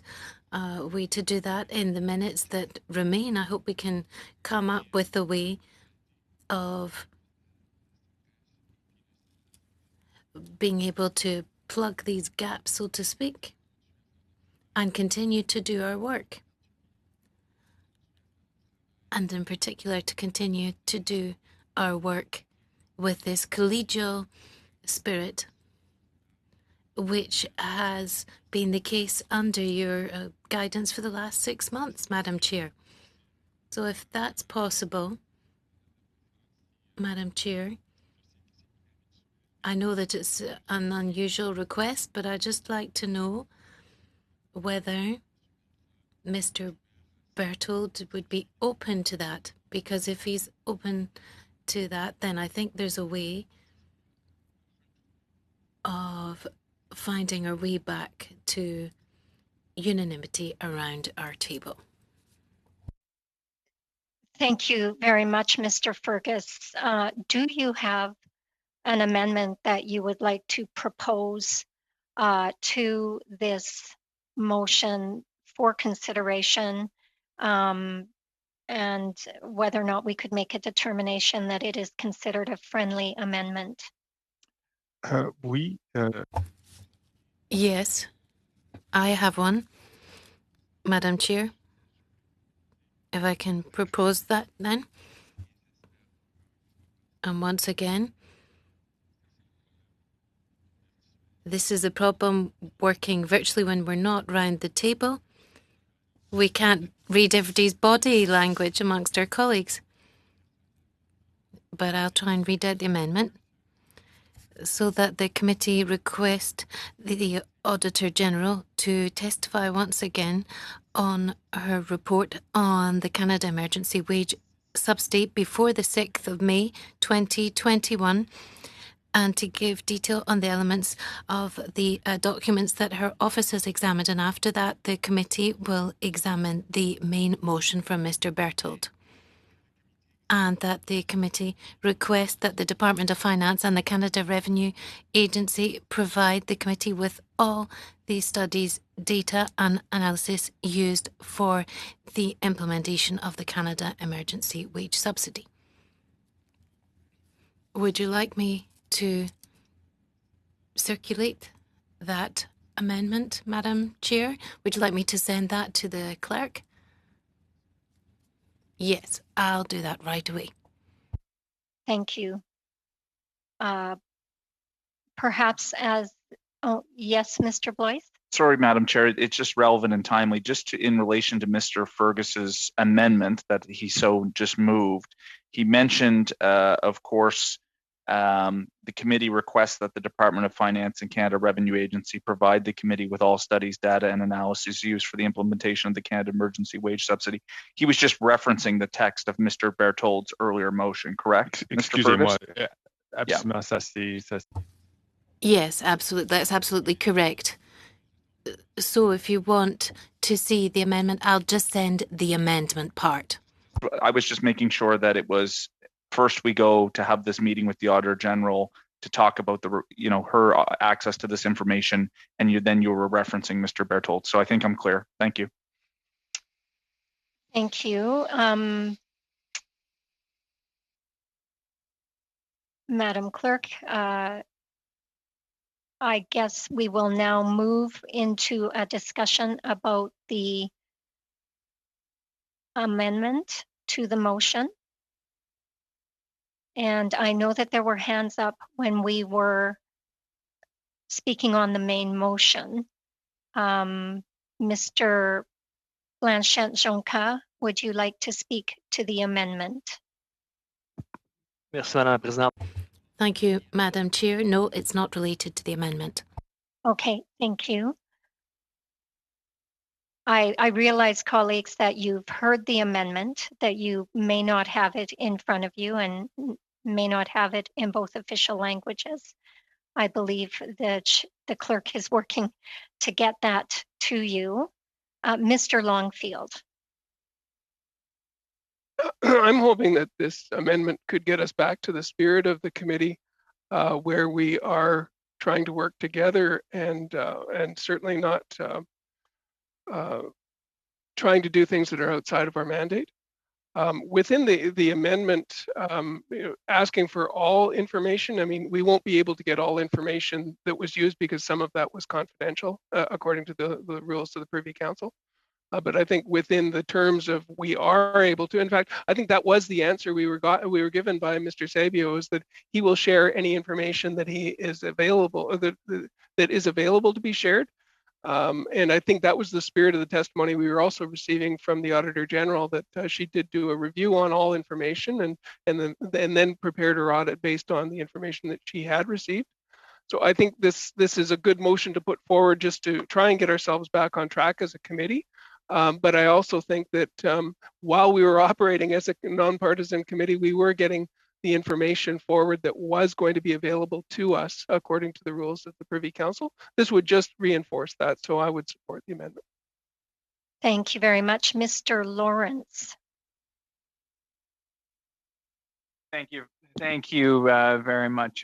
a way to do that in the minutes that remain. I hope we can come up with a way of being able to plug these gaps, so to speak, and continue to do our work. And in particular, to continue to do our work with this collegial spirit, which has been the case under your guidance for the last 6 months, Madam Chair. So if that's possible, Madam Chair, I know that it's an unusual request, but I'd just like to know whether Mr. Berthold would be open to that, because if he's open to that, then I think there's a way of finding our way back to unanimity around our table. Thank you very much, Mr. Fergus. Do you have an amendment that you would like to propose to this motion for consideration, and whether or not we could make a determination that it is considered a friendly amendment? Oui. Yes, I have one, Madam Chair. If I can propose that then. And once again, this is a problem working virtually when we're not round the table. We can't read everybody's body language amongst our colleagues. But I'll try and read out the amendment, so that the committee request the Auditor General to testify once again on her report on the Canada Emergency Wage Subsidy before the 6th of May 2021, and to give detail on the elements of the documents that her office has examined. And after that, the committee will examine the main motion from Mr. Berthold. And that the committee request that the Department of Finance and the Canada Revenue Agency provide the committee with all the studies, data and analysis used for the implementation of the Canada Emergency Wage Subsidy. Would you like me to circulate that amendment, Madam Chair? Would you like me to send that to the clerk? Yes, I'll do that right away. Thank you. Perhaps yes, Mr. Blythe? Sorry, Madam Chair, it's just relevant and timely, just in relation to Mr. Fergus's amendment that he so just moved. He mentioned, of course, the committee requests that the Department of Finance and Canada Revenue Agency provide the committee with all studies, data, and analysis used for the implementation of the Canada Emergency Wage Subsidy. He was just referencing the text of Mr. Berthold's earlier motion, correct? Excusez-moi. Absolument, ça c'est. Yes, absolutely. That's absolutely correct. So if you want to see the amendment, I'll just send the amendment part. I was just making sure that it was first we go to have this meeting with the Auditor General to talk about the, her access to this information, and then you were referencing Mr. Berthold. So I think I'm clear. Thank you. Thank you. Madam Clerk, I guess we will now move into a discussion about the amendment to the motion. And I know that there were hands up when we were speaking on the main motion. Mr. Blanchette-Jonca, would you like to speak to the amendment? Merci, Madame la Présidente. Thank you, Madam Chair. No, it's not related to the amendment. Okay, thank you. I realize, colleagues, that you've heard the amendment, that you may not have it in front of you and may not have it in both official languages. I believe that the clerk is working to get that to you. Mr. Longfield. I'm hoping that this amendment could get us back to the spirit of the committee, where we are trying to work together and certainly not trying to do things that are outside of our mandate. Within the amendment, asking for all information, I mean, we won't be able to get all information that was used because some of that was confidential, according to the rules of the Privy Council. But I think within the terms of we are able to, in fact, I think that was the answer we were given by Mr. Sabio, is that he will share any information that he is available, or that is available to be shared. And I think that was the spirit of the testimony we were also receiving from the Auditor General, that she did do a review on all information and then prepared her audit based on the information that she had received. So I think this is a good motion to put forward just to try and get ourselves back on track as a committee. But I also think that while we were operating as a nonpartisan committee, we were getting the information forward that was going to be available to us according to the rules of the Privy Council. This would just reinforce that, so I would support the amendment. Thank you very much. Mr. Lawrence. Thank you. Thank you very much.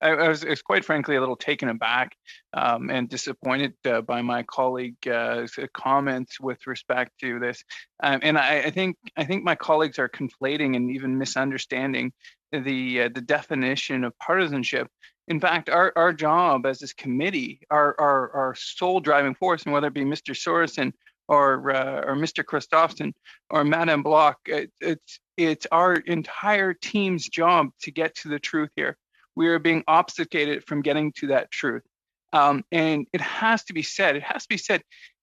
I was quite frankly a little taken aback and disappointed by my colleague comments with respect to this, and I think my colleagues are conflating and even misunderstanding the definition of partisanship. In fact, our job as this committee, our sole driving force, and whether it be Mr. Sorensen or Mr. Christofferson or Madame Bloch, it's our entire team's job to get to the truth here. We are being obfuscated from getting to that truth. And it has to be said,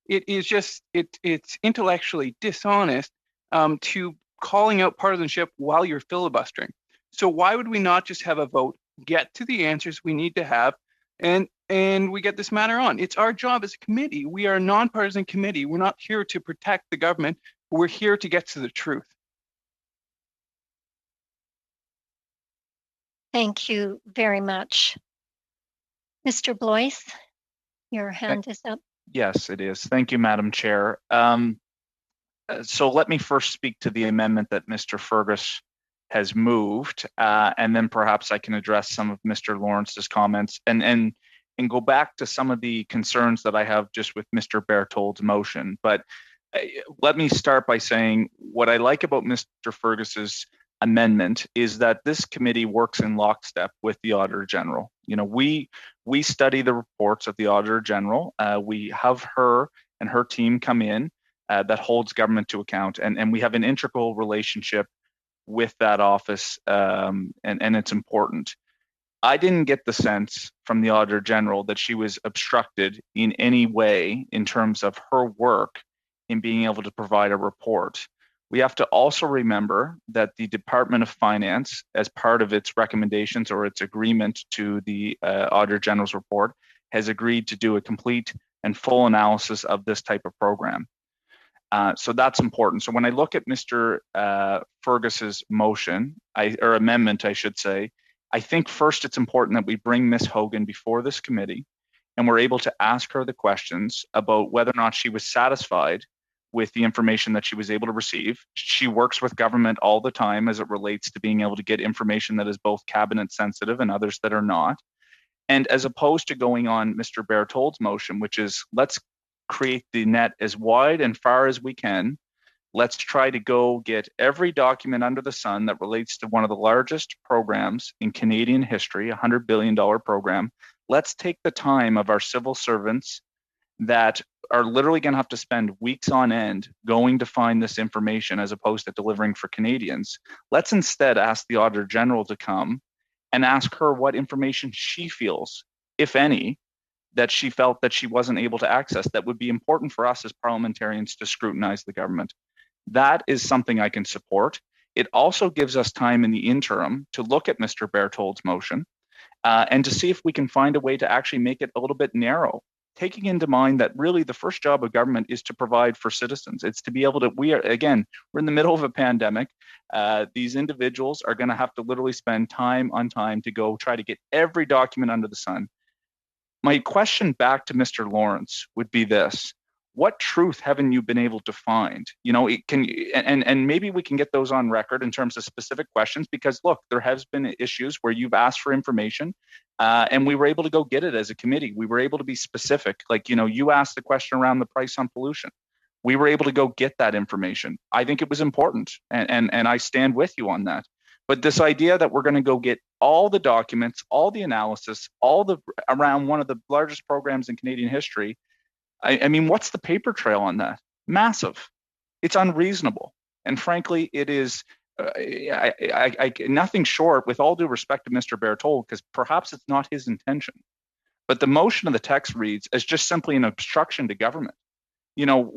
it is just, it's intellectually dishonest to calling out partisanship while you're filibustering. So why would we not just have a vote, get to the answers we need to have, and we get this matter on? It's our job as a committee. We are a nonpartisan committee. We're not here to protect the government. We're here to get to the truth. Thank you very much. Mr. Blois, your hand is up. Yes, it is. Thank you, Madam Chair. So let me first speak to the amendment that Mr. Fergus has moved, and then perhaps I can address some of Mr. Lawrence's comments and go back to some of the concerns that I have just with Mr. Berthold's motion. But let me start by saying what I like about Mr. Fergus's amendment is that this committee works in lockstep with the Auditor General. You know, we study the reports of the Auditor General. We have her and her team come in that holds government to account, and we have an integral relationship with that office, and it's important. I didn't get the sense from the Auditor General that she was obstructed in any way in terms of her work in being able to provide a report. We have to also remember that the Department of Finance, as part of its recommendations or its agreement to the Auditor General's report, has agreed to do a complete and full analysis of this type of program. So that's important. So when I look at Mr. Fergus's motion, or amendment, I should say, I think first it's important that we bring Ms. Hogan before this committee and we're able to ask her the questions about whether or not she was satisfied with the information that she was able to receive. She works with government all the time as it relates to being able to get information that is both cabinet sensitive and others that are not. And as opposed to going on Mr. Berthold's motion, which is let's create the net as wide and far as we can Let's try to go get every document under the sun that relates to one of the largest programs in Canadian history, a $100 billion program. Let's take the time of our civil servants that are literally going to have to spend weeks on end going to find this information as opposed to delivering for Canadians. Let's instead ask the Auditor General to come and ask her what information she feels, if any, that she felt that she wasn't able to access that would be important for us as parliamentarians to scrutinize the government. That is something I can support. It also gives us time in the interim to look at Mr. Berthold's motion and to see if we can find a way to actually make it a little bit narrow, taking into mind that really the first job of government is to provide for citizens. It's to be able to, we're in the middle of a pandemic. These individuals are going to have to literally spend time on time to go try to get every document under the sun. My question back to Mr. Lawrence would be this: what truth haven't you been able to find? You know, it can, and maybe we can get those on record in terms of specific questions, because look, there has been issues where you've asked for information and we were able to go get it as a committee. We were able to be specific. Like, you know, you asked the question around the price on pollution. We were able to go get that information. I think it was important, and I stand with you on that. But this idea that we're going to go get all the documents, all the analysis, all the around one of the largest programs in Canadian history, I mean, what's the paper trail on that? Massive. It's unreasonable. And frankly, it is nothing short, with all due respect to Mr. Berthold, because perhaps it's not his intention. But the motion of the text reads as just simply an obstruction to government. You know,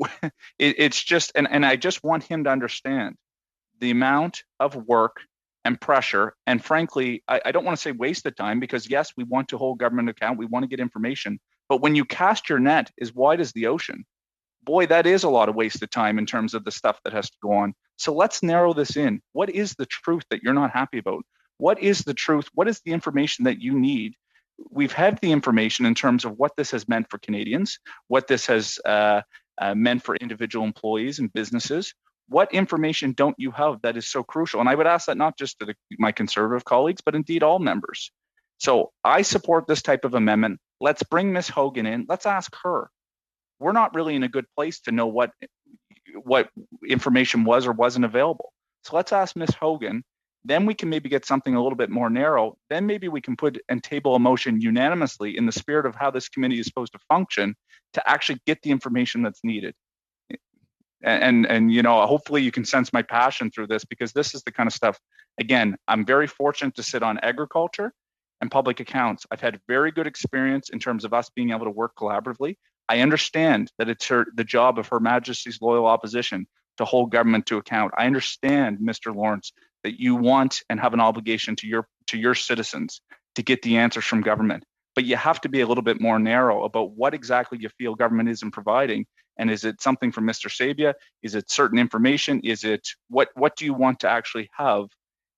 it's just, and I just want him to understand the amount of work and pressure. And frankly, I don't want to say wasted time, because yes, we want to hold government account. We want to get information. But when you cast your net as wide as the ocean, boy, that is a lot of wasted time in terms of the stuff that has to go on. So let's narrow this in. What is the truth that you're not happy about? What is the truth? What is the information that you need? We've had the information in terms of what this has meant for Canadians, what this has meant for individual employees and businesses. What information don't you have that is so crucial? And I would ask that not just to my Conservative colleagues, but indeed all members. So I support this type of amendment. Let's bring Ms. Hogan in. Let's ask her. We're not really in a good place to know what information was or wasn't available. So let's ask Ms. Hogan. Then we can maybe get something a little bit more narrow. Then maybe we can put and table a motion unanimously in the spirit of how this committee is supposed to function to actually get the information that's needed. And you know, hopefully you can sense my passion through this, because this is the kind of stuff, again, I'm very fortunate to sit on agriculture and public accounts. I've had very good experience in terms of us being able to work collaboratively. I understand that it's the job of Her Majesty's loyal opposition to hold government to account. I understand, Mr. Lawrence, that you want and have an obligation to your citizens to get the answers from government. But you have to be a little bit more narrow about what exactly you feel government isn't providing. And is it something from Mr. Sabia? Is it certain information? Is it what do you want to actually have?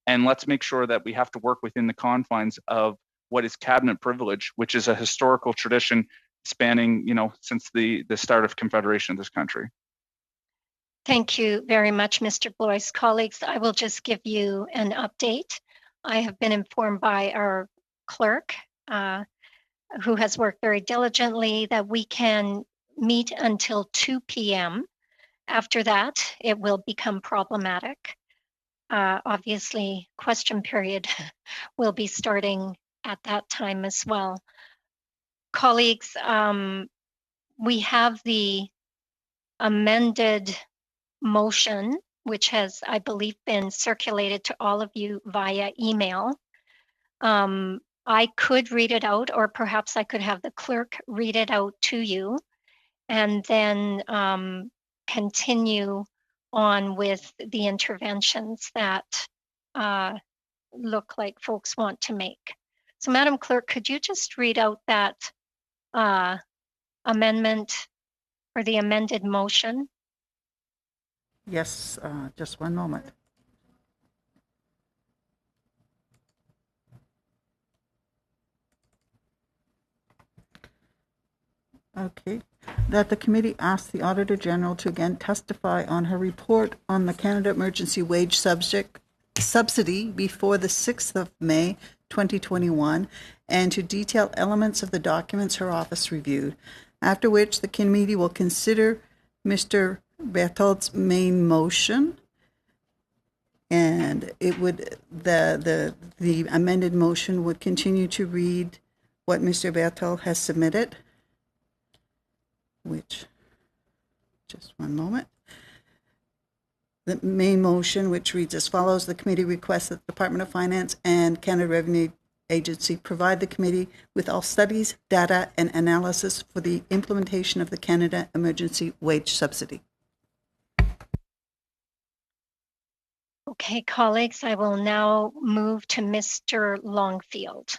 And let's make sure that we have to work within the confines of what is cabinet privilege, which is a historical tradition spanning, you know, since the start of Confederation of this country. Thank you very much, Mr. Blois. Colleagues, I will just give you an update. I have been informed by our clerk, who has worked very diligently, that we can meet until 2 p.m. After that, it will become problematic. Obviously, question period will be starting at that time as well. Colleagues, we have the amended motion, which has, I believe, been circulated to all of you via email. I could read it out, or perhaps I could have the clerk read it out to you, and then continue on with the interventions that look like folks want to make. So, Madam Clerk, could you just read out that amendment or the amended motion? Yes, just one moment. Okay. That the committee asks the Auditor General to again testify on her report on the Canada Emergency Wage Subsidy before the 6th of May 2021, and to detail elements of the documents her office reviewed, after which the committee will consider Mr. Berthold's main motion, and it would the amended motion would continue to read what Mr. Berthold has submitted, which, just one moment. The main motion, which reads as follows: the committee requests that the Department of Finance and Canada Revenue Agency provide the committee with all studies, data, and analysis for the implementation of the Canada Emergency Wage Subsidy. Okay, colleagues, I will now move to Mr. Longfield.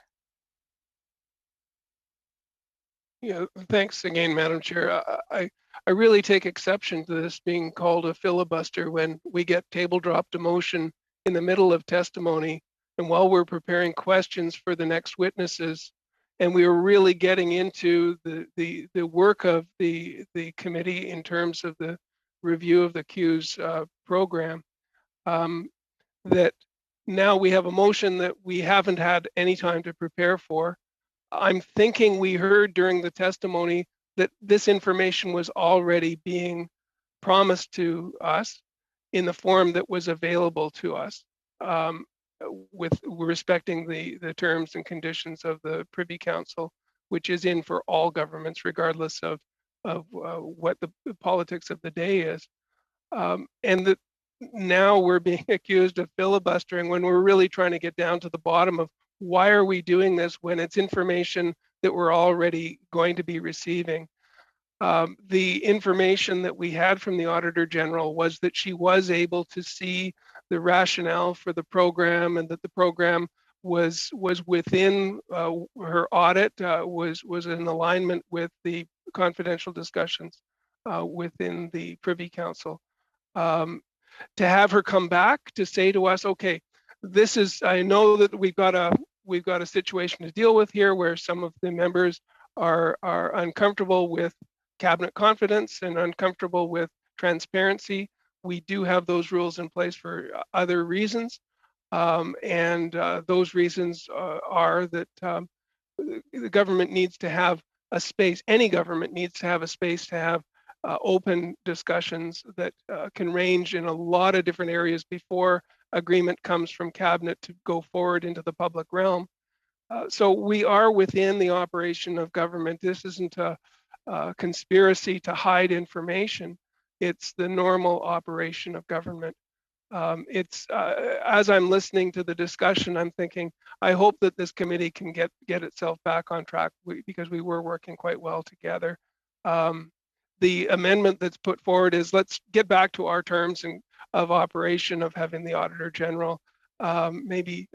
Yeah, thanks again, Madam Chair. I really take exception to this being called a filibuster when we get table dropped a motion in the middle of testimony and while we're preparing questions for the next witnesses, and we were really getting into the work of the committee in terms of the review of the CEWS program, that now we have a motion that we haven't had any time to prepare for. I'm thinking we heard during the testimony that this information was already being promised to us in the form that was available to us, with respecting the terms and conditions of the Privy Council, which is in for all governments, regardless of what the politics of the day is. And that now we're being accused of filibustering when we're really trying to get down to the bottom of why are we doing this when it's information that we're already going to be receiving. The information that we had from the Auditor General was that she was able to see the rationale for the program and that the program was within her audit, was in alignment with the confidential discussions within the Privy Council. To have her come back to say to us, okay, this is, I know that we've got a situation to deal with here where some of the members are uncomfortable with cabinet confidence and uncomfortable with transparency. We do have those rules in place for other reasons. And those reasons are that the government needs to have a space, any government needs to have a space to have open discussions that can range in a lot of different areas before agreement comes from cabinet to go forward into the public realm. So we are within the operation of government. This isn't a conspiracy to hide information. It's the normal operation of government. As I'm listening to the discussion, I'm thinking, I hope that this committee can get itself back on track because we were working quite well together. The amendment that's put forward is let's get back to our terms of operation of having the Auditor General maybe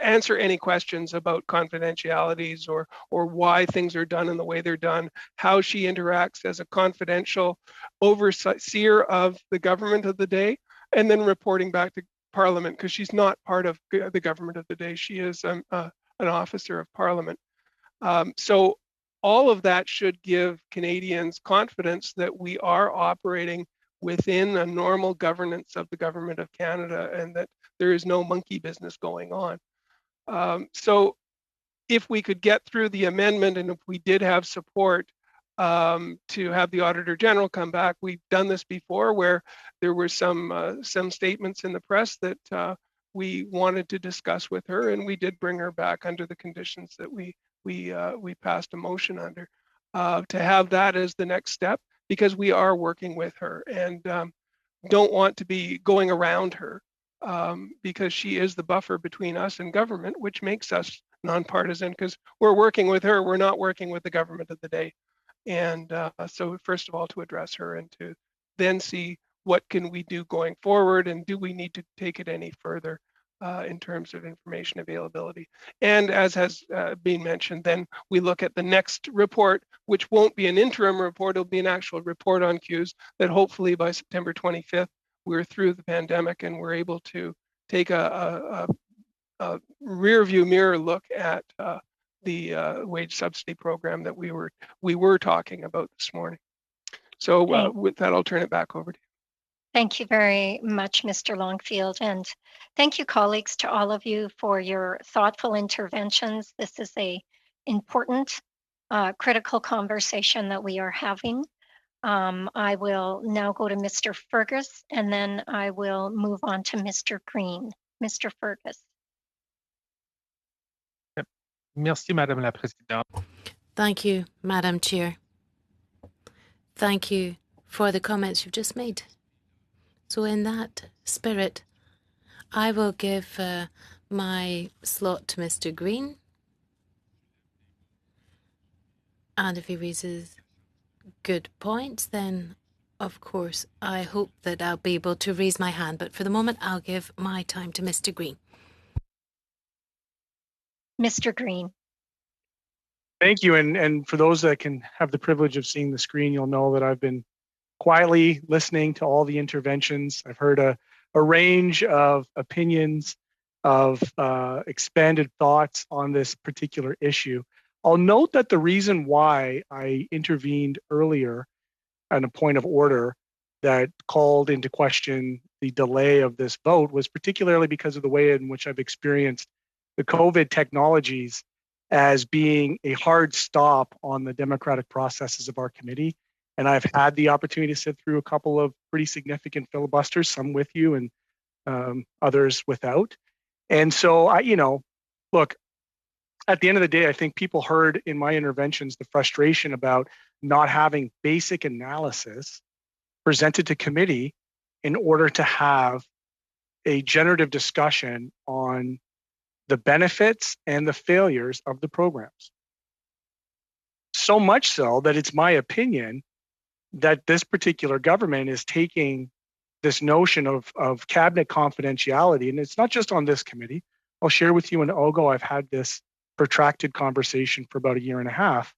answer any questions about confidentialities or why things are done in the way they're done, how she interacts as a confidential overseer of the government of the day, and then reporting back to Parliament because she's not part of the government of the day. She is an officer of Parliament. So all of that should give Canadians confidence that we are operating within a normal governance of the Government of Canada and that there is no monkey business going on. So if we could get through the amendment and if we did have support to have the Auditor General come back, we've done this before where there were some statements in the press that we wanted to discuss with her, and we did bring her back under the conditions that we passed a motion under to have that as the next step because we are working with her and don't want to be going around her because she is the buffer between us and government, which makes us nonpartisan because we're working with her, we're not working with the government of the day. And so first of all, to address her and to then see what can we do going forward and do we need to take it any further in terms of information availability. And as has been mentioned, then we look at the next report, which won't be an interim report, it'll be an actual report on CEWS that hopefully by September 25th, we're through the pandemic and we're able to take a rear view mirror look at the wage subsidy program that we were talking about this morning. So with that, I'll turn it back over to you. Thank you very much, Mr. Longfield. And thank you, colleagues, to all of you for your thoughtful interventions. This is an important, critical conversation that we are having. I will now go to Mr. Fergus, and then I will move on to Mr. Green. Mr. Fergus. Merci, Madame la Présidente. Thank you, Madam Chair. Thank you for the comments you've just made. So in that spirit, I will give my slot to Mr. Green. And if he raises good points, then of course I hope that I'll be able to raise my hand. But for the moment, I'll give my time to Mr. Green. Mr. Green. Thank you. And for those that can have the privilege of seeing the screen, you'll know that I've been quietly listening to all the interventions. I've heard a range of opinions, of expanded thoughts on this particular issue. I'll note that the reason why I intervened earlier on a point of order that called into question the delay of this vote was particularly because of the way in which I've experienced the COVID technologies as being a hard stop on the democratic processes of our committee. And I've had the opportunity to sit through a couple of pretty significant filibusters, some with you and others without. And so look, at the end of the day, I think people heard in my interventions the frustration about not having basic analysis presented to committee in order to have a generative discussion on the benefits and the failures of the programs. So much so that it's my opinion that this particular government is taking this notion of cabinet confidentiality, and it's not just on this committee. I'll share with you in Ogo, I've had this protracted conversation for about a year and a half,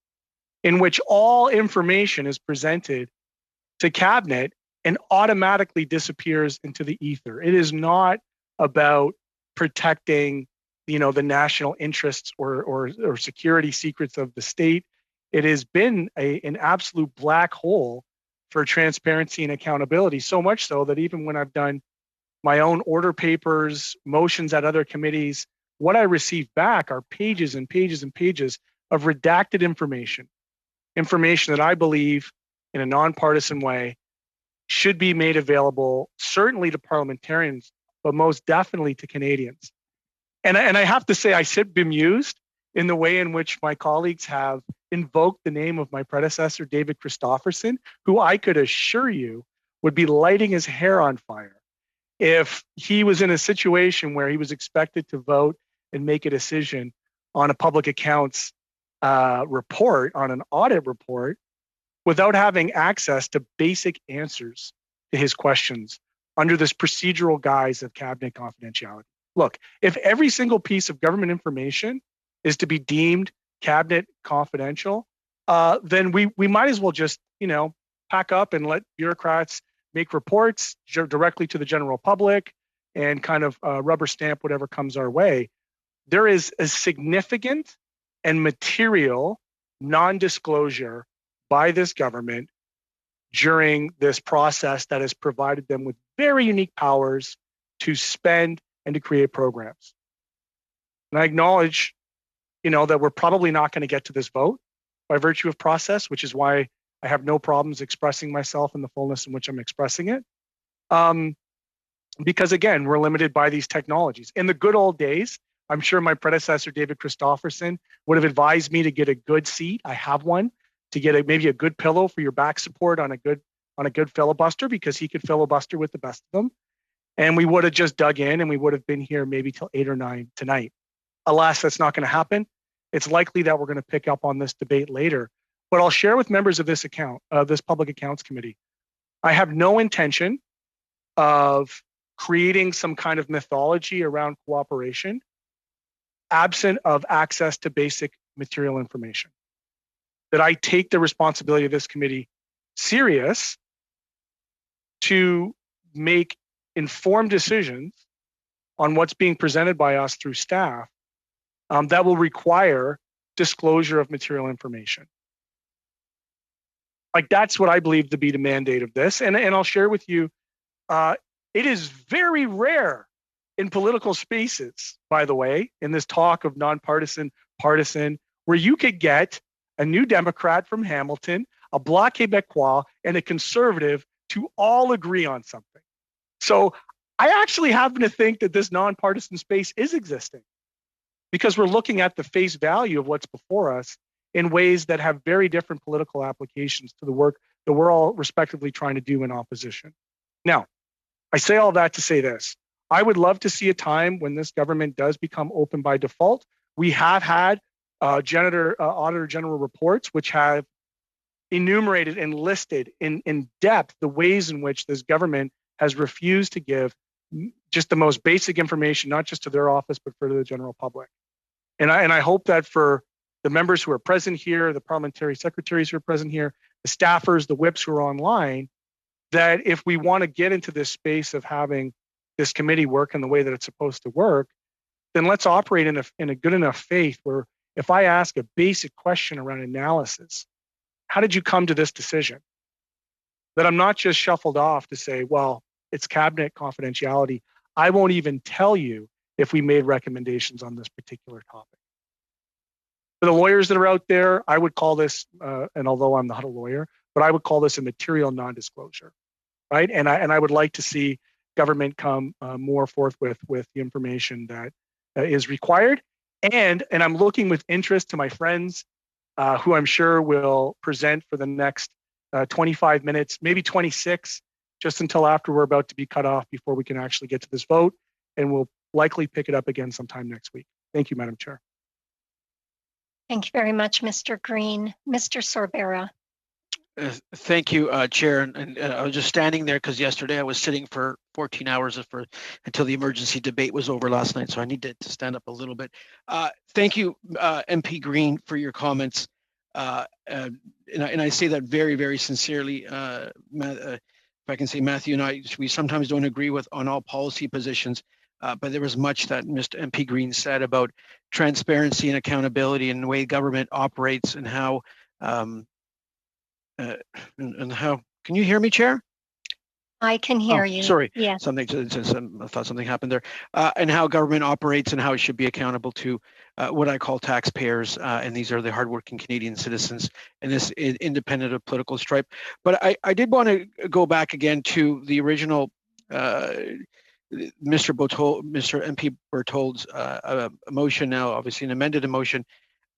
in which all information is presented to cabinet and automatically disappears into the ether. It is not about protecting, the national interests or security secrets of the state. It has been an absolute black hole for transparency and accountability, so much so that even when I've done my own order papers, motions at other committees, what I receive back are pages and pages and pages of redacted information that I believe in a nonpartisan way should be made available, certainly to parliamentarians, but most definitely to Canadians. And I have to say, I sit bemused in the way in which my colleagues have invoked the name of my predecessor, David Christopherson, who I could assure you would be lighting his hair on fire if he was in a situation where he was expected to vote and make a decision on a public accounts report, on an audit report, without having access to basic answers to his questions under this procedural guise of cabinet confidentiality. Look, if every single piece of government information is to be deemed cabinet confidential, then we might as well just, pack up and let bureaucrats make reports directly to the general public and kind of rubber stamp whatever comes our way. There is a significant and material non-disclosure by this government during this process that has provided them with very unique powers to spend and to create programs. And I acknowledge, that we're probably not going to get to this vote by virtue of process, which is why I have no problems expressing myself in the fullness in which I'm expressing it. Because again, we're limited by these technologies. In the good old days, I'm sure my predecessor, David Christopherson, would have advised me to get a good seat. I have one, to get maybe a good pillow for your back support on a good filibuster, because he could filibuster with the best of them. And we would have just dug in and we would have been here maybe till 8 or 9 tonight. Alas, that's not going to happen. It's likely that we're going to pick up on this debate later. But I'll share with members of this Public Accounts Committee, I have no intention of creating some kind of mythology around cooperation absent of access to basic material information. That I take the responsibility of this committee serious to make informed decisions on what's being presented by us through staff that will require disclosure of material information. Like, that's what I believe to be the mandate of this. And I'll share with you, it is very rare in political spaces, by the way, in this talk of nonpartisan, partisan, where you could get a new Democrat from Hamilton, a Bloc Québécois and a Conservative to all agree on something. So I actually happen to think that this nonpartisan space is existing because we're looking at the face value of what's before us in ways that have very different political applications to the work that we're all respectively trying to do in opposition. Now, I say all that to say this. I would love to see a time when this government does become open by default. We have had Auditor General reports which have enumerated and listed in depth the ways in which this government has refused to give just the most basic information, not just to their office, but for the general public. And I hope that for the members who are present here, the parliamentary secretaries who are present here, the staffers, the whips who are online, that if we want to get into this space of having this committee work in the way that it's supposed to work, then let's operate in a good enough faith where if I ask a basic question around analysis, how did you come to this decision? That I'm not just shuffled off to say, well, it's cabinet confidentiality. I won't even tell you if we made recommendations on this particular topic. For the lawyers that are out there, I would call this, and although I'm not a lawyer, but I would call this a material non-disclosure, right? And I would like to see government come more forth with the information that is required. And I'm looking with interest to my friends who I'm sure will present for the next 25 minutes, maybe 26, just until after we're about to be cut off before we can actually get to this vote. And we'll likely pick it up again sometime next week. Thank you, Madam Chair. Thank you very much, Mr. Green. Mr. Sorbera. Thank you, Chair. And I was just standing there because yesterday I was sitting for 14 hours until the emergency debate was over last night. So I need to stand up a little bit. Thank you, MP Green, for your comments. And I say that very, very sincerely. If I can say, Matthew and I, we sometimes don't agree on all policy positions, but there was much that Mr. MP Green said about transparency and accountability and the way government operates and how can you hear me, Chair? I can hear you. Sorry. Yeah. I thought something happened there. And how government operates and how it should be accountable to what I call taxpayers. And these are the hardworking Canadian citizens, and this is independent of political stripe. But I did want to go back again to the original Mr. MP Berthold's motion, now obviously an amended motion,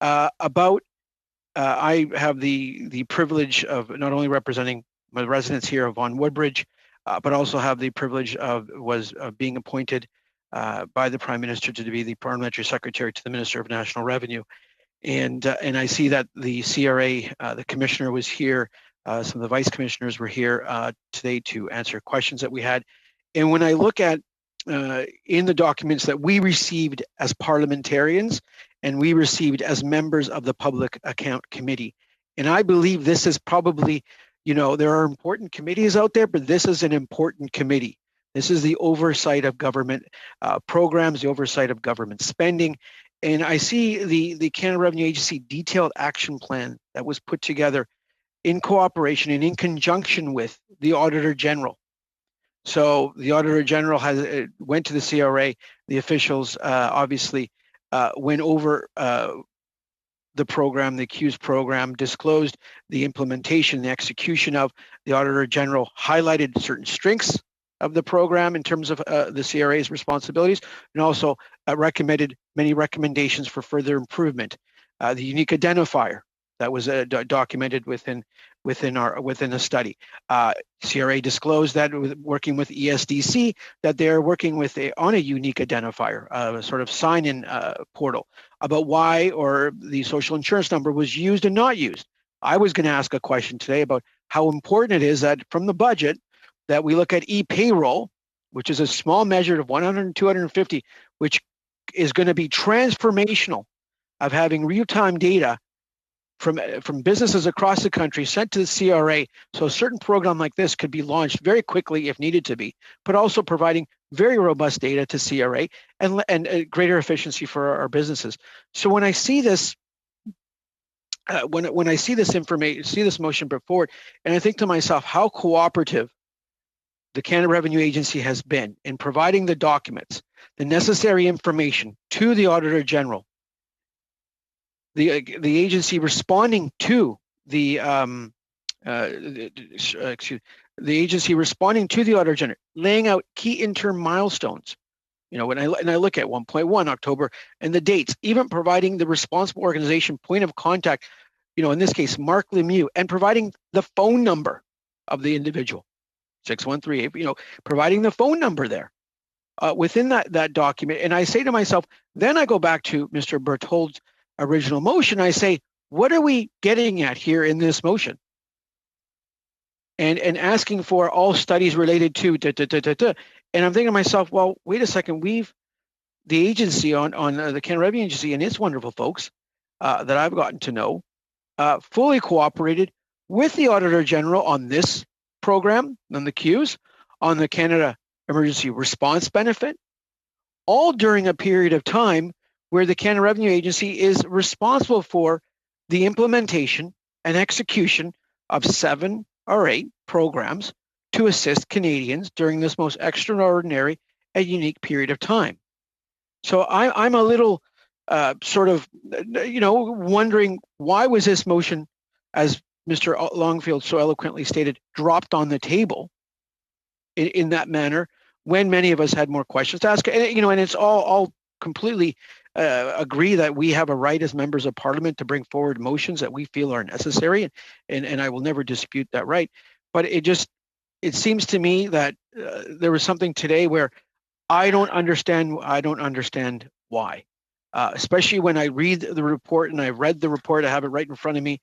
about I have the privilege of not only representing my residents here of Vaughan Woodbridge, but also have the privilege of being appointed by the Prime Minister to be the Parliamentary Secretary to the Minister of National Revenue. And I see that the CRA, the Commissioner was here, some of the Vice Commissioners were here today to answer questions that we had. And when I look at in the documents that we received as parliamentarians and we received as members of the Public Account Committee, and I believe this is probably, there are important committees out there, but this is an important committee. This is the oversight of government programs, the oversight of government spending. And I see the Canada Revenue Agency detailed action plan that was put together in cooperation and in conjunction with the Auditor General. So the Auditor General went to the CRA. The officials obviously went over the program, the accused program, disclosed the implementation, the execution of. The Auditor General highlighted certain strengths of the program in terms of the CRA's responsibilities, and also recommended many recommendations for further improvement. The unique identifier that was documented within the study. CRA disclosed that working with ESDC, that they're working on a unique identifier, a sort of sign-in portal about why or the social insurance number was used and not used. I was going to ask a question today about how important it is that from the budget that we look at e-payroll, which is a small measure of 100, 250, which is going to be transformational of having real-time data from businesses across the country sent to the CRA, so a certain program like this could be launched very quickly if needed to be, but also providing very robust data to CRA and greater efficiency for our businesses. So when I see this, when I see this information, see this motion brought forward, and I think to myself, how cooperative the Canada Revenue Agency has been in providing the documents, the necessary information to the Auditor General, the agency responding to the the agency responding to the Auditor General, laying out key interim milestones. You know, when I look at 1.1 October and the dates, even providing the responsible organization point of contact, you know, in this case, Mark Lemieux, and providing the phone number of the individual, 6138, you know, providing the phone number there within that document. And I say to myself, then I go back to Mr. Berthold's original motion. I say, what are we getting at here in this motion? And asking for all studies related to and I'm thinking to myself, well, wait a second, the agency on the Canada Revenue Agency and its wonderful folks that I've gotten to know fully cooperated with the Auditor General on this program, on the Qs, on the Canada Emergency Response Benefit, all during a period of time where the Canada Revenue Agency is responsible for the implementation and execution of 7 or 8 programs to assist Canadians during this most extraordinary and unique period of time. So I'm a little sort of, you know, wondering, why was this motion, as Mr. Longfield so eloquently stated, dropped on the table in that manner when many of us had more questions to ask? And, you know, and it's all completely agree that we have a right as members of Parliament to bring forward motions that we feel are necessary, and I will never dispute that right. But it seems to me that there was something today where I don't understand why, especially when I read the report, and I read the report, I have it right in front of me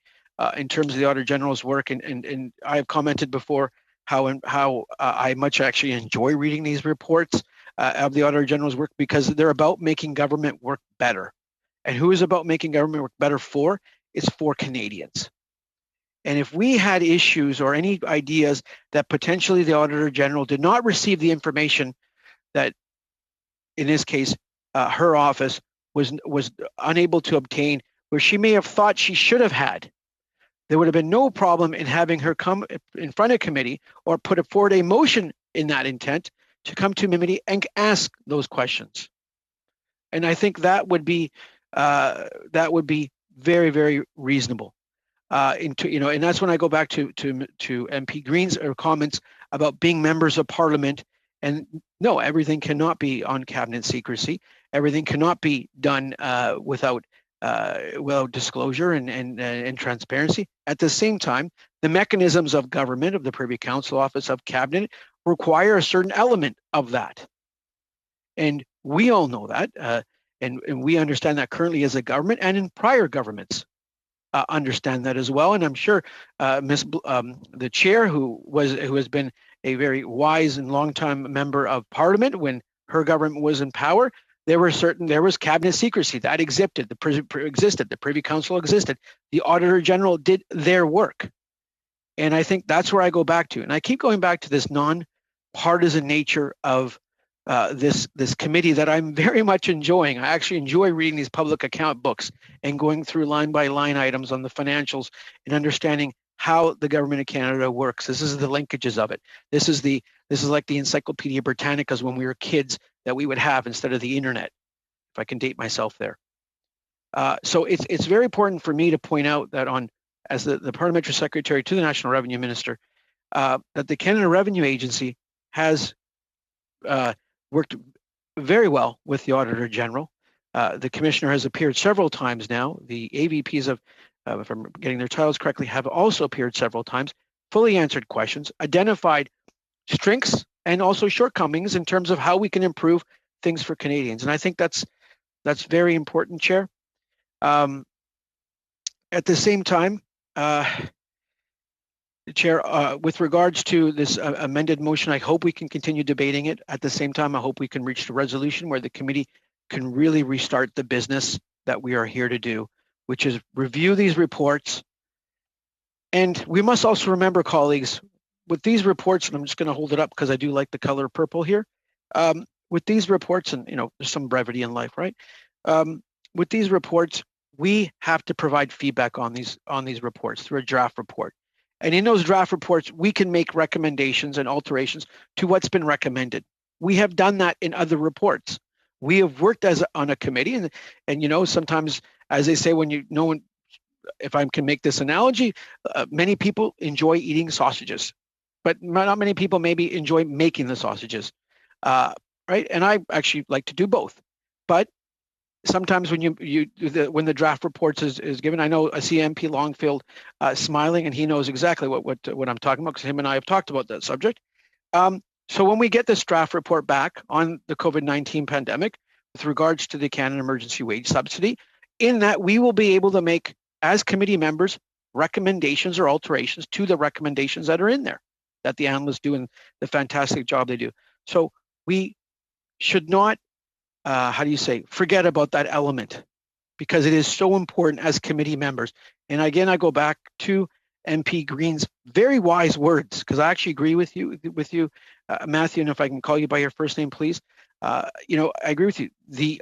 in terms of the Auditor General's work, and I've commented before how I much actually enjoy reading these reports of the Auditor General's work, because they're about making government work better. And who is about making government work better for? It's for Canadians. And if we had issues or any ideas that potentially the Auditor General did not receive the information that, in this case, her office was unable to obtain, where she may have thought she should have had, there would have been no problem in having her come in front of committee or put forward a motion in that intent to come to committee and ask those questions. And I think that would be very, very reasonable. You know, and that's when I go back to MP Green's comments about being members of Parliament. And no, everything cannot be on cabinet secrecy. Everything cannot be done without disclosure and transparency. At the same time, the mechanisms of government, of the Privy Council Office, of Cabinet, require a certain element of that. And we all know that, and we understand that currently as a government, and in prior governments understand that as well. And I'm sure the chair, who has been a very wise and long-time member of Parliament when her government was in power, there was cabinet secrecy that existed. The Privy Council existed. The Auditor General did their work. And I think that's where I go back to. And I keep going back to this non-partisan nature of this committee that I'm very much enjoying. I actually enjoy reading these public account books and going through line by line items on the financials and understanding how the government of Canada works. This is the linkages of it. This is like the Encyclopedia Britannicas when we were kids that we would have instead of the internet, if I can date myself there. So it's very important for me to point out that as the Parliamentary Secretary to the National Revenue Minister, that the Canada Revenue Agency has worked very well with the Auditor General. The Commissioner has appeared several times now. The AVPs if I'm getting their titles correctly, have also appeared several times, fully answered questions, identified strengths and also shortcomings in terms of how we can improve things for Canadians. And I think that's very important, Chair. At the same time, Chair, with regards to this amended motion, I hope we can continue debating it. At the same time, I hope we can reach the resolution where the committee can really restart the business that we are here to do, which is review these reports. And we must also remember, colleagues, with these reports, and I'm just going to hold it up because I do like the color purple here. With these reports, and there's some brevity in life, right? With these reports, we have to provide feedback on these reports through a draft report. And in those draft reports, we can make recommendations and alterations to what's been recommended. We have done that in other reports. We have worked on a committee, and sometimes, as they say, when if I can make this analogy, many people enjoy eating sausages, but not many people maybe enjoy making the sausages, right? And I actually like to do both. But sometimes when when the draft reports is given, I know I see MP Longfield smiling, and he knows exactly what I'm talking about because him and I have talked about that subject. So when we get this draft report back on the COVID-19 pandemic with regards to the Canada Emergency Wage Subsidy, in that we will be able to make, as committee members, recommendations or alterations to the recommendations that are in there that the analysts do and the fantastic job they do. So we should not, forget about that element, because it is so important as committee members. And again, I go back to MP Green's very wise words, because I actually agree with you, Matthew, and if I can call you by your first name, please. I agree with you. The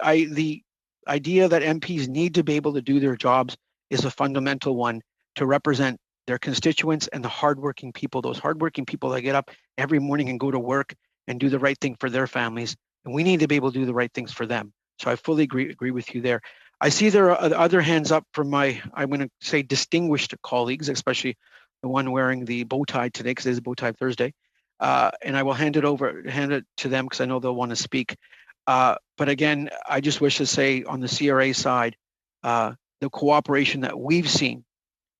idea that MPs need to be able to do their jobs is a fundamental one to represent their constituents and the hardworking people, those hardworking people that get up every morning and go to work and do the right thing for their families. And we need to be able to do the right things for them. So I fully agree with you there. I see there are other hands up from my, I'm going to say, distinguished colleagues, especially the one wearing the bow tie today, because it is Bow Tie Thursday. And I will hand it to them because I know they'll want to speak. But again, I just wish to say on the CRA side, the cooperation that we've seen,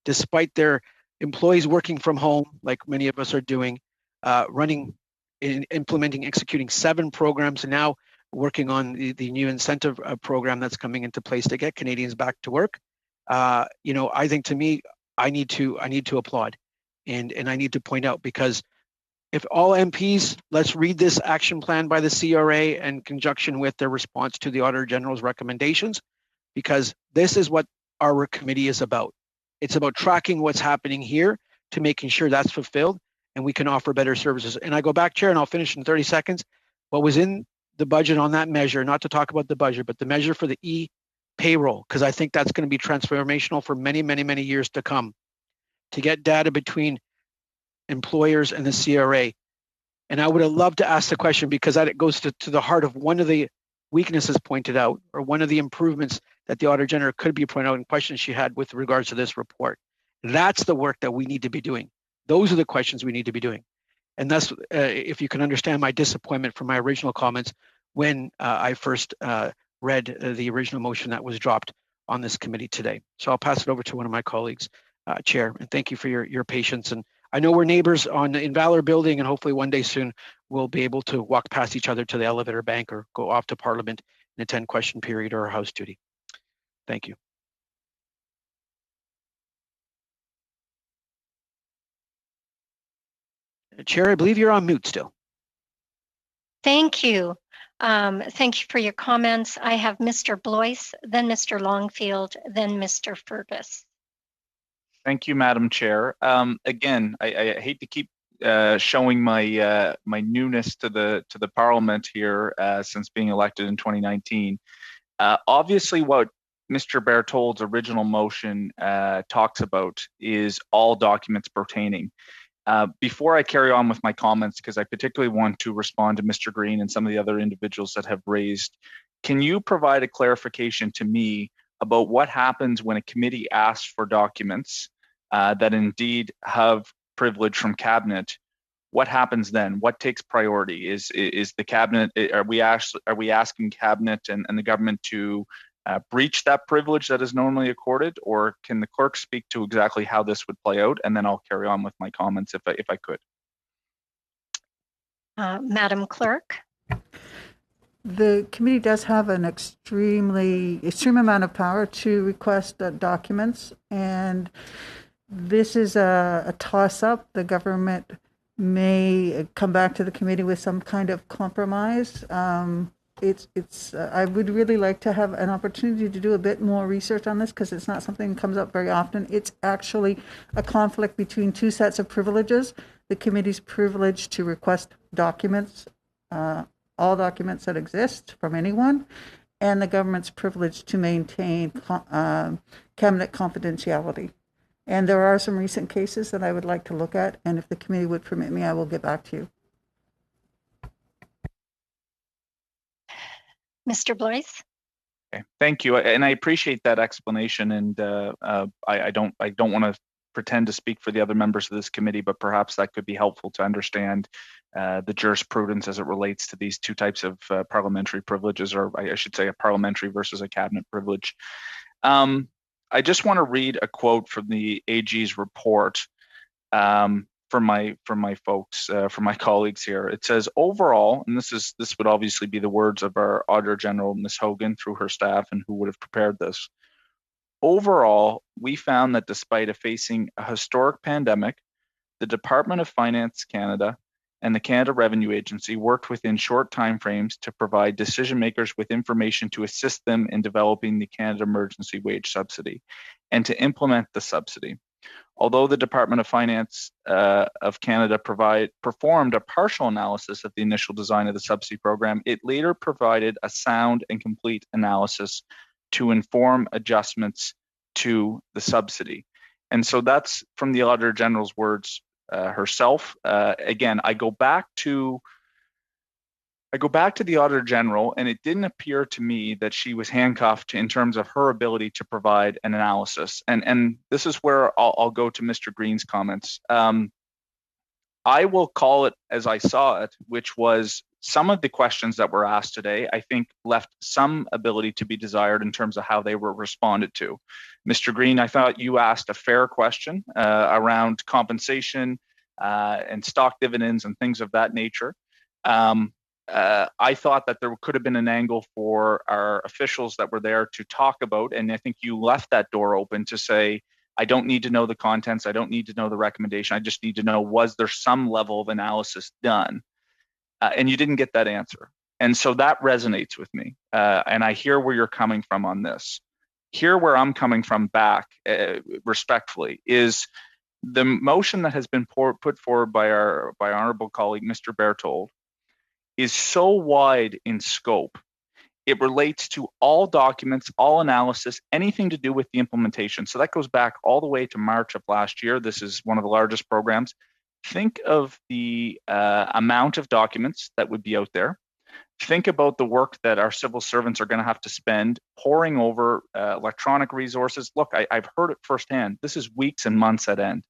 despite their employees working from home, like many of us are doing, implementing, executing 7 programs, and now working on the new incentive program that's coming into place to get Canadians back to work. I think, to me, I need to applaud, and I need to point out, because if all MPs, let's read this action plan by the CRA in conjunction with their response to the Auditor General's recommendations, because this is what our committee is about. It's about tracking what's happening here to making sure that's fulfilled and we can offer better services. And I go back, Chair, and I'll finish in 30 seconds. What was in the budget on that measure, not to talk about the budget, but the measure for the e-payroll, because I think that's going to be transformational for many, many, many years to come, to get data between employers and the CRA. And I would have loved to ask the question, because that goes to the heart of one of the weaknesses pointed out, or one of the improvements that the Auditor General could be pointing out in questions she had with regards to this report. That's the work that we need to be doing. Those are the questions we need to be doing. And that's, if you can understand my disappointment from my original comments when I first read the original motion that was dropped on this committee today. So I'll pass it over to one of my colleagues, Chair, and thank you for your patience. And I know we're neighbors in Valor Building, and hopefully one day soon we'll be able to walk past each other to the elevator bank or go off to Parliament and attend question period or House duty. Thank you. Chair, I believe you're on mute still. Thank you. Thank you for your comments. I have Mr. Blois, then Mr. Longfield, then Mr. Fergus. Thank you, Madam Chair. Again, I hate to keep showing my my newness to the Parliament here since being elected in 2019. Obviously, what Mr. Berthold's original motion talks about is all documents pertaining. Before I carry on with my comments, because I particularly want to respond to Mr. Green and some of the other individuals that have raised, can you provide a clarification to me about what happens when a committee asks for documents that indeed have privilege from cabinet? What happens then? What takes priority? Is the cabinet? Are we asking cabinet and the government to breach that privilege that is normally accorded, or can the clerk speak to exactly how this would play out, and then I'll carry on with my comments if I could. Madam Clerk. The committee does have an extreme amount of power to request documents, and this is a toss-up. The government may come back to the committee with some kind of compromise. I would really like to have an opportunity to do a bit more research on this, because it's not something that comes up very often. It's actually a conflict between two sets of privileges: the committee's privilege to request documents, all documents that exist from anyone, and the government's privilege to maintain cabinet confidentiality. And there are some recent cases that I would like to look at, and if the committee would permit me, I will get back to you. Mr. Blois. Okay, thank you, and I appreciate that explanation. And I don't want to pretend to speak for the other members of this committee, but perhaps that could be helpful to understand the jurisprudence as it relates to these two types of parliamentary privileges, or I should say a parliamentary versus a cabinet privilege. I just want to read a quote from the AG's report for my folks, for my colleagues here. It says, overall, and this would obviously be the words of our Auditor General, Ms. Hogan, through her staff, and who would have prepared this. Overall, we found that despite facing a historic pandemic, the Department of Finance Canada and the Canada Revenue Agency worked within short timeframes to provide decision makers with information to assist them in developing the Canada Emergency Wage Subsidy and to implement the subsidy. Although the Department of Finance of Canada performed a partial analysis of the initial design of the subsidy program, it later provided a sound and complete analysis to inform adjustments to the subsidy. And so that's from the Auditor General's words herself. Again, I go back to the Auditor General, and it didn't appear to me that she was handcuffed in terms of her ability to provide an analysis. And this is where I'll go to Mr. Green's comments. I will call it as I saw it, which was some of the questions that were asked today, I think left some ability to be desired in terms of how they were responded to. Mr. Green, I thought you asked a fair question around compensation and stock dividends and things of that nature. I thought that there could have been an angle for our officials that were there to talk about, and I think you left that door open to say, I don't need to know the contents, I don't need to know the recommendation, I just need to know, was there some level of analysis done? And you didn't get that answer. And so that resonates with me. And I hear where you're coming from on this. Here where I'm coming from back, respectfully, is the motion that has been put forward by our honorable colleague, Mr. Berthold, is so wide in scope. It relates to all documents, all analysis, anything to do with the implementation. So that goes back all the way to March of last year. This is one of the largest programs. Think of the amount of documents that would be out there. Think about the work that our civil servants are going to have to spend poring over electronic resources. Look, I've heard it firsthand. This is weeks and months at end.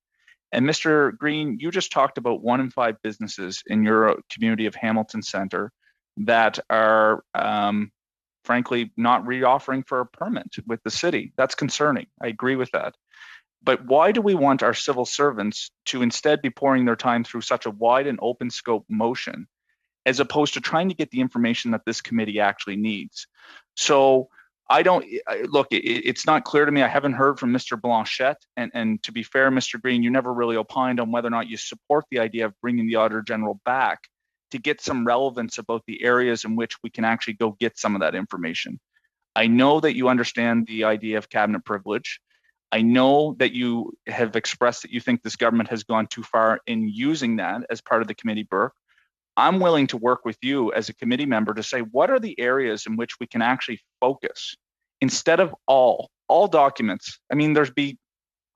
And Mr. Green, you just talked about 1 in 5 businesses in your community of Hamilton Center that are frankly not reoffering for a permit with the city. That's concerning. I agree with that. But why do we want our civil servants to instead be pouring their time through such a wide and open scope motion, as opposed to trying to get the information that this committee actually needs? So it's not clear to me. I haven't heard from Mr. Blanchette. And to be fair, Mr. Green, you never really opined on whether or not you support the idea of bringing the Auditor General back to get some relevance about the areas in which we can actually go get some of that information. I know that you understand the idea of cabinet privilege. I know that you have expressed that you think this government has gone too far in using that as part of the committee work. I'm willing to work with you as a committee member to say, what are the areas in which we can actually focus instead of all documents? I mean, there's be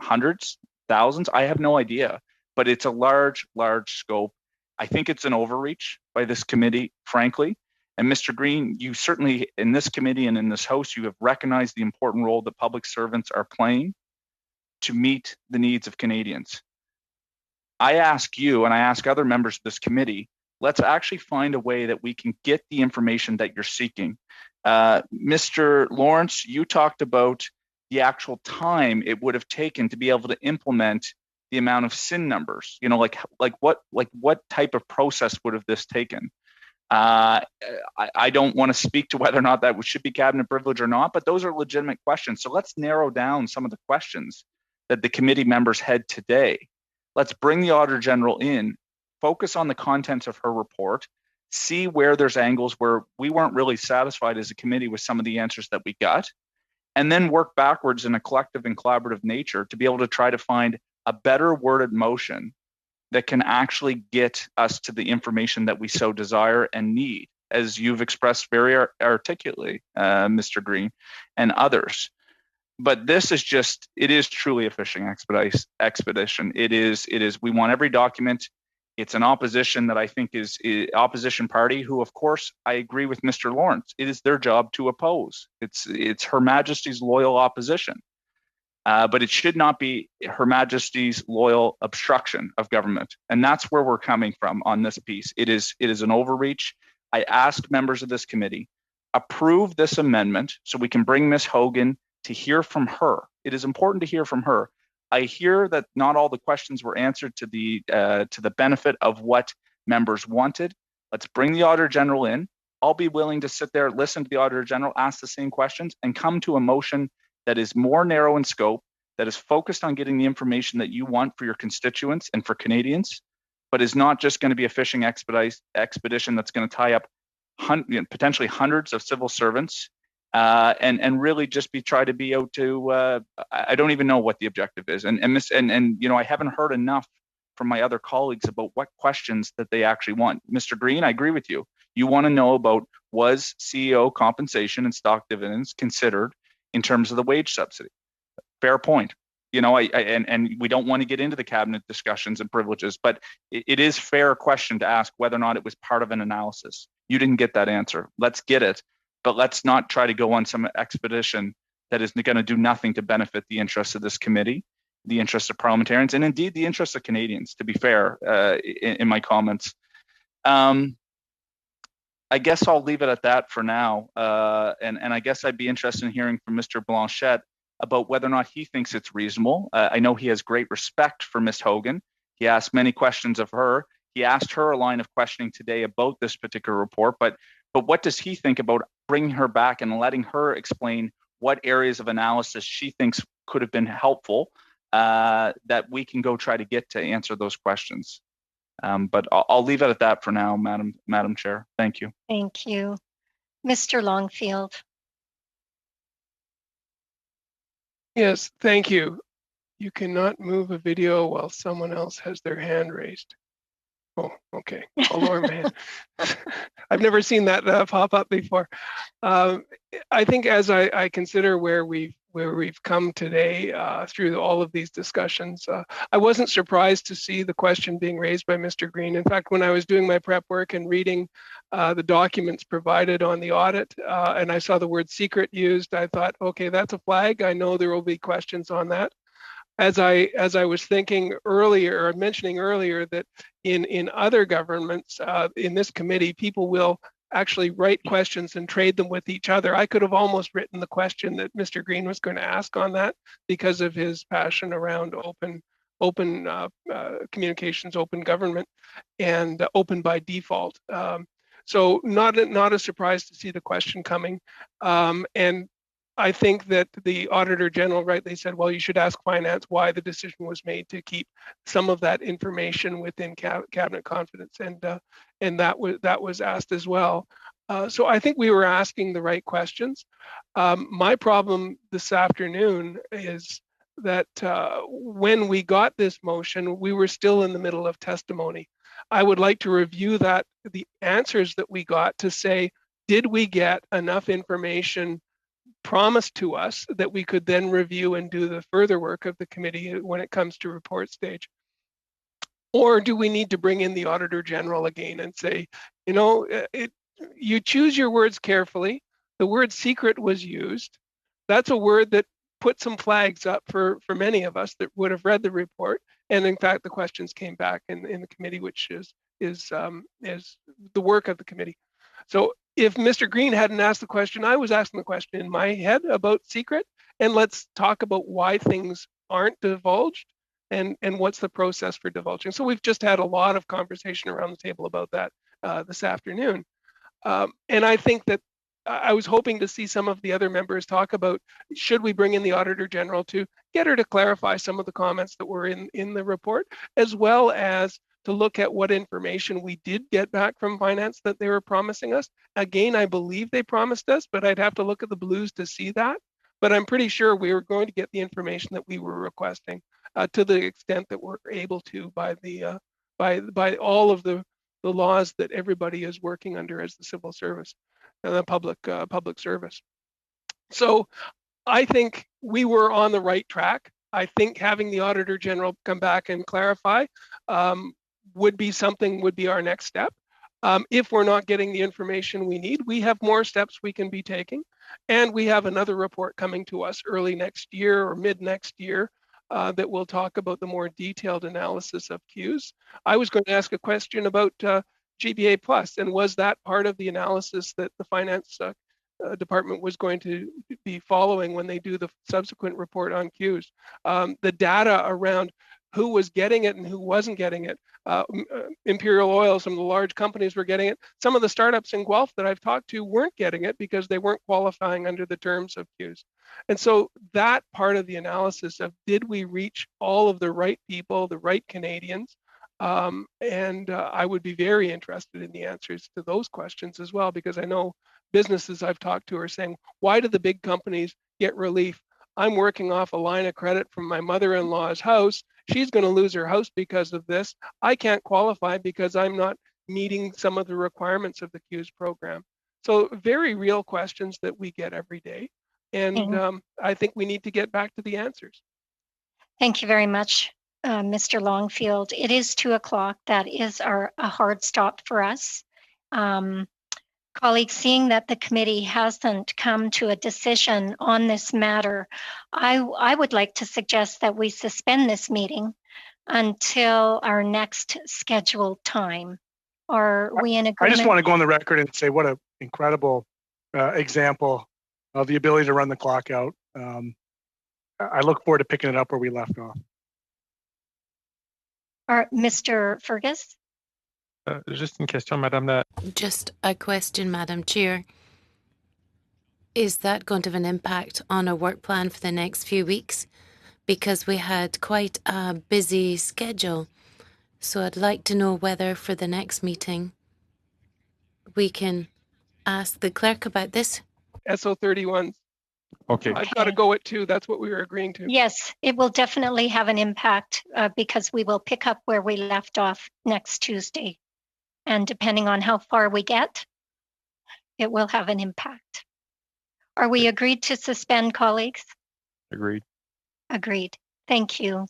hundreds, thousands, I have no idea, but it's a large scope. I think it's an overreach by this committee, frankly. And Mr. Green, you certainly in this committee and in this House, you have recognized the important role that public servants are playing to meet the needs of Canadians. I ask you, and I ask other members of this committee, let's actually find a way that we can get the information that you're seeking. Mr. Lawrence, you talked about the actual time it would have taken to be able to implement the amount of SIN numbers. You know, like what type of process would have this taken? I don't want to speak to whether or not that should be cabinet privilege or not, but those are legitimate questions. So let's narrow down some of the questions that the committee members had today. Let's bring the Auditor General in, focus on the contents of her report, see where there's angles where we weren't really satisfied as a committee with some of the answers that we got, and then work backwards in a collective and collaborative nature to be able to try to find a better worded motion that can actually get us to the information that we so desire and need, as you've expressed very articulately, Mr. Green and others. But this is it is truly a fishing expedition. It is, we want every document. It's an opposition that I think is opposition party who, of course, I agree with Mr. Lawrence. It is their job to oppose. It's Her Majesty's loyal opposition. But it should not be Her Majesty's loyal obstruction of government. And that's where we're coming from on this piece. It is an overreach. I ask members of this committee, approve this amendment so we can bring Ms. Hogan to hear from her. It is important to hear from her. I hear that not all the questions were answered to the benefit of what members wanted. Let's bring the Auditor General in. I'll be willing to sit there, listen to the Auditor General, ask the same questions, and come to a motion that is more narrow in scope, that is focused on getting the information that you want for your constituents and for Canadians, but is not just going to be a fishing expedition that's going to tie up potentially hundreds of civil servants and really just try to be out to I don't even know what the objective is. And you know, I haven't heard enough from my other colleagues about what questions that they actually want. Mr. Green, I agree with you. You want to know about, was CEO compensation and stock dividends considered in terms of the wage subsidy? Fair point. You know, and we don't want to get into the cabinet discussions and privileges, but it is fair question to ask whether or not it was part of an analysis. You didn't get that answer. Let's get it, but let's not try to go on some expedition that is going to do nothing to benefit the interests of this committee, the interests of parliamentarians, and indeed the interests of Canadians, to be fair, in my comments. I guess I'll leave it at that for now. And I guess I'd be interested in hearing from Mr. Blanchette about whether or not he thinks it's reasonable. I know he has great respect for Ms. Hogan. He asked many questions of her. He asked her a line of questioning today about this particular report, but what does he think about bringing her back and letting her explain what areas of analysis she thinks could have been helpful that we can go try to get to answer those questions? But I'll leave it at that for now, Madam Chair. Thank you. Thank you. Mr. Longfield. Yes, thank you. You cannot move a video while someone else has their hand raised. Oh, okay. I'll lower my hand. I've never seen that pop up before. I think as I consider where we've come today through all of these discussions, I wasn't surprised to see the question being raised by Mr. Green. In fact, when I was doing my prep work and reading the documents provided on the audit, and I saw the word secret used, I thought, okay, that's a flag. I know there will be questions on that. As I was thinking earlier, or mentioning earlier, that in other governments, in this committee, people will actually write questions and trade them with each other. I could have almost written the question that Mr. Green was going to ask on that because of his passion around open communications, open government, and open by default. So not a surprise to see the question coming. And I think that the Auditor General rightly said, well, you should ask Finance why the decision was made to keep some of that information within cabinet confidence, and that was asked as well. So I think we were asking the right questions. My problem this afternoon is that when we got this motion, we were still in the middle of testimony. I would like to review the answers that we got to say, did we get enough information promised to us that we could then review and do the further work of the committee when it comes to report stage? Or do we need to bring in the Auditor General again and say, you know, you choose your words carefully. The word secret was used. That's a word that put some flags up for many of us that would have read the report. And in fact, the questions came back in the committee, which is the work of the committee. So if Mr. Green hadn't asked the question, I was asking the question in my head about secret, and let's talk about why things aren't divulged and what's the process for divulging. So we've just had a lot of conversation around the table about that this afternoon. And I think that I was hoping to see some of the other members talk about, should we bring in the Auditor General to get her to clarify some of the comments that were in the report, as well as to look at what information we did get back from Finance that they were promising us. Again, I believe they promised us, but I'd have to look at the blues to see that. But I'm pretty sure we were going to get the information that we were requesting to the extent that we're able to by all of the laws that everybody is working under as the civil service and the public service. So I think we were on the right track. I think having the Auditor General come back and clarify would be our next step. If we're not getting the information we need, we have more steps we can be taking. And we have another report coming to us early next year or mid next year that will talk about the more detailed analysis of Qs. I was going to ask a question about GBA Plus, and was that part of the analysis that the finance department was going to be following when they do the subsequent report on Qs? The data around who was getting it and who wasn't getting it. Imperial Oil, some of the large companies were getting it. Some of the startups in Guelph that I've talked to weren't getting it because they weren't qualifying under the terms of Qs. And so that part of the analysis of did we reach all of the right people, the right Canadians? I would be very interested in the answers to those questions as well, because I know businesses I've talked to are saying, why do the big companies get relief? I'm working off a line of credit from my mother-in-law's house. She's going to lose her house because of this. I can't qualify because I'm not meeting some of the requirements of the Qs program. So very real questions that we get every day. And I think we need to get back to the answers. Thank you very much, Mr. Longfield. It is 2:00. That is a hard stop for us. Colleagues, seeing that the committee hasn't come to a decision on this matter, I would like to suggest that we suspend this meeting until our next scheduled time. Are we in agreement? I just want to go on the record and say what an incredible example of the ability to run the clock out. I look forward to picking it up where we left off. Mr. Fergus? Just une question, Madame la... Just a question, Madam Chair. Is that going to have an impact on our work plan for the next few weeks? Because we had quite a busy schedule. So I'd like to know whether for the next meeting we can ask the clerk about this. SO31. Okay. I've got to go at 2. That's what we were agreeing to. Yes, it will definitely have an impact because we will pick up where we left off next Tuesday. And depending on how far we get, it will have an impact. Are we agreed to suspend, colleagues? Agreed. Agreed. Thank you.